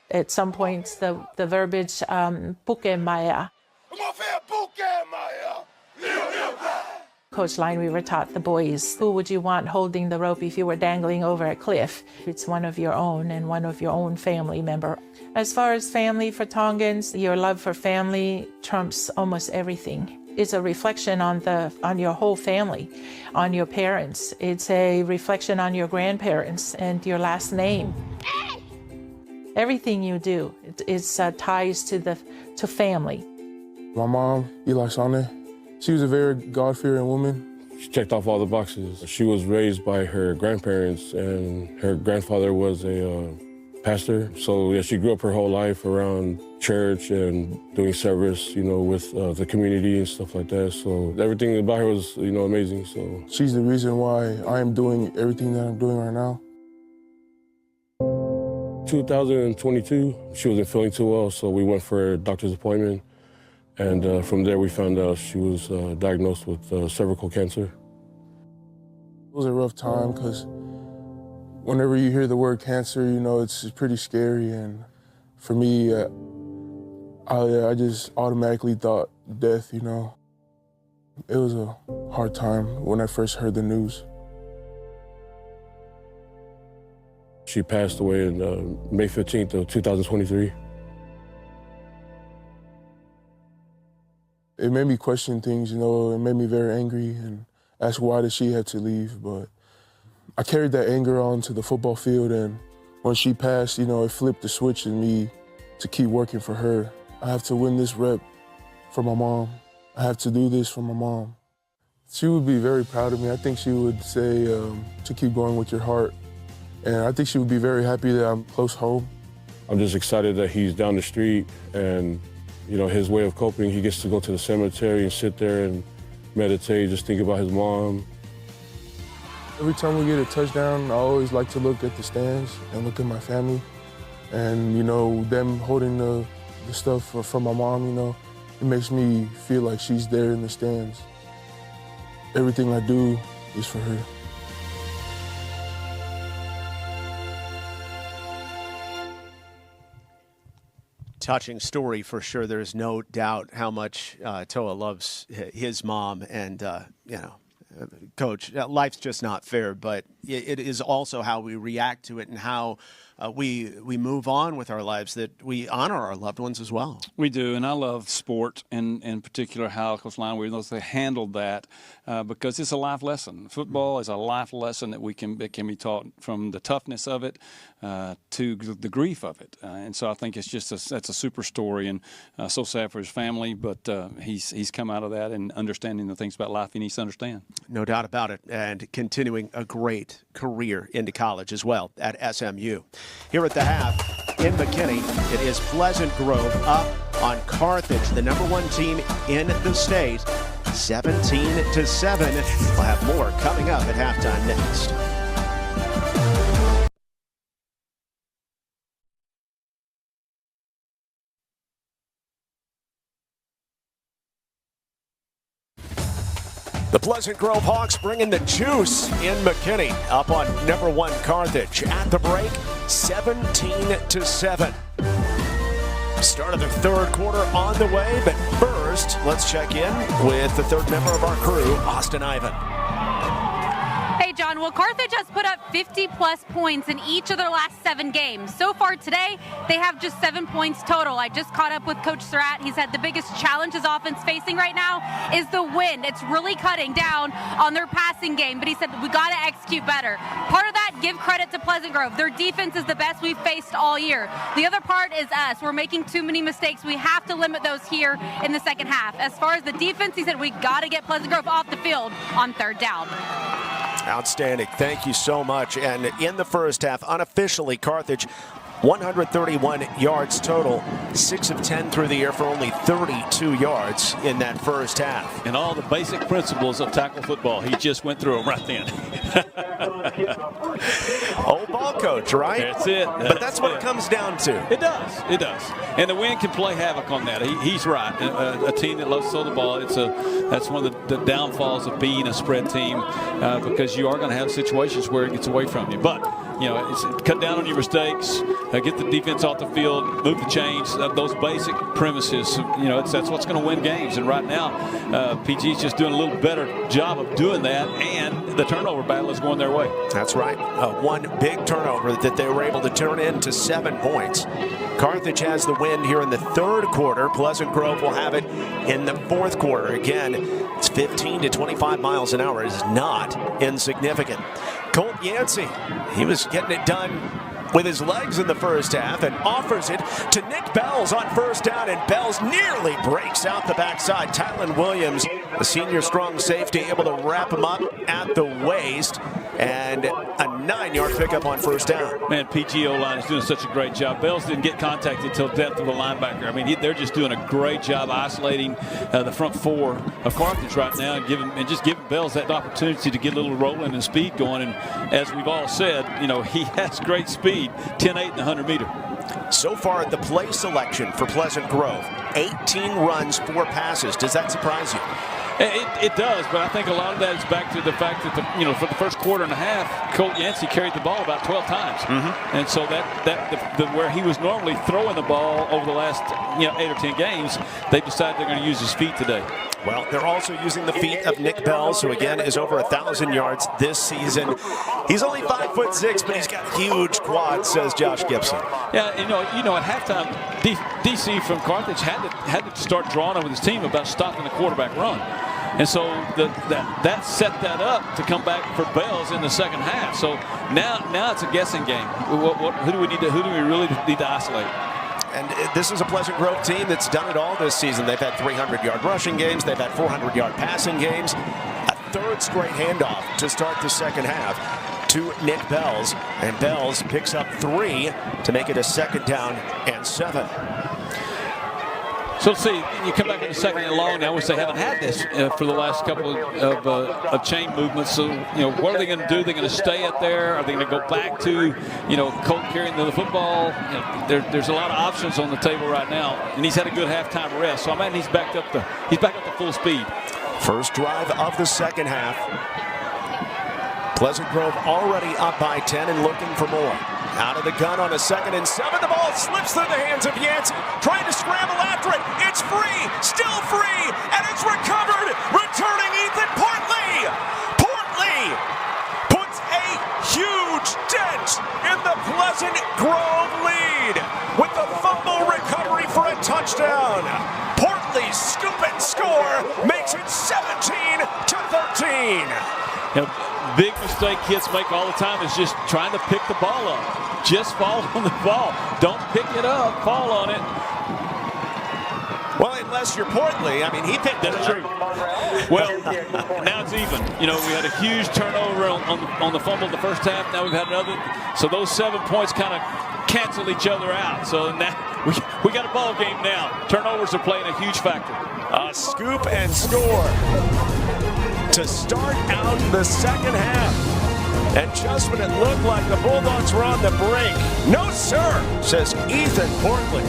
At some points, the verbiage, puke maya. Coach Lineweaver taught the boys, who would you want holding the rope if you were dangling over a cliff? It's one of your own and one of your own family member. As far as family for Tongans, your love for family trumps almost everything. It's a reflection on your whole family, on your parents. It's a reflection on your grandparents and your last name. Everything you do is ties to family. My mom, Elisane, she was a very God-fearing woman. She checked off all the boxes. She was raised by her grandparents, and her grandfather was a pastor. So yeah, she grew up her whole life around church and doing service, with the community and stuff like that. So everything about her was, amazing. So she's the reason why I am doing everything that I'm doing right now. 2022, she wasn't feeling too well, so we went for a doctor's appointment. And from there, we found out she was diagnosed with cervical cancer. It was a rough time because whenever you hear the word cancer, it's pretty scary. And for me, I just automatically thought death, It was a hard time when I first heard the news. She passed away on May 15th of 2023. It made me question things, It made me very angry and ask why did she have to leave. But I carried that anger on to the football field, and when she passed, it flipped the switch in me to keep working for her. I have to win this rep for my mom. I have to do this for my mom. She would be very proud of me. I think she would say to keep going with your heart. And I think she would be very happy that I'm close home. I'm just excited that he's down the street, and his way of coping, he gets to go to the cemetery and sit there and meditate, just think about his mom. Every time we get a touchdown, I always like to look at the stands and look at my family. And, them holding the stuff for my mom, it makes me feel like she's there in the stands. Everything I do is for her. Touching story for sure. There's no doubt how much Toa loves his mom, and Coach, life's just not fair, but it is also how we react to it and how we move on with our lives, that we honor our loved ones as well. We do, and I love sport, and in particular how Coach Lineweaver handled that, because it's a life lesson. Football is a life lesson that can be taught, from the toughness of it to the grief of it. And so I think it's just that's a super story, and so sad for his family, but he's come out of that and understanding the things about life he needs to understand. No doubt about it, and continuing a great career into college as well at SMU. Here at the half in McKinney, it is Pleasant Grove up on Carthage, the #1 team in the state, 17-7. We'll have more coming up at halftime next. The Pleasant Grove Hawks bringing the juice in McKinney, up on number 1 Carthage. At the break, 17-7. Start of the third quarter on the way, but first, let's check in with the third member of our crew, Austin Ivan. Hey, John. Well, Carthage has put up 50-plus points in each of their last 7 games. So far today, they have just 7 points total. I just caught up with Coach Surratt. He said the biggest challenge his offense facing right now is the wind. It's really cutting down on their passing game, but he said we got to execute better. Part of that, give credit to Pleasant Grove. Their defense is the best we've faced all year. The other part is us. We're making too many mistakes. We have to limit those here in the second half. As far as the defense, he said we got to get Pleasant Grove off the field on third down. Outstanding. Thank you so much. And in the first half, unofficially, Carthage 131 yards total, 6 of 10 through the air for only 32 yards in that first half. And all the basic principles of tackle football, he just went through them right then. Old ball coach, right? That's it. But that's what it comes down to. It does. It does. And the wind can play havoc on that. He's right. A team that loves to throw the ball, that's one of the downfalls of being a spread team, because you are going to have situations where it gets away from you. But it's cut down on your mistakes, get the defense off the field, move the chains, those basic premises. That's what's going to win games. And right now, PG's just doing a little better job of doing that, and the turnover battle is going their way. That's right. One big turnover that they were able to turn into 7 points. Carthage has the win here in the third quarter. Pleasant Grove will have it in the fourth quarter. Again, it's 15 to 25 miles an hour. It is not insignificant. Colt Yancey, he was getting it done with his legs in the first half and offers it to Nick Bells on first down, and Bells nearly breaks out the backside. Tylen Williams, the senior strong safety, able to wrap him up at the waist, and a 9-yard pickup on first down. Man, PGO line is doing such a great job. Bells didn't get contacted until depth of the linebacker. I mean, they're just doing a great job isolating the front four of Carthage right now, and just giving Bells that opportunity to get a little rolling and speed going. And as we've all said, he has great speed, 10-8 in the 100-meter. So far, the play selection for Pleasant Grove, 18 runs, 4 passes. Does that surprise you? It does, but I think a lot of that is back to the fact that for the first quarter and a half, Colt Yancey carried the ball about 12 times, and so that where he was normally throwing the ball over the last 8 or 10 games, they decided they're going to use his feet today. Well, they're also using the feet of Nick Bells, who again is over 1,000 yards this season. He's only 5'6", but he's got huge quads, says Josh Gibson. Yeah, at halftime, DC from Carthage had to start drawing over his team about stopping the quarterback run. And so that set that up to come back for Bells in the second half. So now it's a guessing game. Who do we really need to isolate? And this is a Pleasant Grove team that's done it all this season. They've had 300-yard rushing games. They've had 400-yard passing games. A third straight handoff to start the second half to Nick Bells. And Bells picks up 3 to make it a 2nd down and 7. So let's see, you come back in the second and long now, which they haven't had this for the last couple of chain movements. So, what are they going to do? They're going to stay up there? Are they going to go back to, Colt carrying the football? There's a lot of options on the table right now, and he's had a good halftime rest. So I imagine he's back up to full speed. First drive of the second half. Pleasant Grove already up by 10 and looking for more. Out of the gun on a 2nd and 7. The ball slips through the hands of Yancey. Trying to scramble after it. It's free. Still free. And it's recovered. Returning Ethan Portley. Portley puts a huge dent in the Pleasant Grove lead with the fumble recovery for a touchdown. Portley's scoop and score makes it 17-13. Big mistake kids make all the time is just trying to pick the ball up. Just fall on the ball. Don't pick it up. Fall on it. Well, unless you're Portley, he picked it up. That's true. Well, now it's even. We had a huge turnover on the fumble the first half. Now we've had another. So those 7 points kind of cancel each other out. So now we got a ball game now. Turnovers are playing a huge factor. A scoop and score to start out the second half. And just when it looked like the Bulldogs were on the brink, no sir, says Ethan Portley.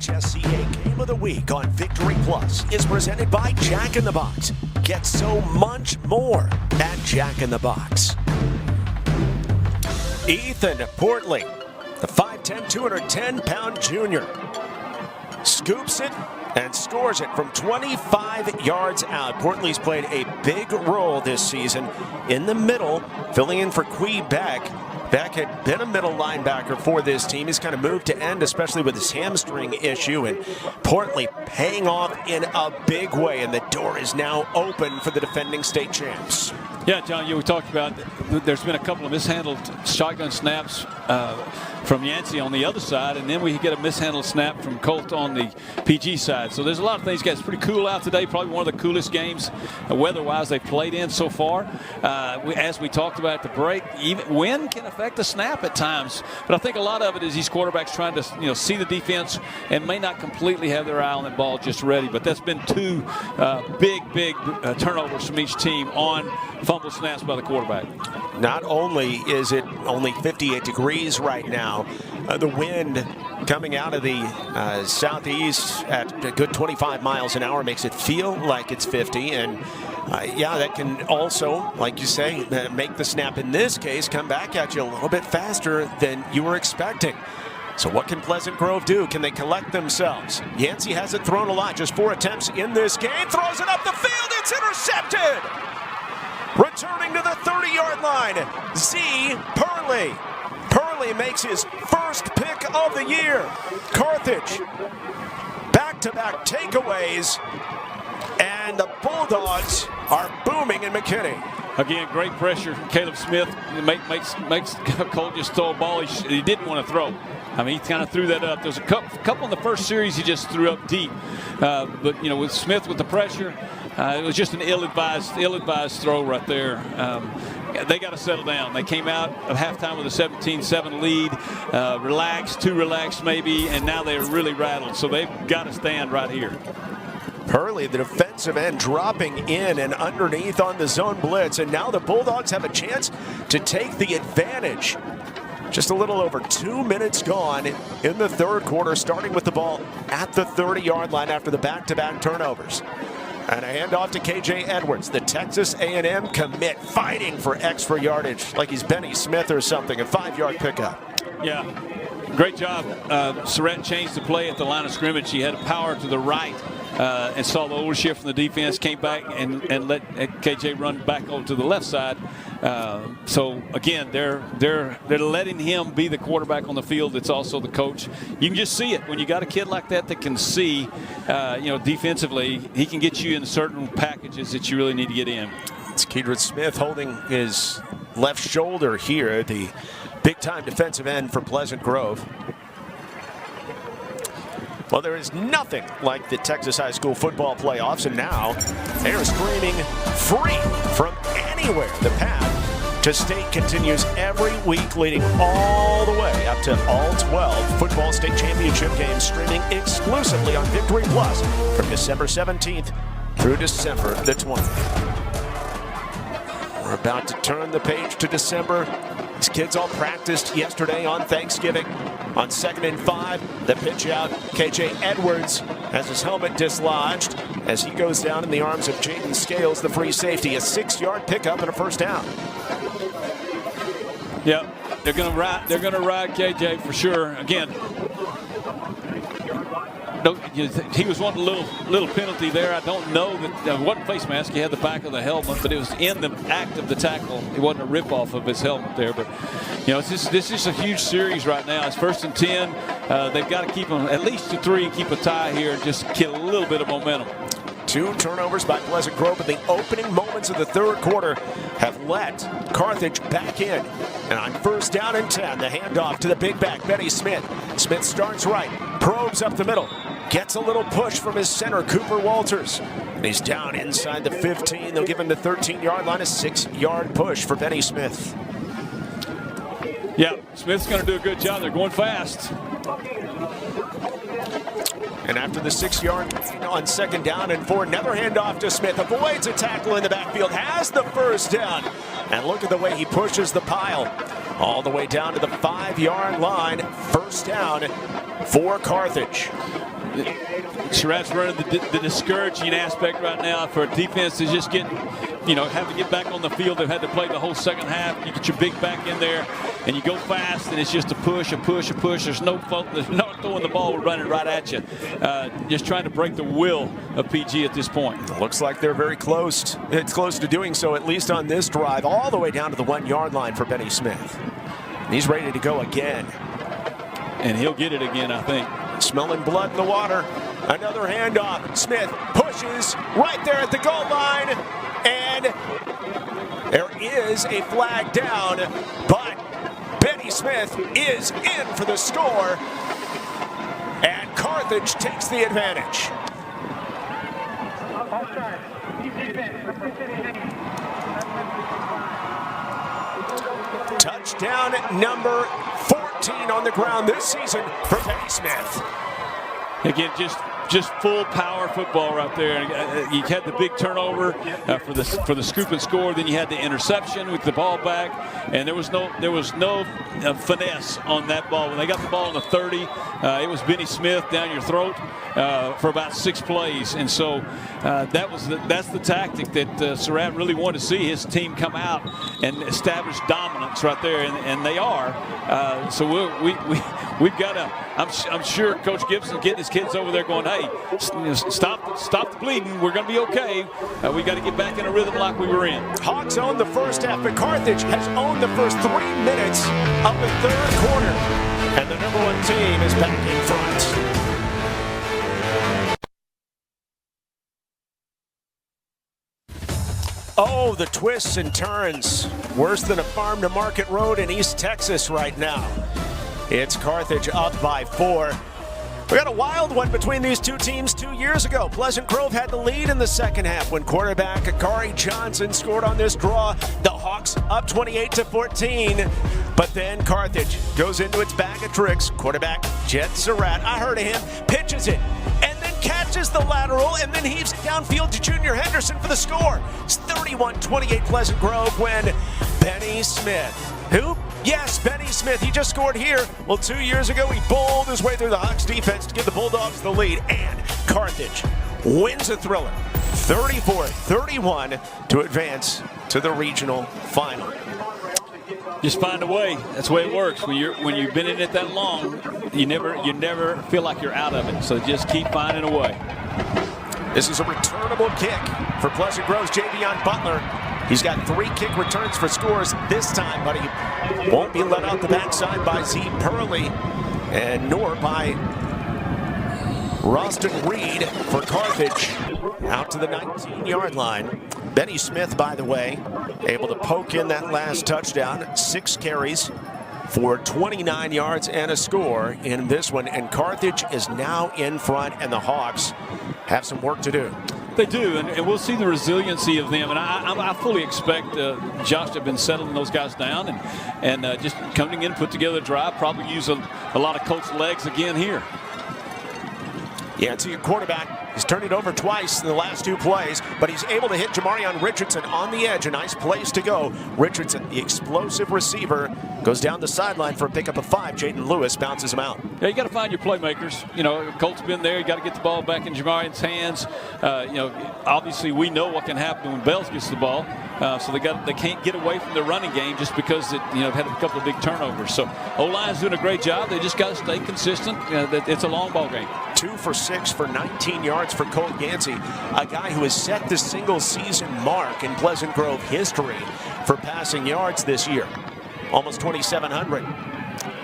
HSCA Game of the Week on Victory Plus is presented by Jack in the Box. Get so much more at Jack in the Box. Ethan Portley, the 5'10", 210-pound junior, scoops it and scores it from 25 yards out. Portley's played a big role this season in the middle, filling in for Quee Beck. Beck had been a middle linebacker for this team. He's kind of moved to end, especially with his hamstring issue, and Portley paying off in a big way, and the door is now open for the defending state champs. Yeah, John, we talked about there's been a couple of mishandled shotgun snaps from Yancey on the other side, and then we get a mishandled snap from Colt on the PG side. So there's a lot of things, guys. It's pretty cool out today. Probably one of the coolest games weather-wise they've played in so far. As we talked about at the break, even wind can affect the snap at times. But I think a lot of it is these quarterbacks trying to see the defense and may not completely have their eye on the ball just ready. But that's been two big turnovers from each team on fumble snaps by the quarterback. Not only is it only 58 degrees right now, the wind coming out of the southeast at a good 25 miles an hour makes it feel like it's 50. And yeah, that can also, like you say, make the snap in this case come back at you a little bit faster than you were expecting. So what can Pleasant Grove do? Can they collect themselves? Yancey hasn't thrown a lot, just 4 attempts in this game. Throws it up the field, it's intercepted! Returning to the 30-yard line, Z. Purley. Purley makes his first pick of the year. Carthage, back-to-back takeaways, and the Bulldogs are booming in McKinney. Again, great pressure. Caleb Smith makes Colt just throw a ball he didn't want to throw. I mean, he kind of threw that up. There's a couple in the first series he just threw up deep. But, with Smith with the pressure, it was just an ill-advised throw right there. They got to settle down. They came out of halftime with a 17-7 lead, too relaxed maybe, and now they're really rattled. So they've got to stand right here. Hurley, the defensive end, dropping in and underneath on the zone blitz, and now the Bulldogs have a chance to take the advantage. Just a little over 2 minutes gone in the third quarter, starting with the ball at the 30-yard line after the back-to-back turnovers. And a handoff to KJ Edwards, the Texas A&M commit, fighting for extra yardage like he's Benny Smith or something, a 5-yard pickup. Yeah, great job. Surratt changed the play at the line of scrimmage. He had a power to the right and saw the ownership from the defense, came back and let KJ run back over to the left side. So again, they're letting him be the quarterback on the field. It's also the coach. You can just see it when you got a kid like that can see, defensively, he can get you in certain packages that you really need to get in. It's Kedron Smith holding his left shoulder here, the big-time defensive end for Pleasant Grove. Well, there is nothing like the Texas high school football playoffs, and now they are screaming free from anywhere. The path to state continues every week, leading all the way up to all 12 football state championship games, streaming exclusively on Victory Plus from December 17th through December the 20th. We're about to turn the page to December. These kids all practiced yesterday on Thanksgiving. On 2nd and 5, the pitch out. KJ Edwards has his helmet dislodged as he goes down in the arms of Jaden Scales, the free safety. A 6-yard pickup and a first down. Yep, they're gonna ride KJ for sure. Again, he was wanting a little penalty there. I don't know that it wasn't face mask. He had the back of the helmet, but it was in the act of the tackle. It wasn't a rip off of his helmet there. But this is a huge series right now. It's 1st and 10. They've got to keep them at least to 3, keep a tie here, and just get a little bit of momentum. 2 turnovers by Pleasant Grove in the opening moments of the third quarter have let Carthage back in. And on 1st down and 10, the handoff to the big back, Benny Smith. Smith starts right, probes up the middle, gets a little push from his center, Cooper Walters. And he's down inside the 15. They'll give him the 13-yard line, a 6-yard push for Benny Smith. Yeah, Smith's going to do a good job. They're going fast. And after the 6-yard on 2nd down and 4, another handoff to Smith. Avoids a tackle in the backfield, has the first down. And look at the way he pushes the pile. all the way down to the 5-yard line. First down for Carthage. Surratt's running the discouraging aspect right now for a defense to just get, have to get back on the field. They've had to play the whole second half. You get your big back in there, and you go fast, and it's just a push. There's no throwing the ball. We're running right at you. Just trying to break the will of PG at this point. Looks like they're very close. It's close to doing so, at least on this drive, all the way down to the 1-yard line for Benny Smith. He's ready to go again. And he'll get it again, I think. Smelling blood in the water. Another handoff. Smith pushes right there at the goal line. And there is a flag down. But Benny Smith is in for the score. And Carthage takes the advantage. Touchdown number 14 on the ground this season for Benny Smith. Again, just full power football right there. You had the big turnover for the scoop and score. Then you had the interception with the ball back, and there was no finesse on that ball. When they got the ball on the 30, it was Benny Smith down your throat for about 6 plays, and so that's the tactic that Surratt really wanted to see his team come out and establish dominance right there, and they are. So we've got to. I'm sure Coach Gibson getting his kids over there going, hey, stop the bleeding. We're going to be okay. We got to get back in a rhythm like we were in. Hawks owned the first half, but Carthage has owned the first 3 minutes of the third quarter. And the number 1 team is back in front. Oh, the twists and turns. Worse than a farm-to-market road in East Texas right now. It's Carthage up by 4. We got a wild one between these two teams 2 years ago. Pleasant Grove had the lead in the second half when quarterback Akari Johnson scored on this draw. The Hawks up 28-14. But then Carthage goes into its bag of tricks. Quarterback Jed Surratt, I heard of him, pitches it, and then catches the lateral, and then heaves downfield to Junior Henderson for the score. It's 31-28 Pleasant Grove when Benny Smith, who? Yes, Benny Smith. He just scored here. Well, 2 years ago, he bowled his way through the Hawks defense to give the Bulldogs the lead. And Carthage wins a thriller, 34-31, to advance to the regional final. Just find a way. That's the way it works. When you've been in it that long, you never feel like you're out of it. So just keep finding a way. This is a returnable kick for Pleasant Grove's Javion Butler. He's got 3 kick returns for scores this time, but he won't be let out the backside by Z Purley, and nor by Roston Reed for Carthage. Out to the 19-yard line. Benny Smith, by the way, able to poke in that last touchdown. 6 carries for 29 yards and a score in this one. And Carthage is now in front, and the Hawks have some work to do. They do, and we'll see the resiliency of them. And I fully expect Josh to have been settling those guys down and just coming in, put together a drive, probably use a lot of Colts legs again here. Yeah, and so your quarterback, he's turned it over twice in the last 2 plays, but he's able to hit Jamarion Richardson on the edge. A nice place to go. Richardson, the explosive receiver, goes down the sideline for a pickup of 5. Jaden Lewis bounces him out. Yeah, you got to find your playmakers. Colt's been there. You got to get the ball back in Jamarion's hands. Obviously we know what can happen when Bells gets the ball. So they can't get away from the running game just because they've had a couple of big turnovers. So O-line's doing a great job. They just got to stay consistent. It's a long ball game. 2 for 6 for 19 yards for Colt Yancey, a guy who has set the single-season mark in Pleasant Grove history for passing yards this year. Almost 2,700.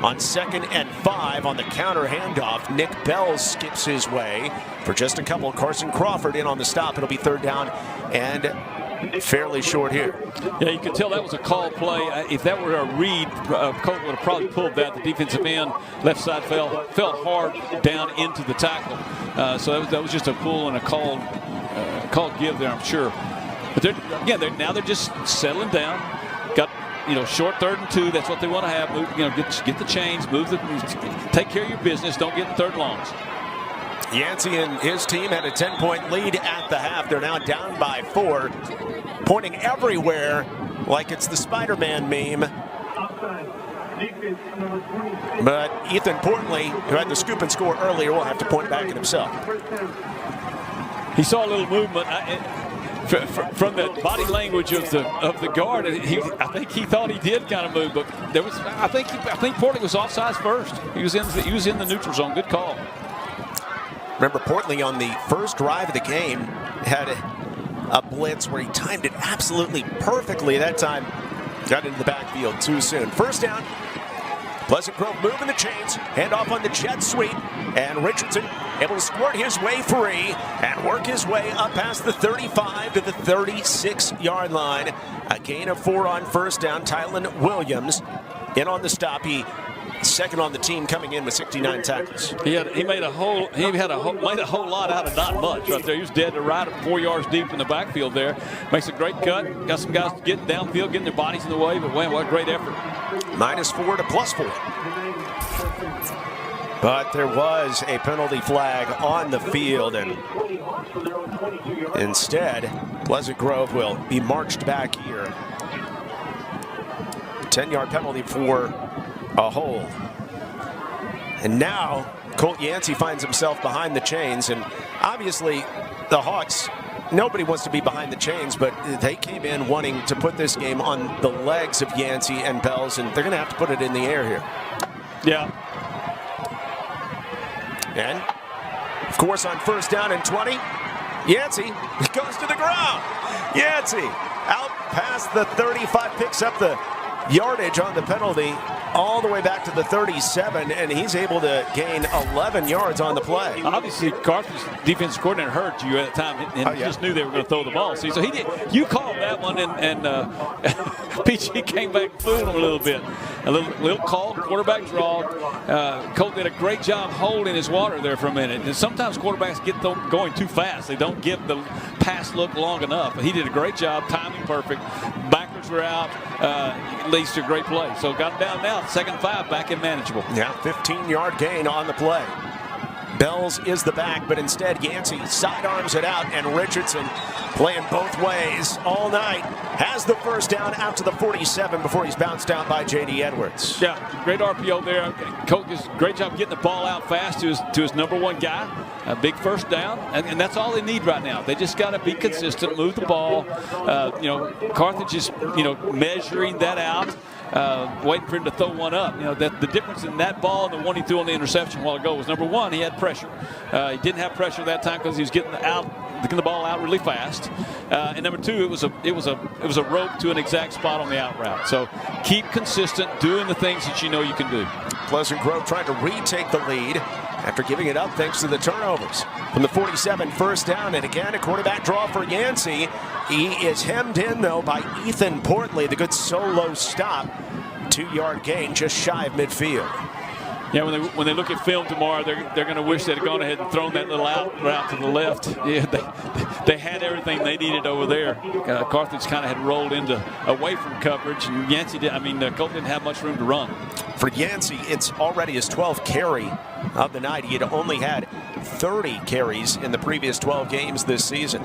On 2nd and 5 on the counter handoff, Nick Bell skips his way for just a couple. Carson Crawford in on the stop. It'll be 3rd down and fairly short here. Yeah, you could tell that was a call play. If that were a read, Colt would have probably pulled that. The defensive end, left side fell hard down into the tackle. So that was just a pull and a called give there, I'm sure. But they're just settling down. Got short 3rd and 2. That's what they want to have. Move, get the chains, take care of your business. Don't get 3rd longs. Yancey and his team had a 10-point lead at the half. They're now down by 4, pointing everywhere like it's the Spider-Man meme. But Ethan Portley, who had the scoop and score earlier, will have to point back at himself. He saw a little movement from the body language of the guard. I think he thought he did kind of move, but there was. I think Portley was offsides first. He was in the neutral zone. Good call. Remember, Portley on the first drive of the game had a blitz where he timed it absolutely perfectly. That time, got into the backfield too soon. First down. Pleasant Grove moving the chains, handoff on the jet sweep, and Richardson able to squirt his way free and work his way up past the 35 to the 36-yard line. A gain of 4 on first down. Tylen Williams in on the stop. He second on the team, coming in with 69 tackles. He made a whole lot out of not much right there. He was dead to right, 4 yards deep in the backfield there. Makes a great cut. Got some guys getting downfield, getting their bodies in the way, but man, what a great effort. -4 to +4. But there was a penalty flag on the field, and instead, Pleasant Grove will be marched back here. 10-yard penalty for a hold. And now Colt Yancey finds himself behind the chains, and obviously the Hawks, nobody wants to be behind the chains, but they came in wanting to put this game on the legs of Yancey and Bells, and they're going to have to put it in the air here. Yeah. And of course on first down and 20, Yancey goes to the ground. Yancey out past the 35, picks up the yardage on the penalty all the way back to the 37, and he's able to gain 11 yards on the play. Obviously, Carthage defensive coordinator heard you at the time, and he just knew they were going to throw the ball. See, so he did. You called that one, and PG came back and fooled him a little bit. A little call, quarterback draw. Colt did a great job holding his water there for a minute. And sometimes quarterbacks get going too fast. They don't give the pass look long enough. But he did a great job, timing perfect. Backers were out. Leads to a great play. So got him down now. 2nd and 5, back in manageable. Yeah, 15-yard gain on the play. Bells is the back, but instead Yancey sidearms it out, and Richardson playing both ways all night. Has the first down out to the 47 before he's bounced out by J.D. Edwards. Yeah, great RPO there. Coach does a great job getting the ball out fast to his number one guy. A big first down, and that's all they need right now. They just got to be consistent, move the ball. Carthage is, measuring that out. Waiting for him to throw one up. The difference in that ball and the one he threw on the interception a while ago was, number one, he had pressure. He didn't have pressure that time because he was getting the ball out really fast. And number two, it was a rope to an exact spot on the out route. So keep consistent, doing the things that you know you can do. Pleasant Grove trying to retake the lead after giving it up thanks to the turnovers. From the 47, first down, and again a quarterback draw for Yancey. He is hemmed in, though, by Ethan Portley. The good solo stop. 2-yard gain just shy of midfield. Yeah, when they look at film tomorrow, they're going to wish they'd gone ahead and thrown that little out route to the left. Yeah, they had everything they needed over there. Carthage kind of had rolled away from coverage, and Yancey Colt didn't have much room to run. For Yancey, it's already his 12th carry of the night. He had only had 30 carries in the previous 12 games this season.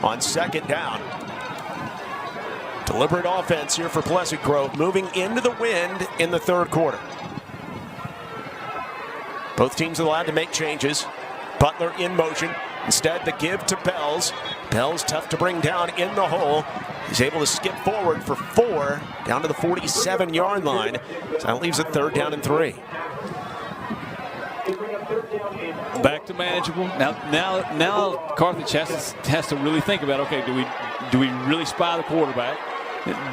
On second down, deliberate offense here for Pleasant Grove, moving into the wind in the third quarter. Both teams allowed to make changes. Butler in motion. Instead, the give to Bells. Bells tough to bring down in the hole. He's able to skip forward for 4 down to the 47-yard line. So that leaves it 3rd down and 3. Back to manageable. Now Carthage has to really think about, okay, do we really spy the quarterback?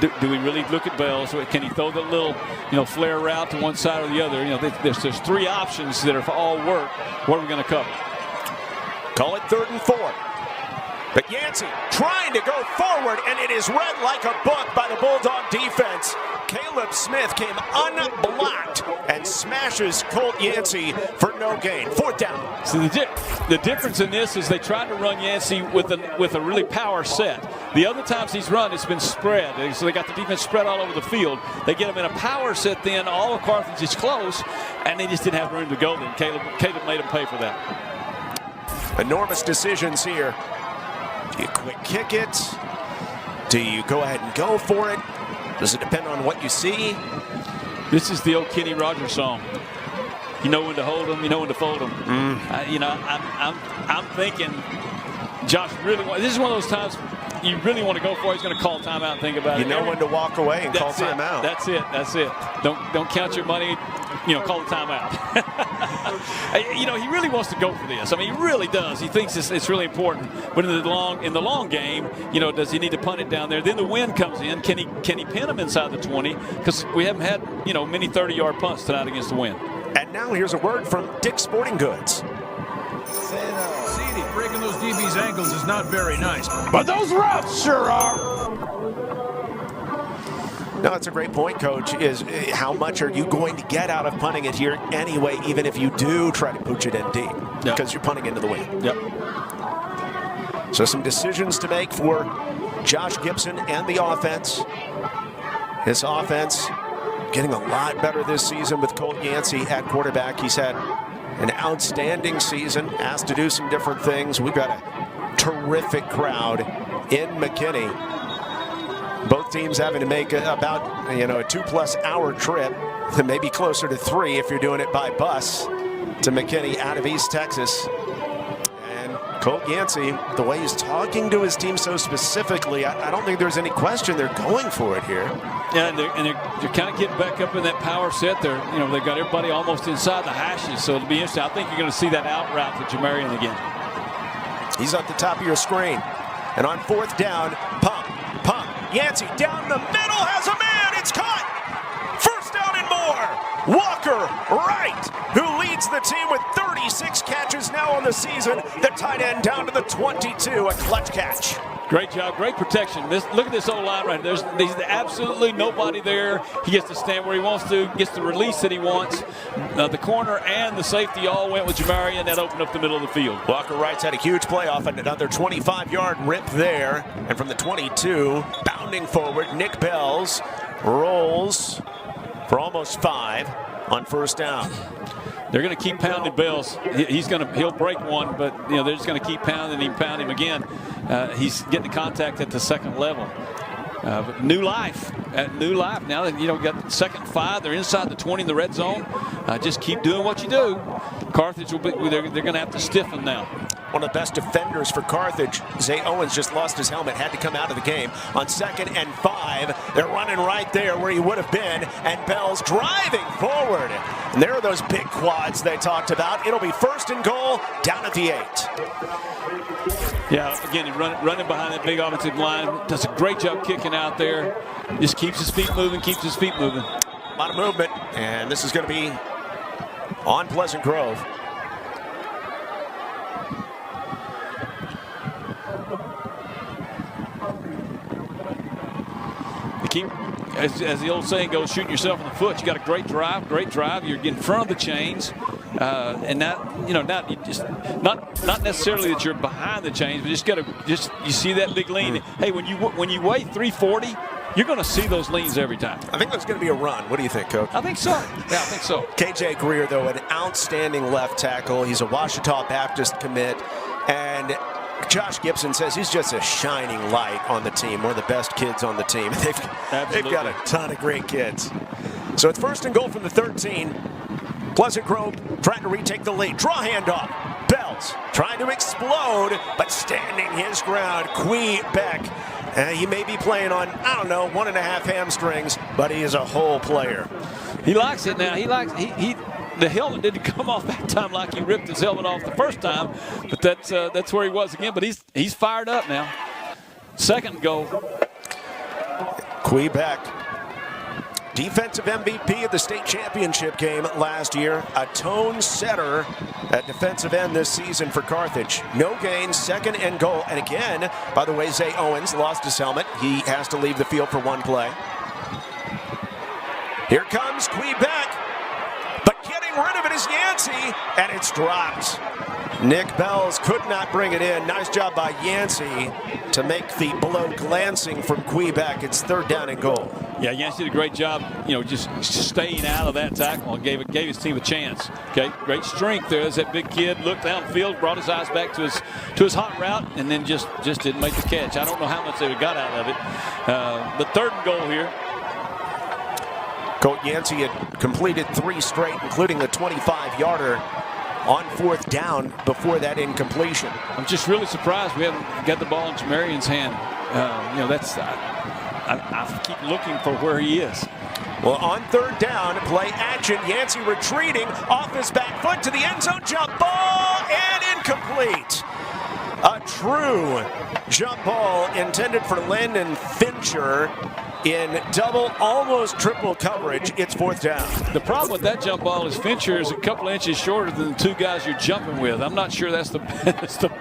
Do we really look at Bells? Can he throw the little, flare route to one side or the other? There's 3 options that are for all work. What are we going to cover? Call it 3rd and 4. But Yancey trying to go forward, and it is read like a book by the Bulldog defense. Caleb Smith came unblocked and smashes Colt Yancey for no gain. 4th down. So the difference in this is they tried to run Yancey with a really power set. The other times he's run, it's been spread. So they got the defense spread all over the field. They get him in a power set then. All of Carthage is close, and they just didn't have room to go then. Caleb made him pay for that. Enormous decisions here. Do you quick kick it? Do you go ahead and go for it? Does it depend on what you see? This is the old Kenny Rogers song. You know when to hold them, you know when to fold them. I'm thinking Josh really wants. This is one of those times you really want to go for it. He's going to call timeout and think about it. You know when to walk away and call timeout. That's it. Don't count your money. Call the timeout. He really wants to go for this. I mean, he really does. He thinks it's really important. But in the long game, does he need to punt it down there? Then the wind comes in. Can he pin him inside the 20? Because we haven't had many 30-yard punts tonight against the wind. And now here's a word from Dick's Sporting Goods. Seedy, breaking those DB's ankles is not very nice. But those routes sure are. No, that's a great point, Coach, is how much are you going to get out of punting it here anyway, even if you do try to pooch it in deep, because you're punting into the wind. Yep. So some decisions to make for Josh Gibson and the offense. His offense getting a lot better this season with Colt Yancey at quarterback. He's had an outstanding season, asked to do some different things. We've got a terrific crowd in McKinney. Both teams having to make about a 2+ hour trip, maybe closer to 3 if you're doing it by bus, to McKinney out of East Texas. And Colt Yancey, the way he's talking to his team so specifically, I don't think there's any question they're going for it here. Yeah, and they're kind of getting back up in that power set. They've got everybody almost inside the hashes, so it'll be interesting. I think you're going to see that out route to Jamarian again. He's at the top of your screen. And on 4th down, pump. Yancey down the middle, has a man, it's caught! 1st down and more! Walker Wright, who leads the team with 36 catches now on the season. The tight end down to the 22, a clutch catch. Great job, great protection. Look at this old line right there. There's absolutely nobody there. He gets to stand where he wants to, gets the release that he wants. The corner and the safety all went with Jamarian. That opened up the middle of the field. Walker Wright's had a huge play off and another 25-yard rip there. And from the 22, bounding forward, Nick Bells rolls for almost 5 on 1st down. They're going to keep pounding Bells. He'll break one, but they're just going to keep pounding him, pound him again. He's getting contact at the 2nd level. But new life. Now that got 2nd and 5, they're inside the 20 in the red zone. Just keep doing what you do. Carthage they're going to have to stiffen now. One of the best defenders for Carthage, Zay Owens, just lost his helmet, had to come out of the game. On 2nd and 5, they're running right there where he would have been, and Bell's driving forward. And there are those big quads they talked about. It'll be 1st and goal down at the 8. Yeah, again, he's running behind that big offensive line. Does a great job kicking out there. Just keeps his feet moving, A lot of movement, and this is going to be on Pleasant Grove. Keep, as the old saying goes, shooting yourself in the foot. You got a great drive. You're in front of the chains, and not necessarily that you're behind the chains, but you see that big lean. Hey, when you weigh 340, you're going to see those leans every time. I think there's going to be a run. What do you think, Coach? I think so. Yeah, I think so. KJ Greer, though, an outstanding left tackle. He's a Ouachita Baptist commit, and Josh Gibson says he's just a shining light on the team, one of the best kids on the team. They've got a ton of great kids. So it's 1st and goal from the 13. Pleasant Grove trying to retake the lead. Draw handoff. Bells trying to explode, but standing his ground. Quee Beck. He may be playing on, 1.5 hamstrings, but he is a whole player. He likes it now. The helmet didn't come off that time like he ripped his helmet off the first time, but that's where he was again. But he's fired up now. 2nd goal. Quee Beck, defensive MVP of the state championship game last year, a tone setter at defensive end this season for Carthage. No gains, 2nd and goal. And again, by the way, Zay Owens lost his helmet. He has to leave the field for one play. Here comes Quee Beck. Getting rid of it is Yancey, and it's dropped. Nick Bells could not bring it in. Nice job by Yancey to make the blow glancing from Quee Beck. It's 3rd down and goal. Yeah, Yancey did a great job, just staying out of that tackle and gave his team a chance. Okay, great strength there as that big kid looked downfield, brought his eyes back to his hot route, and then just didn't make the catch. I don't know how much they got out of it. The 3rd and goal here. Colt Yancey had completed 3 straight, including the 25-yarder on 4th down before that incompletion. I'm just really surprised we haven't got the ball in Jamarion's hand. I keep looking for where he is. Well, on 3rd down, play action. Yancey retreating off his back foot to the end zone. Jump ball and incomplete. A true jump ball intended for Landon Fincher in double, almost triple coverage. It's 4th down. The problem with that jump ball is Fincher is a couple inches shorter than the 2 guys you're jumping with. I'm not sure that's the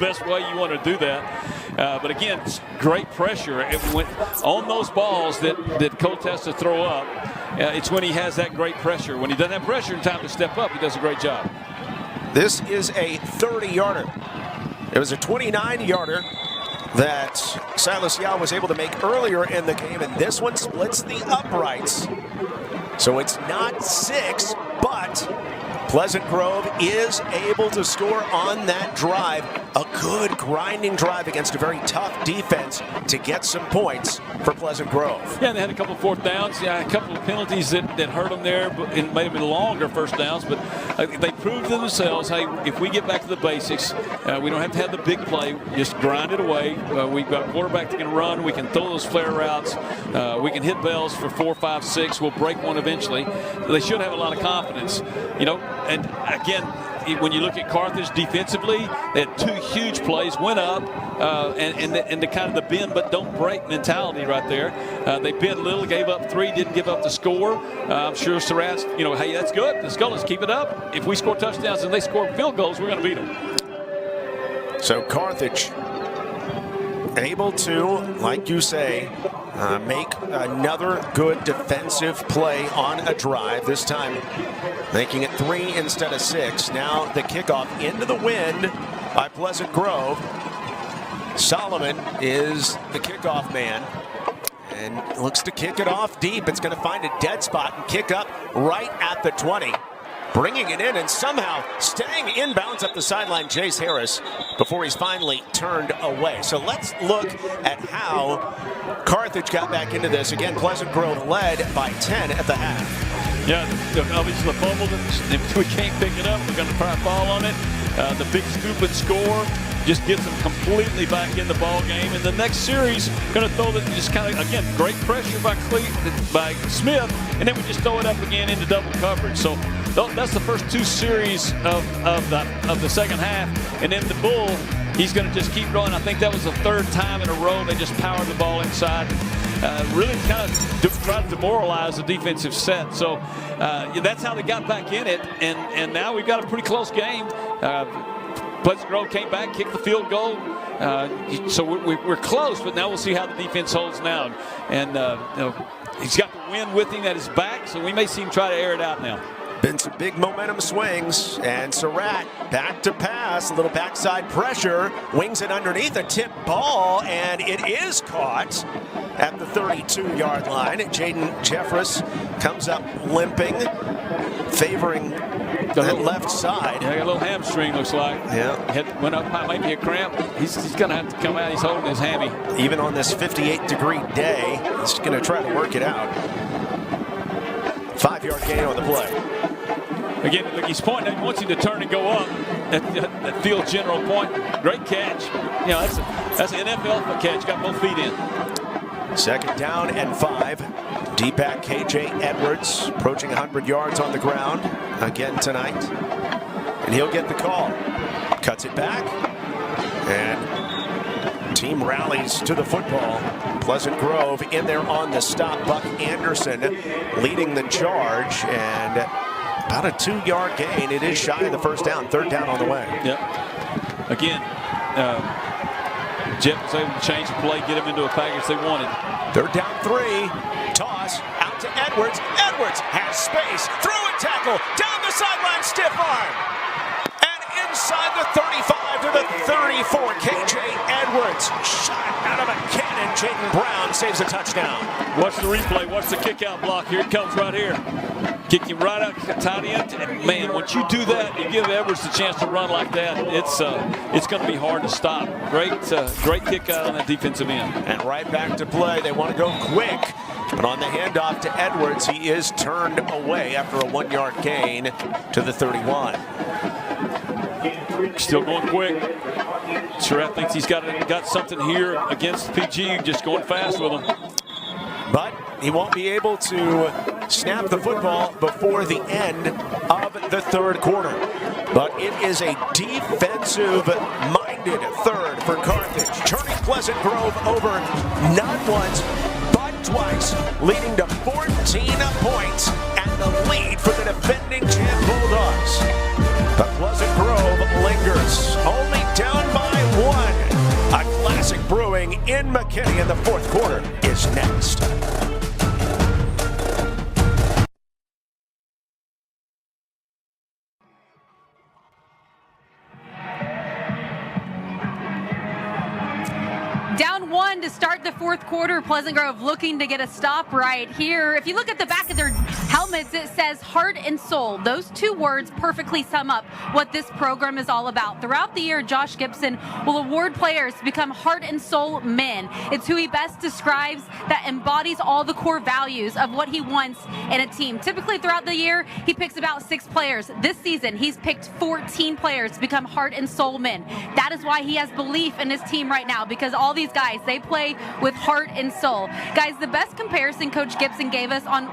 best way you want to do that. But again, it's great pressure. It went on ththose balls that Colt has to throw up. It's when he has that great pressure. When he doesn't have pressure and time to step up, he does a great job. This is a 30-yarder. It was a 29-yarder that Silas Yao was able to make earlier in the game, and this one splits the uprights. So it's not 6, but Pleasant Grove is able to score on that drive. A good grinding drive against a very tough defense to get some points for Pleasant Grove. Yeah, and they had a couple of 4th downs. Yeah, a couple of penalties that hurt them there, but it made them longer 1st downs. But they proved to themselves, hey, if we get back to the basics, we don't have to have the big play. Just grind it away. We've got a quarterback that can run. We can throw those flare routes. We can hit bells for 4, 5, 6. We'll break one eventually. They should have a lot of confidence, And again, when you look at Carthage defensively, they had 2 huge plays, went up, and the kind of the bend but don't break mentality right there. They bent Liddle, gave up 3, didn't give up the score. I'm sure Surratt's, hey, that's good. Let's keep it up. If we score touchdowns and they score field goals, we're going to beat them. So Carthage able to, like you say, make another good defensive play on a drive, this time making it 3 instead of 6. Now the kickoff into the wind by Pleasant Grove. Solomon is the kickoff man and looks to kick it off deep. It's going to find a dead spot and kick up right at the 20. Bringing it in and somehow staying inbounds up the sideline, Jace Harris, before he's finally turned away. So let's look at how Carthage got back into this. Again, Pleasant Grove led by 10 at the half. Yeah, obviously the fumble, if we can't pick it up, we're going to try to fall on it. The big scoop and score just gets them completely back in the ball game. And the next series, going to throw it just kind of, again, great pressure by Smith, and then we just throw it up again into double coverage. So that's the first 2 series of the second half. And then the Bull, he's going to just keep going. I think that was the 3rd time in a row they just powered the ball inside. Really kind of try to demoralize the defensive set. So that's how they got back in it. And now we've got a pretty close game. Pleasant Grove came back, kicked the field goal. So we're close, but now we'll see how the defense holds now. And he's got the wind with him at his back, so we may see him try to air it out now. Been some big momentum swings, and Surratt back to pass, a little backside pressure, wings it underneath, a tip ball, and it is caught at the 32-yard line. Jaden Jeffress comes up limping, favoring that left side. Yeah, got a little hamstring, looks like. Yeah. Went up high, maybe a cramp. He's going to have to come out. He's holding his hammy. Even on this 58-degree day, he's going to try to work it out. 5-yard gain on the play. Again, he's pointing. He wants him to turn and go up at field general point. Great catch. That's an NFL catch. Got both feet in. 2nd down and 5. Deep back KJ Edwards approaching 100 yards on the ground again tonight. And he'll get the call. Cuts it back. And team rallies to the football. Pleasant Grove in there on the stop. Buck Anderson leading the charge. And about a 2-yard gain. It is shy of the 1st down. 3rd down on the way. Yep. Again, Jeff was able to change the play, get him into a package they wanted. 3rd down 3. Toss out to Edwards. Edwards has space. Throw and tackle. Down the sideline. Stiff arm. And inside the 35 to the 34. KJ Edwards shot out of a cannon. Jaden Brown saves a touchdown. Watch the replay. Watch the kick out block. Here it comes right here. Kick him right out, tight end. And man, once you do that, you give Edwards a chance to run like that. It's going to be hard to stop. Great kick out on that defensive end. And right back to play. They want to go quick. But on the handoff to Edwards, he is turned away after a 1-yard gain to the 31. Still going quick. Surratt thinks he's got something here against PG, just going fast with him. But he won't be able to snap the football before the end of the third quarter. But it is a defensive-minded third for Carthage. Turning Pleasant Grove over not once, but twice, leading to 14 points and the lead for the defending champ Bulldogs. But Pleasant Grove lingers, only down by 1. A classic brewing in McKinney in the fourth quarter is next. Down 1 to start the fourth quarter. Pleasant Grove looking to get a stop right here. If you look at the back of their helmets, it says heart and soul. Those two words perfectly sum up what this program is all about. Throughout the year, Josh Gibson will award players to become heart and soul men. It's who he best describes that embodies all the core values of what he wants in a team. Typically throughout the year, he picks about 6 players. This season, he's picked 14 players to become heart and soul men. That is why he has belief in his team right now, because all these guys, they play with heart and soul. Guys, the best comparison Coach Gibson gave us on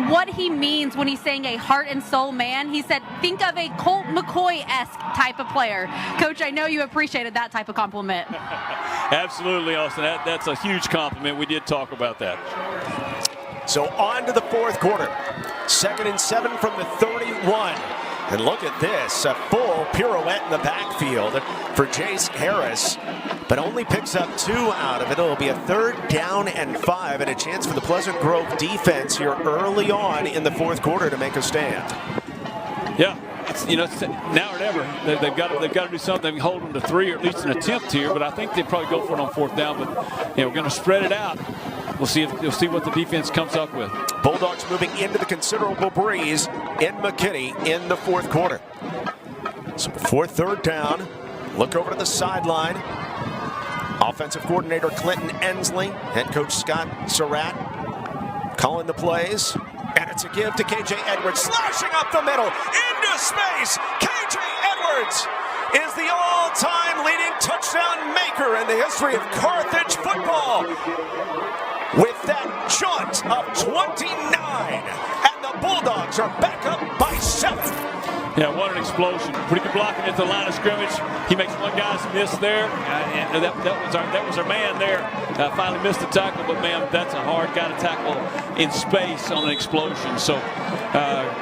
what he means when he's saying a heart and soul man, he said, think of a Colt McCoy-esque type of player. Coach, I know you appreciated that type of compliment. Absolutely, Austin. That's a huge compliment. We did talk about that. So on to the fourth quarter. 2nd and 7 from the 31. And look at this, a full pirouette in the backfield for Jace Harris, but only picks up 2 out of it. It'll be a 3rd down and 5, and a chance for the Pleasant Grove defense here early on in the fourth quarter to make a stand. Yeah, it's now or never. They've got to do something. Hold them to 3 or at least an attempt here, but I think they probably go for it on 4th down. But we're going to spread it out. We'll see what the defense comes up with. Bulldogs moving into the considerable breeze in McKinney in the fourth quarter. So before 3rd down, look over to the sideline. Offensive coordinator Clinton Ensley, head coach Scott Surratt calling the plays. And it's a give to KJ Edwards, slashing up the middle into space. KJ Edwards is the all-time leading touchdown maker in the history of Carthage football, with that jaunt of 29, and the Bulldogs are back up by 7. Yeah, what an explosion. Pretty good blocking at the line of scrimmage. He makes one guy's miss there, and that was our man there. Finally missed the tackle, but man, that's a hard guy to tackle in space on an explosion. So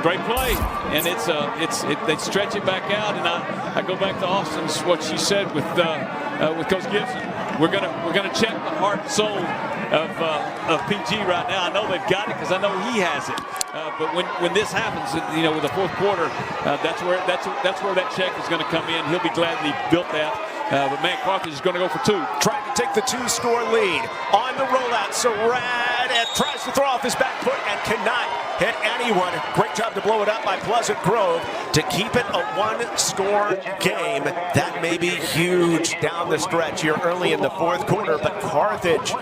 great play, and they stretch it back out, and I go back to Austin's what she said with Coach Gibson. We're gonna check the heart and soul of PG right now. I know they've got it because I know he has it. But when this happens, with the fourth quarter, that's where that check is going to come in. He'll be glad that he built that. But man, Carthage is going to go for 2. Trying to take the 2-score lead on the rollout. Surratt tries to throw off his back foot and cannot hit anyone. Great job to blow it up by Pleasant Grove to keep it a 1-score game. That may be huge down the stretch here early in the fourth quarter, but Carthage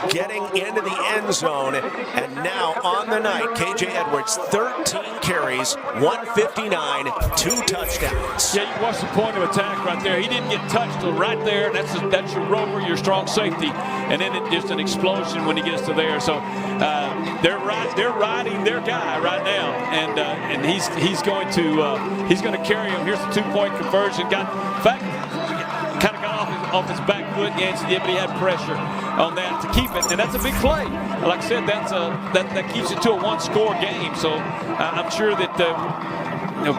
getting into the end zone, and now on the night, KJ Edwards, 13 carries, 159, 2 touchdowns. Yeah, you watch the point of attack right there. He didn't get touched till right there. That's your rover, your strong safety, and then just an explosion when he gets to there. So they're riding their guy right now, and he's going to carry him. Here's the 2-point conversion. Kind of got off his back foot, Yancey did, but he had pressure on that to keep it, and that's a big play. Like I said, that keeps it to a 1-score game. So I'm sure that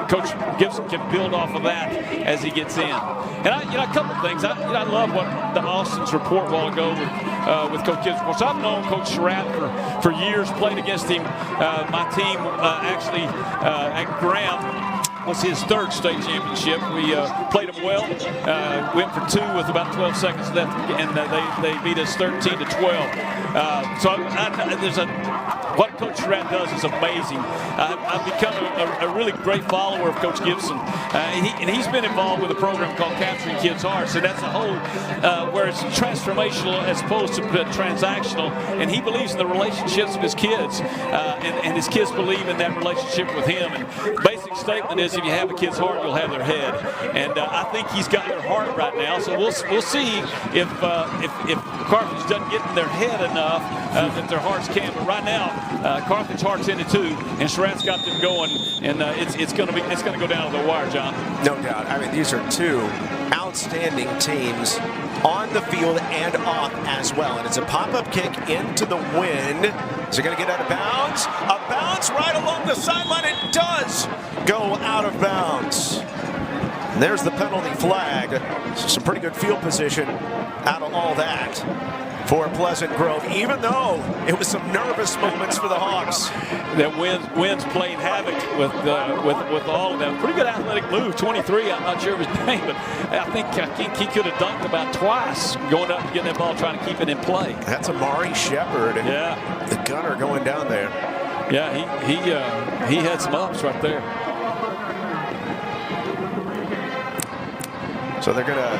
Coach Gibson can build off of that as he gets in. And a couple of things. I love what the Austin's report a while ago with Coach Gibson. Of course, I've known Coach Surratt for years, played against him. My team actually at Graham. was his third state championship. We played them well. Went for 2 with about 12 seconds left, and they beat us 13-12. What Coach Surratt does is amazing. I've become a really great follower of Coach Gibson. And he's been involved with a program called Capturing Kids' Hearts, and that's a whole where it's transformational as opposed to transactional. And he believes in the relationships of his kids, and his kids believe in that relationship with him. And the basic statement is, if you have a kid's heart, you'll have their head. And I think he's got their heart right now. So we'll see if Carthage doesn't get in their head enough that their hearts can. But right now, Carthage heart's in it too, and Surratt's got them going, and it's going to go down to the wire, John. No doubt. I mean, these are two outstanding teams on the field and off as well. And it's a pop-up kick into the wind. Is it going to get out of bounds? A bounce right along the sideline. It does go out of bounds. And there's the penalty flag. Some pretty good field position out of all that for Pleasant Grove, even though it was some nervous moments for the Hawks. That wind's playing havoc with all of them. Pretty good athletic move, 23. I'm not sure of his name, but I think he could have dunked about twice going up and getting that ball, trying to keep it in play. That's Amari Shepard. Yeah, the gunner going down there. Yeah, he had some ups right there. So they're going to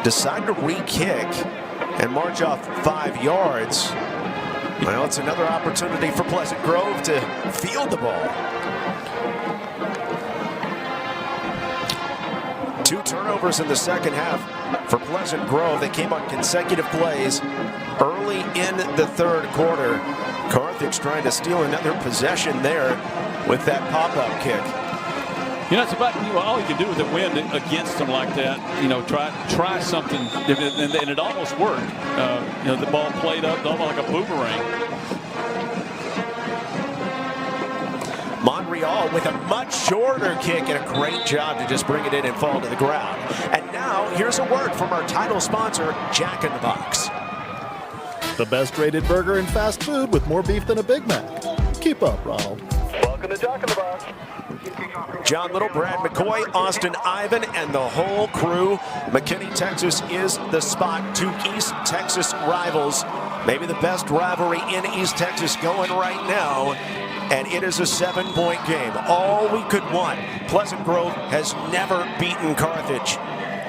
decide to re-kick and march off 5 yards. Well, it's another opportunity for Pleasant Grove to field the ball. 2 turnovers in the second half for Pleasant Grove. They came on consecutive plays early in the third quarter. Carthage trying to steal another possession there with that pop-up kick. You know, it's about all you can do with the wind against them like that. You know, try something, and it almost worked. You know, the ball played up almost like a boomerang. Monreal with a much shorter kick and a great job to just bring it in and fall to the ground. And now here's a word from our title sponsor, Jack in the Box. The best rated burger in fast food with more beef than a Big Mac. Keep up, Ronald. Welcome to Jack in the Box. John Liddle, Brad McCoy, Austin Ivan, and the whole crew. McKinney, Texas is the spot. 2 East Texas rivals. Maybe the best rivalry in East Texas going right now. And it is a 7-point game. All we could want. Pleasant Grove has never beaten Carthage.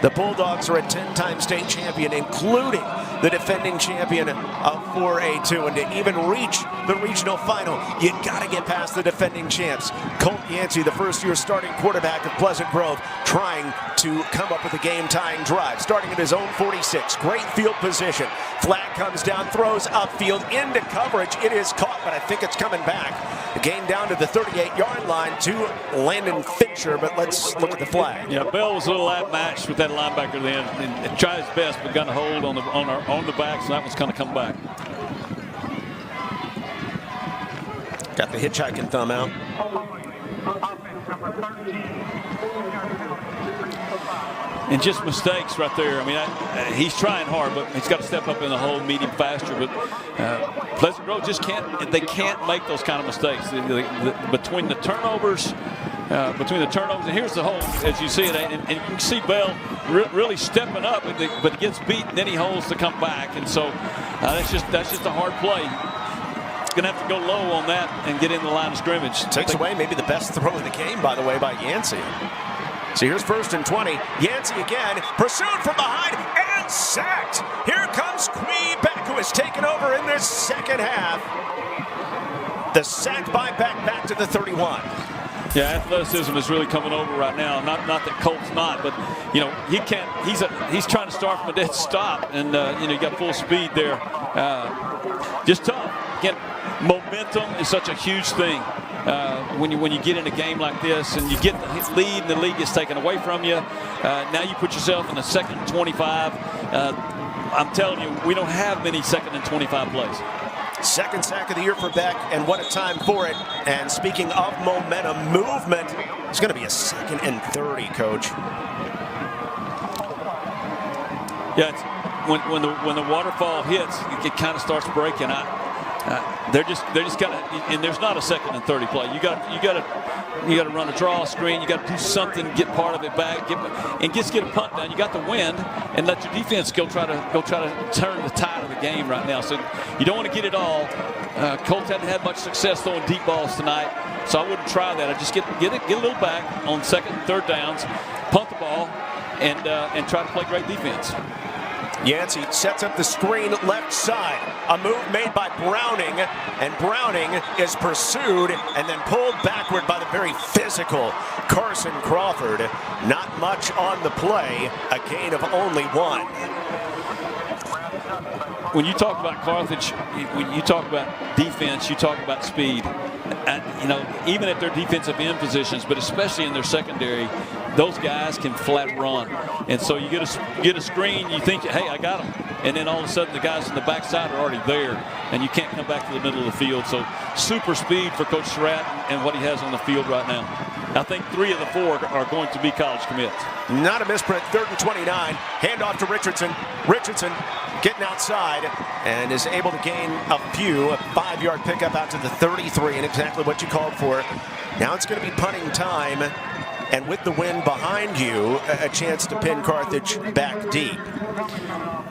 The Bulldogs are a 10-time state champion, including the defending champion of 4A2. And to even reach the regional final, you got to get past the defending champs. Colt Yancey, the first-year starting quarterback of Pleasant Grove, trying to come up with a game-tying drive. Starting at his own 46. Great field position. Flag comes down, throws upfield into coverage. It is caught, but I think it's coming back. The game down to the 38-yard line to Landon Fincher, but let's look at the flag. Yeah, Bell was a little outmatched with that linebacker then, and tried his best, but got a hold on the backs, and that one's kind of come back. Got the hitchhiking thumb out. And just mistakes right there. I mean, he's trying hard, but he's got to step up in the hole, meet him faster. But Pleasant Grove just can't make those kind of mistakes. Between the turnovers, and here's the hole, as you see it, and you can see Bell really stepping up, but he gets beat, and then he holds to come back. And so that's just a hard play. Going to have to go low on that and get in the line of scrimmage. Takes away maybe the best throw of the game, by the way, by Yancey. So here's 1st and 20. Yancey again, pursued from behind and sacked. Here comes Beck, who has taken over in this second half. The sack by Beck back to the 31. Yeah, athleticism is really coming over right now. Not that Colt's not, but you know he can't. He's trying to start from a dead stop, and you know you got full speed there. Just tough. Again, momentum is such a huge thing. When you get in a game like this and you get the lead and the lead gets taken away from you, now you put yourself in a 2nd and 25. I'm telling you, we don't have many 2nd and 25 plays. Second sack of the year for Beck, and what a time for it. And speaking of momentum, movement, it's going to be a 2nd and 30, Coach. Yeah, when the waterfall hits, it kind of starts breaking. they're just kind of, and there's not a 2nd and 30 play. You got to run a draw screen. You got to do something, get part of it back, and just get a punt down. You got the wind, and let your defense go try to turn the tide of the game right now. So you don't want to get it all. Colts hadn't had much success throwing deep balls tonight, so I wouldn't try that. I just get a little back on 2nd and 3rd downs, punt the ball, and try to play great defense. Yancey sets up the screen left side. A move made by Browning, and Browning is pursued and then pulled backward by the very physical Carson Crawford. Not much on the play, a gain of only 1. When you talk about Carthage, when you talk about defense, you talk about speed. Even at their defensive end positions, but especially in their secondary, those guys can flat run. And so you get a screen, you think, hey, I got them. And then all of a sudden the guys in the backside are already there, and you can't come back to the middle of the field. So super speed for Coach Surratt and what he has on the field right now. I think 3 of the 4 are going to be college commits. Not a misprint, 3rd and 29. Handoff to Richardson. Richardson getting outside and is able to gain a 5-yard pickup out to the 33, and exactly what you called for. Now it's going to be punting time, and with the wind behind you, a chance to pin Carthage back deep.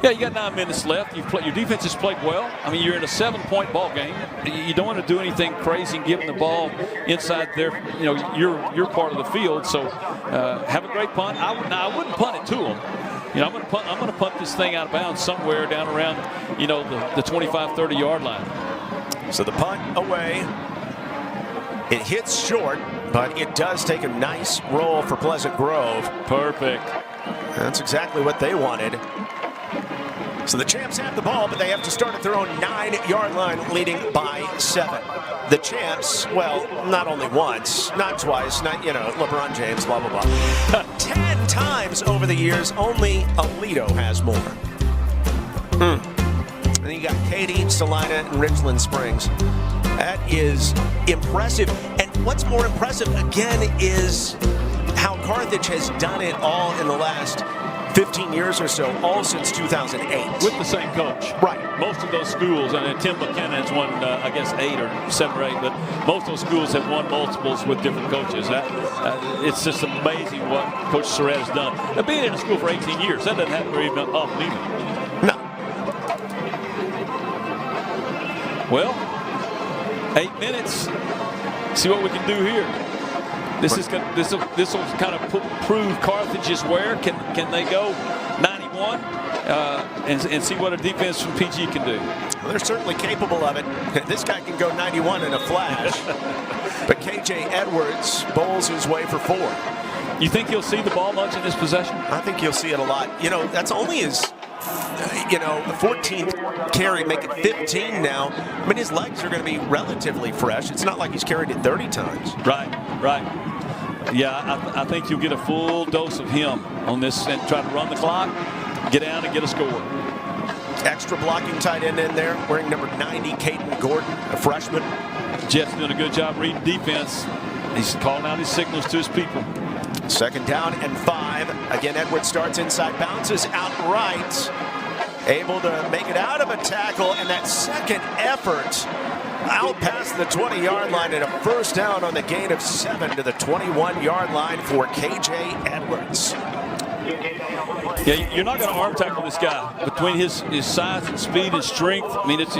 Yeah, you got 9 minutes left. Your defense has played well. I mean, you're in a 7-point ball game. You don't want to do anything crazy and give them the ball inside their, your part of the field. So have a great punt. I wouldn't punt it to them. I'm going to punt this thing out of bounds somewhere down around, the 25, 30-yard line. So the punt away. It hits short, but it does take a nice roll for Pleasant Grove. Perfect. That's exactly what they wanted. So the Champs have the ball, but they have to start at their own 9-yard line, leading by 7. The Champs, well, not only once, not twice, not, LeBron James, blah, blah, blah. 10 times over the years, only Liddle has more. And then you got Katy, Salina, and Richland Springs. That is impressive. And what's more impressive, again, is how Carthage has done it all in the last 15 years or so, all since 2008. With the same coach. Right. Most of those schools, and Tim Buchanan's won, 8 or 7 or 8, but most of those schools have won multiples with different coaches. It's just amazing what Coach Surratt has done. Now, being in a school for 18 years, that doesn't happen very often either. No. Well, 8 minutes. See what we can do here. This will kind of prove Carthage's wear. Can they go 91 and see what a defense from PG can do? Well, they're certainly capable of it. This guy can go 91 in a flash. But KJ Edwards bowls his way for 4. You think he'll see the ball much in this possession? I think he'll see it a lot. That's only his 14th carry, make it 15 now. I mean, his legs are going to be relatively fresh. It's not like he's carried it 30 times. Right. Yeah, I think you'll get a full dose of him on this and try to run the clock, get down and get a score. Extra blocking tight end in there, wearing number 90, Caden Gordon, a freshman. Jeff's doing a good job reading defense. He's calling out his signals to his people. 2nd down and 5. Again, Edwards starts inside, bounces out right. Able to make it out of a tackle, and that second effort out past the 20-yard line, and a 1st down on the gain of 7 to the 21-yard line for KJ Edwards. Yeah, you're not going to arm tackle this guy. Between his size and speed and strength, I mean, it's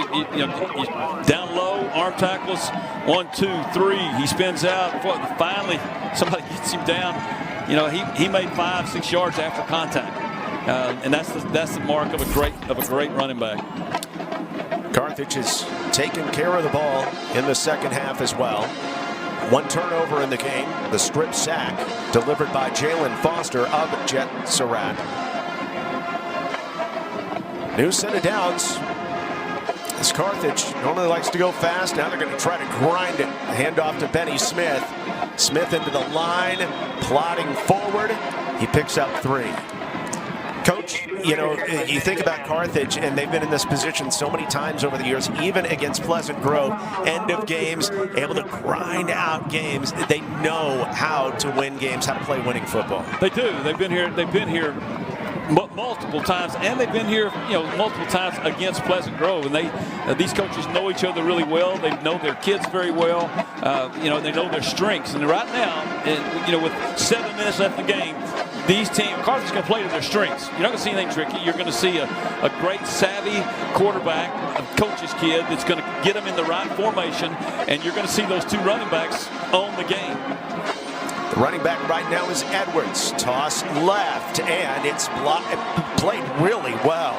down low, arm tackles, 1, 2, 3. He spins out. Finally, somebody gets him down. He made 5, 6 yards after contact, and that's the mark of a great running back. Carthage has taken care of the ball in the second half as well. 1 turnover in the game, the strip sack delivered by Jalen Foster of Jet Surratt. New set of downs. As Carthage normally likes to go fast, now they're going to try to grind it. Handoff to Benny Smith. Smith into the line, plodding forward. He picks up 3. Coach, you think about Carthage, and they've been in this position so many times over the years, even against Pleasant Grove, end of games, able to grind out games. They know how to win games, how to play winning football. They do. They've been here multiple times, and they've been here, multiple times against Pleasant Grove. And these coaches know each other really well. They know their kids very well. They know their strengths. And right now, with 7 minutes left in the game, these teams, Carthage is going to play to their strengths. You're not going to see anything tricky. You're going to see a great, savvy quarterback, a coach's kid that's going to get them in the right formation, and you're going to see those two running backs own the game. The running back right now is Edwards. Toss left, and it's played really well.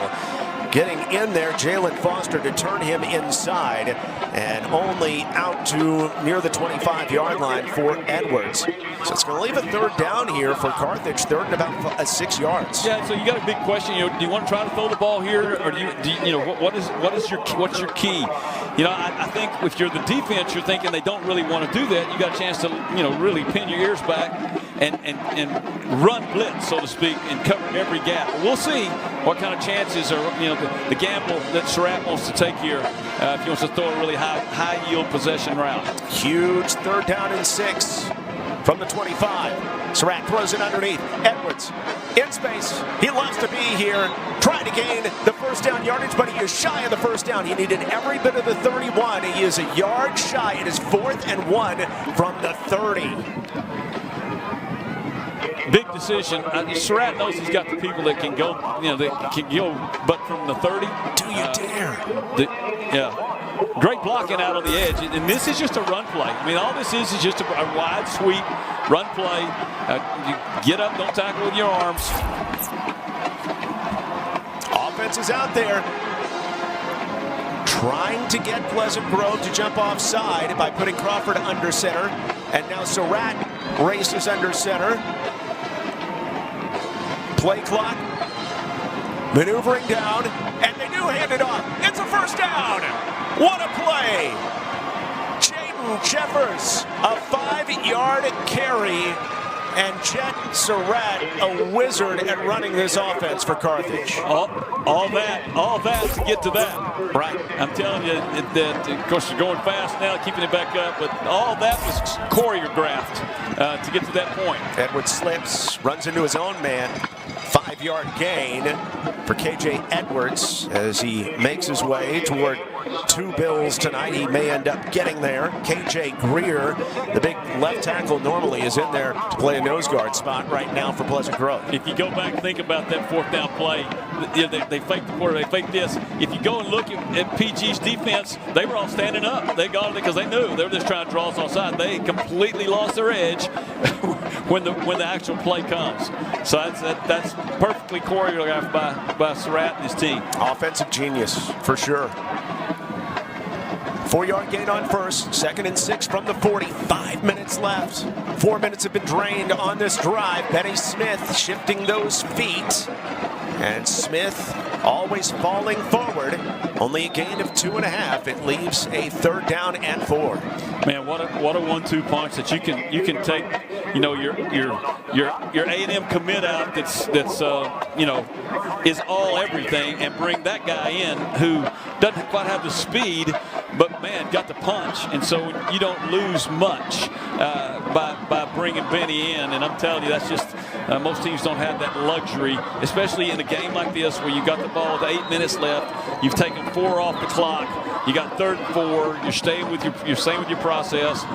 Getting in there, Jalen Foster to turn him inside, and only out to near the 25-yard line for Edwards. So it's going to leave a third down here for Carthage, third and about 6 yards. Yeah, so you got a big question. Do you want to try to throw the ball here, or what's your key? I think if you're the defense, you're thinking they don't really want to do that. You got a chance to really pin your ears back and run blitz, so to speak, and cover every gap. We'll see what kind of chances are the gamble that Surratt wants to take here if he wants to throw a really high yield possession route. Huge third down and 6 from the 25. Surratt throws it underneath. Edwards in space. He loves to be here, trying to gain the first down yardage, but he is shy of the first down. He needed every bit of the 31. He is a yard shy. It is 4th and 1 from the 30. Big decision. Surratt knows he's got the people that can go, that can go, but from the 30. Do you dare? Great blocking out on the edge, and this is just a run play. I mean, all this is just a wide sweep, run play. You get up, don't tackle with your arms. Offense is out there, trying to get Pleasant Grove to jump offside by putting Crawford under center, and now Surratt races under center. Play clock, maneuvering down, and they do hand it off. It's a first down. What a play. Jaden Jeffers, a 5-yard carry, and Jet Surratt, a wizard at running this offense for Carthage. All that to get to that. Right. I'm telling you that, of course, you're going fast now, keeping it back up, but all that was choreographed to get to that point. Edwards slips, runs into his own man. 5-yard gain for KJ Edwards as he makes his way toward 2 bills tonight. He may end up getting there. KJ Greer, the big left tackle, normally is in there to play a nose guard spot right now for Pleasant Grove. If you go back and think about that 4th down play, they faked the quarter, they faked this. If you go and look at PG's defense, they were all standing up. They got it because they knew they were just trying to draw us offside. They completely lost their edge when the actual play comes. So that's perfectly choreographed by Surratt and his team. Offensive genius, for sure. 4-yard gain on first, 2nd and 6 from the 40. 5 minutes left. 4 minutes have been drained on this drive. Benny Smith shifting those feet. And Smith always falling forward. Only a gain of 2.5. It leaves a 3rd down and 4. Man, what a 1-2 punch that you can take. Your A&M commit out that's is all everything, and bring that guy in who doesn't quite have the speed, but man, got the punch, and so you don't lose much by bringing Benny in. And I'm telling you, that's just most teams don't have that luxury, especially in a game like this where you got the ball with 8 minutes left. You've taken 4 off the clock. You got 3rd and 4. You're staying with your process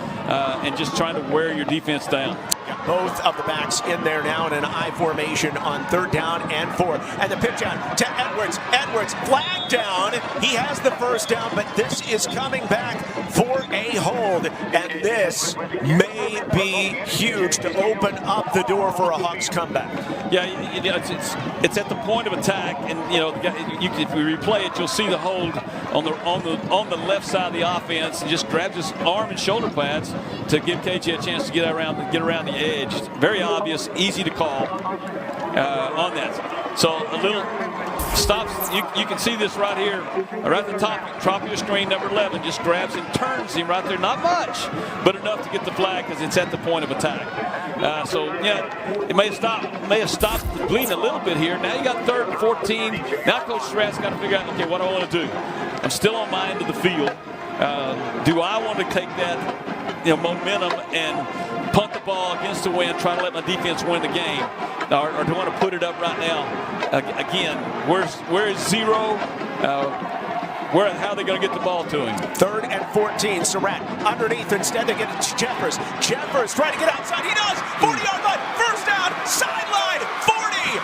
and just trying to wear your defense down. Got both of the backs in there now in an I formation on 3rd down and 4. And the pitch out to Edwards. Edwards flag down. He has the first down, but this is coming back for a hold. And this may be huge to open up the door for a Hawks comeback. Yeah, it's at the point of attack, and if we replay it, you'll see the hold on the left side of the offense, and just grabs his arm and shoulder pads to give KJ a chance to get around the edge. Very obvious, easy to call on that. So a little stops. You can see this right here, right at the top of your screen. Number 11 just grabs and turns him right there. Not much, but enough to get the flag because it's at the point of attack. So yeah, it may have stopped the bleeding a little bit here. Now you got 3rd and 14. Now Coach Surratt's got to figure out, okay, what do I want to do? I'm still on my end of the field. Do I want to take that momentum and punt the ball against the wind, trying to let my defense win the game, or do I want to put it up right now? Again, where is Zero? How are they going to get the ball to him? 3rd and 14. Surratt underneath. Instead, they get it to Jeffers. Jeffers trying to get outside. He does. 40-yard line. First down. Sideline. 40.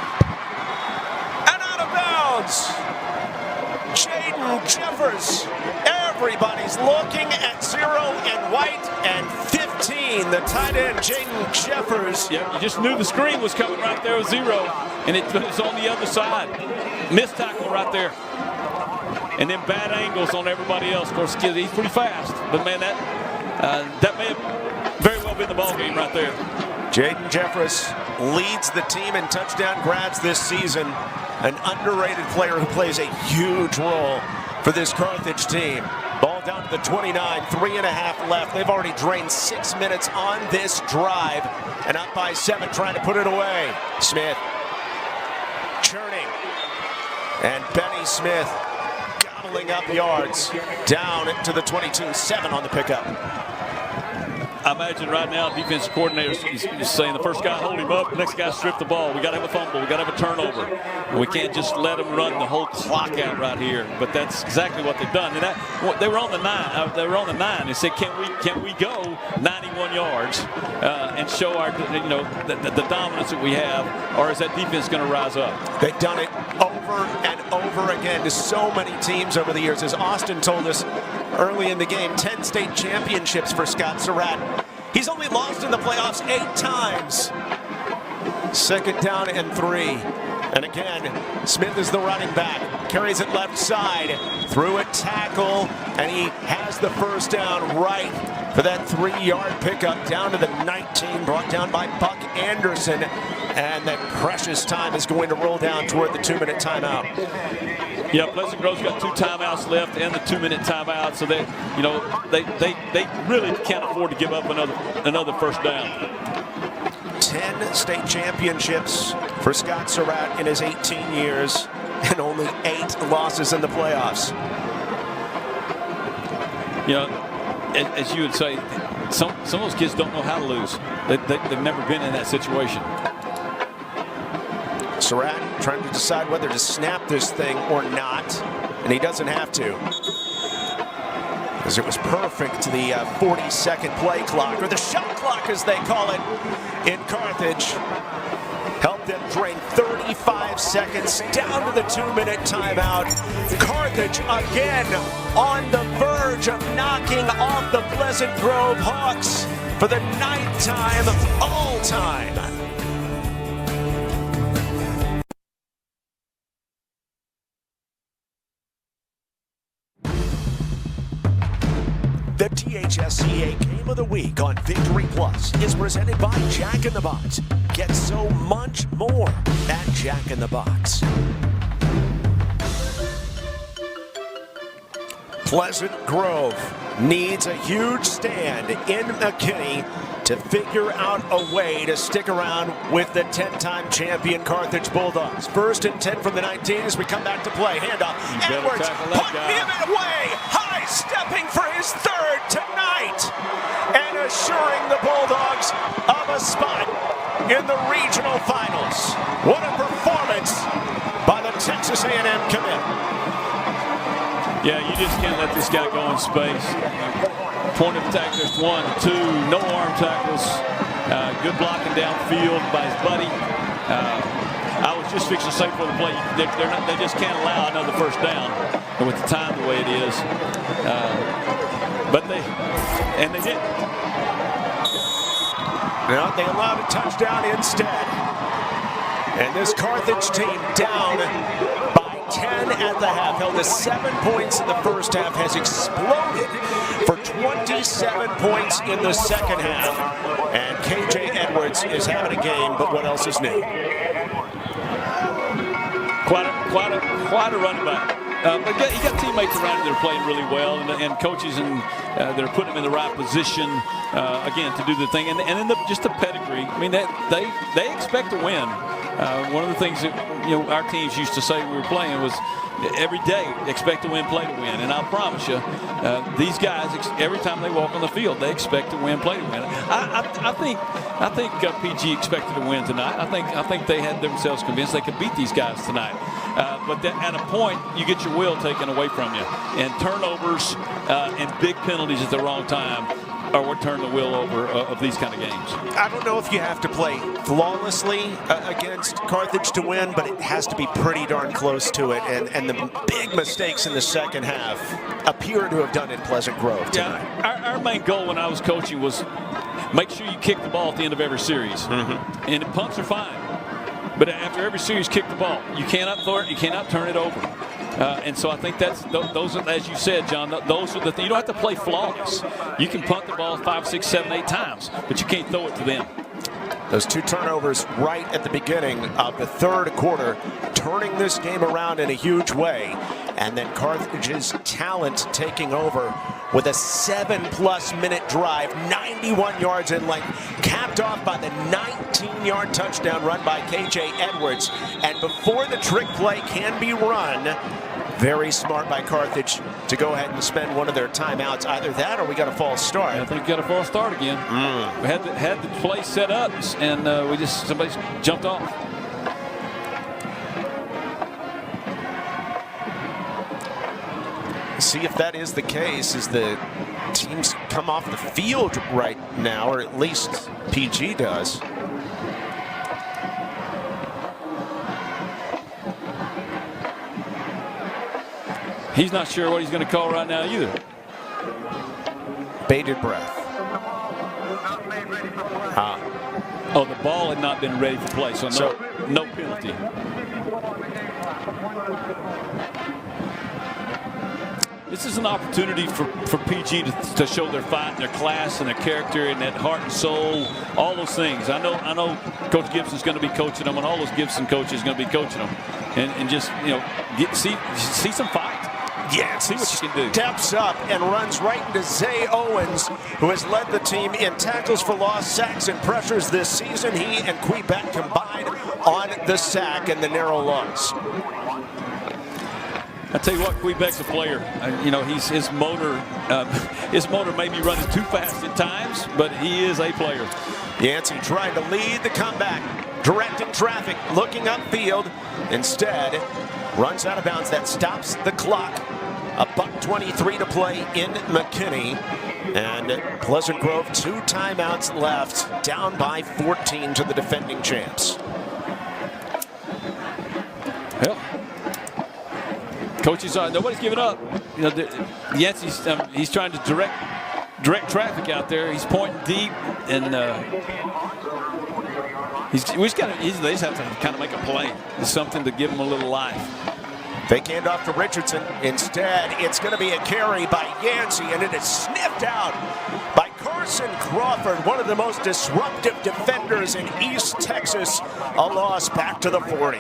And out of bounds. Jaden Jeffers. Everybody's looking at 0 and White and 15. The tight end, Jaden Jeffers. Yeah, you just knew the screen was coming right there with 0, and it was on the other side. Missed tackle right there. And then bad angles on everybody else. Of course, he's pretty fast. But, man, that may have very well been the ball game right there. Jaden Jeffers leads the team in touchdown grabs this season. An underrated player who plays a huge role for this Carthage team. Ball down to the 29, 3.5 left. They've already drained 6 minutes on this drive. And up by 7, trying to put it away. Smith churning. And Benny Smith up yards down to the 22, 7 on the pickup. I imagine right now defensive coordinator is saying the first guy hold him up, the next guy strip the ball. We got to have a fumble, we got to have a turnover. We can't just let them run the whole clock out right here. But that's exactly what they've done. And they were on the 9. They were on the 9. They said, can we go 91 yards and show our the dominance that we have, or is that defense going to rise up? They've done it over and over again to so many teams over the years. As Austin told us early in the game, 10 state championships for Scott Surratt. He's only lost in the playoffs 8 times. 2nd down and 3. And again, Smith is the running back. Carries it left side. Through a tackle. And he has the first down right for that 3-yard pickup down to the 19. Brought down by Buck Anderson. And that precious time is going to roll down toward the 2-minute timeout. Yeah, Pleasant Grove's got 2 timeouts left and the 2-minute timeout, so they really can't afford to give up another first down. 10 state championships for Scott Surratt in his 18 years, and only 8 losses in the playoffs. You know, as you would say, some of those kids don't know how to lose. They've never been in that situation. Surratt trying to decide whether to snap this thing or not, and he doesn't have to, because it was perfect to the 40-second play clock, or the shot clock as they call it in Carthage. Helped them drain 35 seconds down to the 2-minute timeout. Carthage again on the verge of knocking off the Pleasant Grove Hawks for the 9th time all time. The THSCA Game of the Week on Victory Plus is presented by Jack in the Box. Get so much more at Jack in the Box. Pleasant Grove needs a huge stand in McKinney to figure out a way to stick around with the 10-time champion Carthage Bulldogs. 1st and 10 from the 19 as we come back to play. Handoff. Edwards put him away. High stepping for his 3rd tonight. And assuring the Bulldogs of a spot in the regional finals. What a performance by the Texas A&M commit. Yeah, you just can't let this guy go in space. Point of attack, there's 1, 2, no arm tackles. Good blocking downfield by his buddy. I was just fixing to say for the play, they just can't allow another first down with the time the way it is. But they did. No, they allowed a touchdown instead. And this Carthage team down by 10 at the half, held to 7 points in the first half, has exploded for 27 points in the second half. And KJ Edwards is having a game, but what else is new? Quite a running back. But you got teammates around him that are playing really well, and coaches that are putting him in the right position again to do the thing, and then just the pedigree. I mean, they expect to win. One of the things that our teams used to say when we were playing was every day expect to win, play to win, and I promise you, these guys every time they walk on the field they expect to win, play to win. I think PG expected to win tonight. I think they had themselves convinced they could beat these guys tonight. But at a point, you get your will taken away from you, and turnovers and big penalties at the wrong time are what turn the wheel over of these kind of games. I don't know if you have to play flawlessly against Carthage to win, but it has to be pretty darn close to it. And the big mistakes in the second half appear to have done in Pleasant Grove tonight. Yeah, our main goal when I was coaching was make sure you kick the ball at the end of every series. Mm-hmm. And punts are fine. But after every series, kick the ball. You cannot throw it. You cannot turn it over. And so I think those are, as you said, John, those are the things. You don't have to play flawless. You can punt the ball 5, 6, 7, 8 times, but you can't throw it to them. Those 2 turnovers right at the beginning of the third quarter, turning this game around in a huge way. And then Carthage's talent taking over with a 7+ minute drive, 91 yards in length, capped off by the 19-yard touchdown run by KJ Edwards. And before the trick play can be run, very smart by Carthage to go ahead and spend one of their timeouts. Either that or we got a false start. I think we got a false start again. We had the play set up, and somebody jumped off. See if that is the case as the teams come off the field right now, or at least PG does. He's not sure what he's going to call right now either. Bated breath. Oh, the ball had not been ready for play, so no penalty. This is an opportunity for PG to show their fight and their class and their character and that heart and soul, all those things. I know Coach Gibson's going to be coaching them, and all those Gibson coaches are going to be coaching them, and just see some fight. Yeah, see what you can do. Steps up and runs right into Zay Owens, who has led the team in tackles for loss, sacks, and pressures this season. He and Quebec combined on the sack and the narrow loss. I tell you what, Quebec's a player. His motor may be running too fast at times, but he is a player. Yancey trying to lead the comeback, directing traffic, looking upfield. Instead, runs out of bounds. That stops the clock. $1:23 to play in McKinney. And Pleasant Grove, 2 timeouts left, down by 14 to the defending champs. Well, coaches, nobody's giving up. Yancey's he's trying to direct traffic out there. He's pointing deep, and they just have to kind of make a play. It's something to give him a little life. Fake handoff to Richardson. Instead, it's going to be a carry by Yancey, and it is sniffed out by Carson Crawford, one of the most disruptive defenders in East Texas. A loss back to the 40.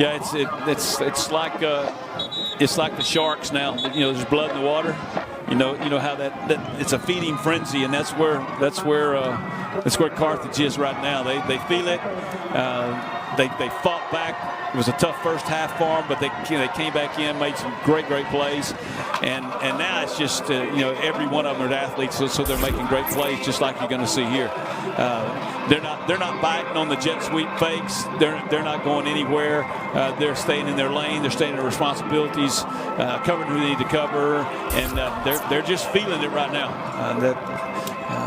Yeah, it's like the Sharks now. There's blood in the water. You know how that it's a feeding frenzy, and that's where Carthage is right now. They feel it. They fought back. It was a tough first half for them, but they came back in, made some great plays, and now it's just every one of them are athletes, so they're making great plays, just like you're going to see here. They're not biting on the jet sweep fakes. They're not going anywhere. They're staying in their lane. They're staying in their responsibilities, covering who they need to cover, and they're just feeling it right now.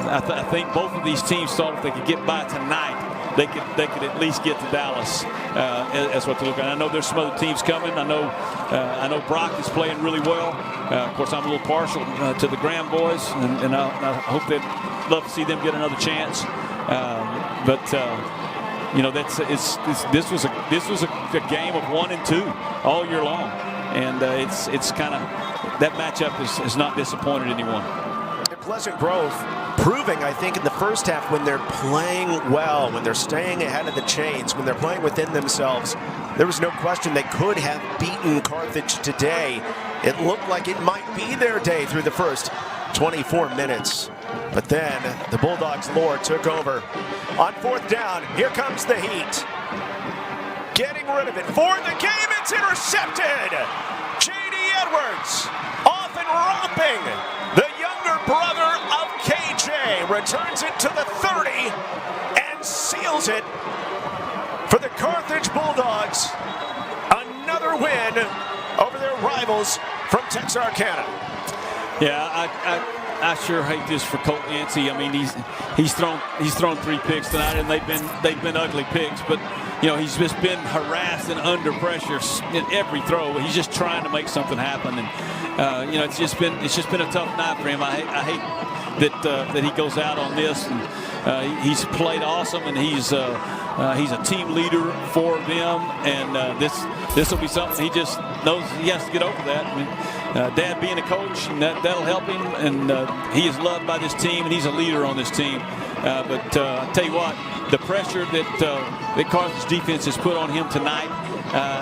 I think both of these teams thought if they could get by tonight, they could at least get to Dallas. That's what they're looking at. I know there's some other teams coming. I know Brock is playing really well. Of course, I'm a little partial to the Graham boys, and I hope they'd love to see them get another chance. This was a game of 1 and 2 all year long, and it's kind of that matchup has not disappointed anyone. Pleasant Grove proving, I think, in the first half when they're playing well, when they're staying ahead of the chains, when they're playing within themselves, there was no question they could have beaten Carthage today. It looked like it might be their day through the first 24 minutes. But then the Bulldogs' lore took over. On fourth down, here comes the heat. Getting rid of it for the game, it's intercepted! J.D. Edwards, off and romping. The younger brother of KJ returns it to the 30 and seals it for the Carthage Bulldogs. Another win over their rivals from Texarkana. Yeah, I sure hate this for Colt Yancey. I mean, he's thrown 3 picks tonight, and they've been ugly picks. But you know, he's just been harassed and under pressure in every throw. He's just trying to make something happen, and you know, it's just been a tough night for him. I hate that he goes out on this. And he's played awesome, and he's a team leader for them. And this will be something he just knows he has to get over that. I mean, Dad being a coach, and that'll help him. And he is loved by this team, and he's a leader on this team. But I'll tell you what, the pressure that Carthage defense has put on him tonight,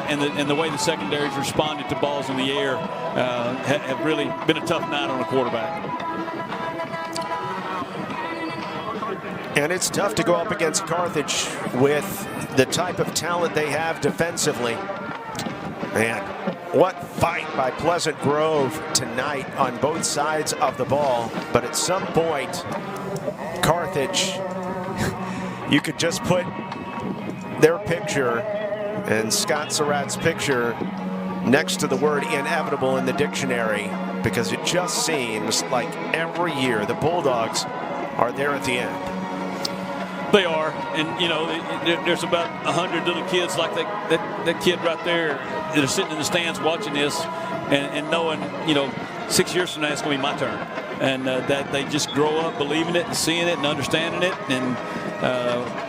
and the way the secondaries responded to balls in the air, have really been a tough night on a quarterback. And it's tough to go up against Carthage with the type of talent they have defensively. Man, what fight by Pleasant Grove tonight on both sides of the ball. But at some point, Carthage, you could just put their picture and Scott Surratt's picture next to the word inevitable in the dictionary, because it just seems like every year the Bulldogs are there at the end. They are, and you know, there's about 100 little kids like that kid right there that are sitting in the stands watching this, and knowing, you know, 6 years from now it's going to be my turn, and that they just grow up believing it and seeing it and understanding it, and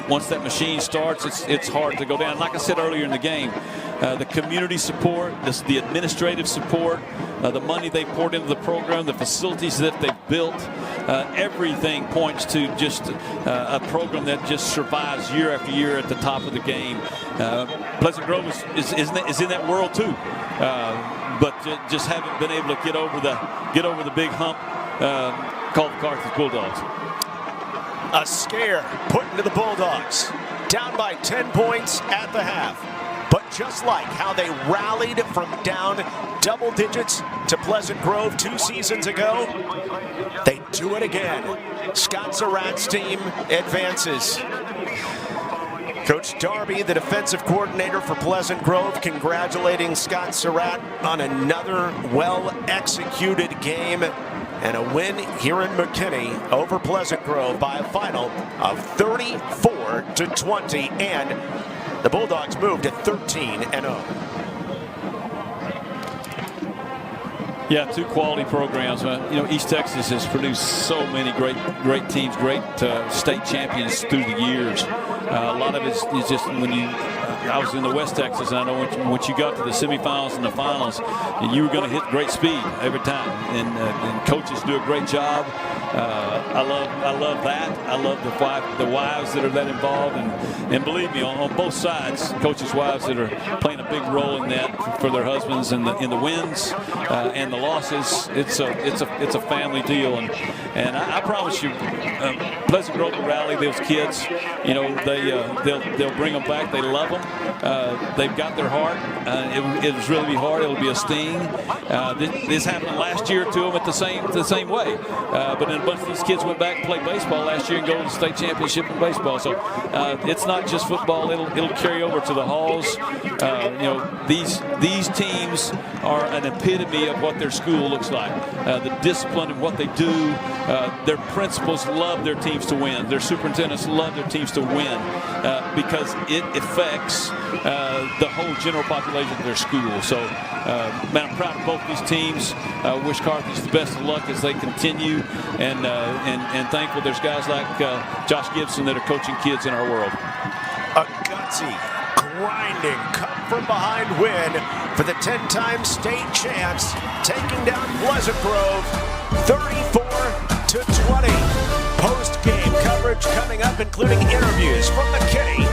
once that machine starts, it's hard to go down. Like I said earlier in the game, the community support, the administrative support, the money they poured into the program, the facilities that they've built, everything points to just a program that just survives year after year at the top of the game. Pleasant Grove is in that world too, but just haven't been able to get over the big hump called the Carthage Bulldogs. A scare put into the Bulldogs, down by 10 points at the half. But just like how they rallied from down double digits to Pleasant Grove 2 seasons ago, they do it again. Scott Surratt's team advances. Coach Darby, the defensive coordinator for Pleasant Grove, congratulating Scott Surratt on another well-executed game and a win here in McKinney over Pleasant Grove by a final of 34-20, and the Bulldogs moved to 13-0. Yeah, 2 quality programs. You know, East Texas has produced so many great teams, great state champions through the years. A lot of it is just when you. I was in the West Texas, and I know once you got to the semifinals and the finals, you were going to hit great speed every time. And coaches do a great job. I love that. I love the wives that are that involved, and believe me, on both sides, coaches' wives that are playing a big role in that for their husbands in the wins and the losses. It's a family deal, and I promise you, Pleasant Grove will rally those kids. You know, they'll bring them back. They love them. They've got their heart. It was really hard. It'll be a sting. This happened last year to them the same way. But then a bunch of these kids went back and played baseball last year and go to the state championship in baseball. So it's not just football. It'll carry over to the halls. You know, these teams are an epitome of what their school looks like. The discipline of what they do. Their principals love their teams to win. Their superintendents love their teams to win because it affects the whole general population of their school. So, man, I'm proud of both these teams. Wish Carthage the best of luck as they continue, and thankful there's guys like Josh Gibson that are coaching kids in our world. A gutsy, grinding, come-from-behind win for the 10-time state champs, taking down Pleasant Grove 34-20. Post-game coverage coming up, including interviews from McKinney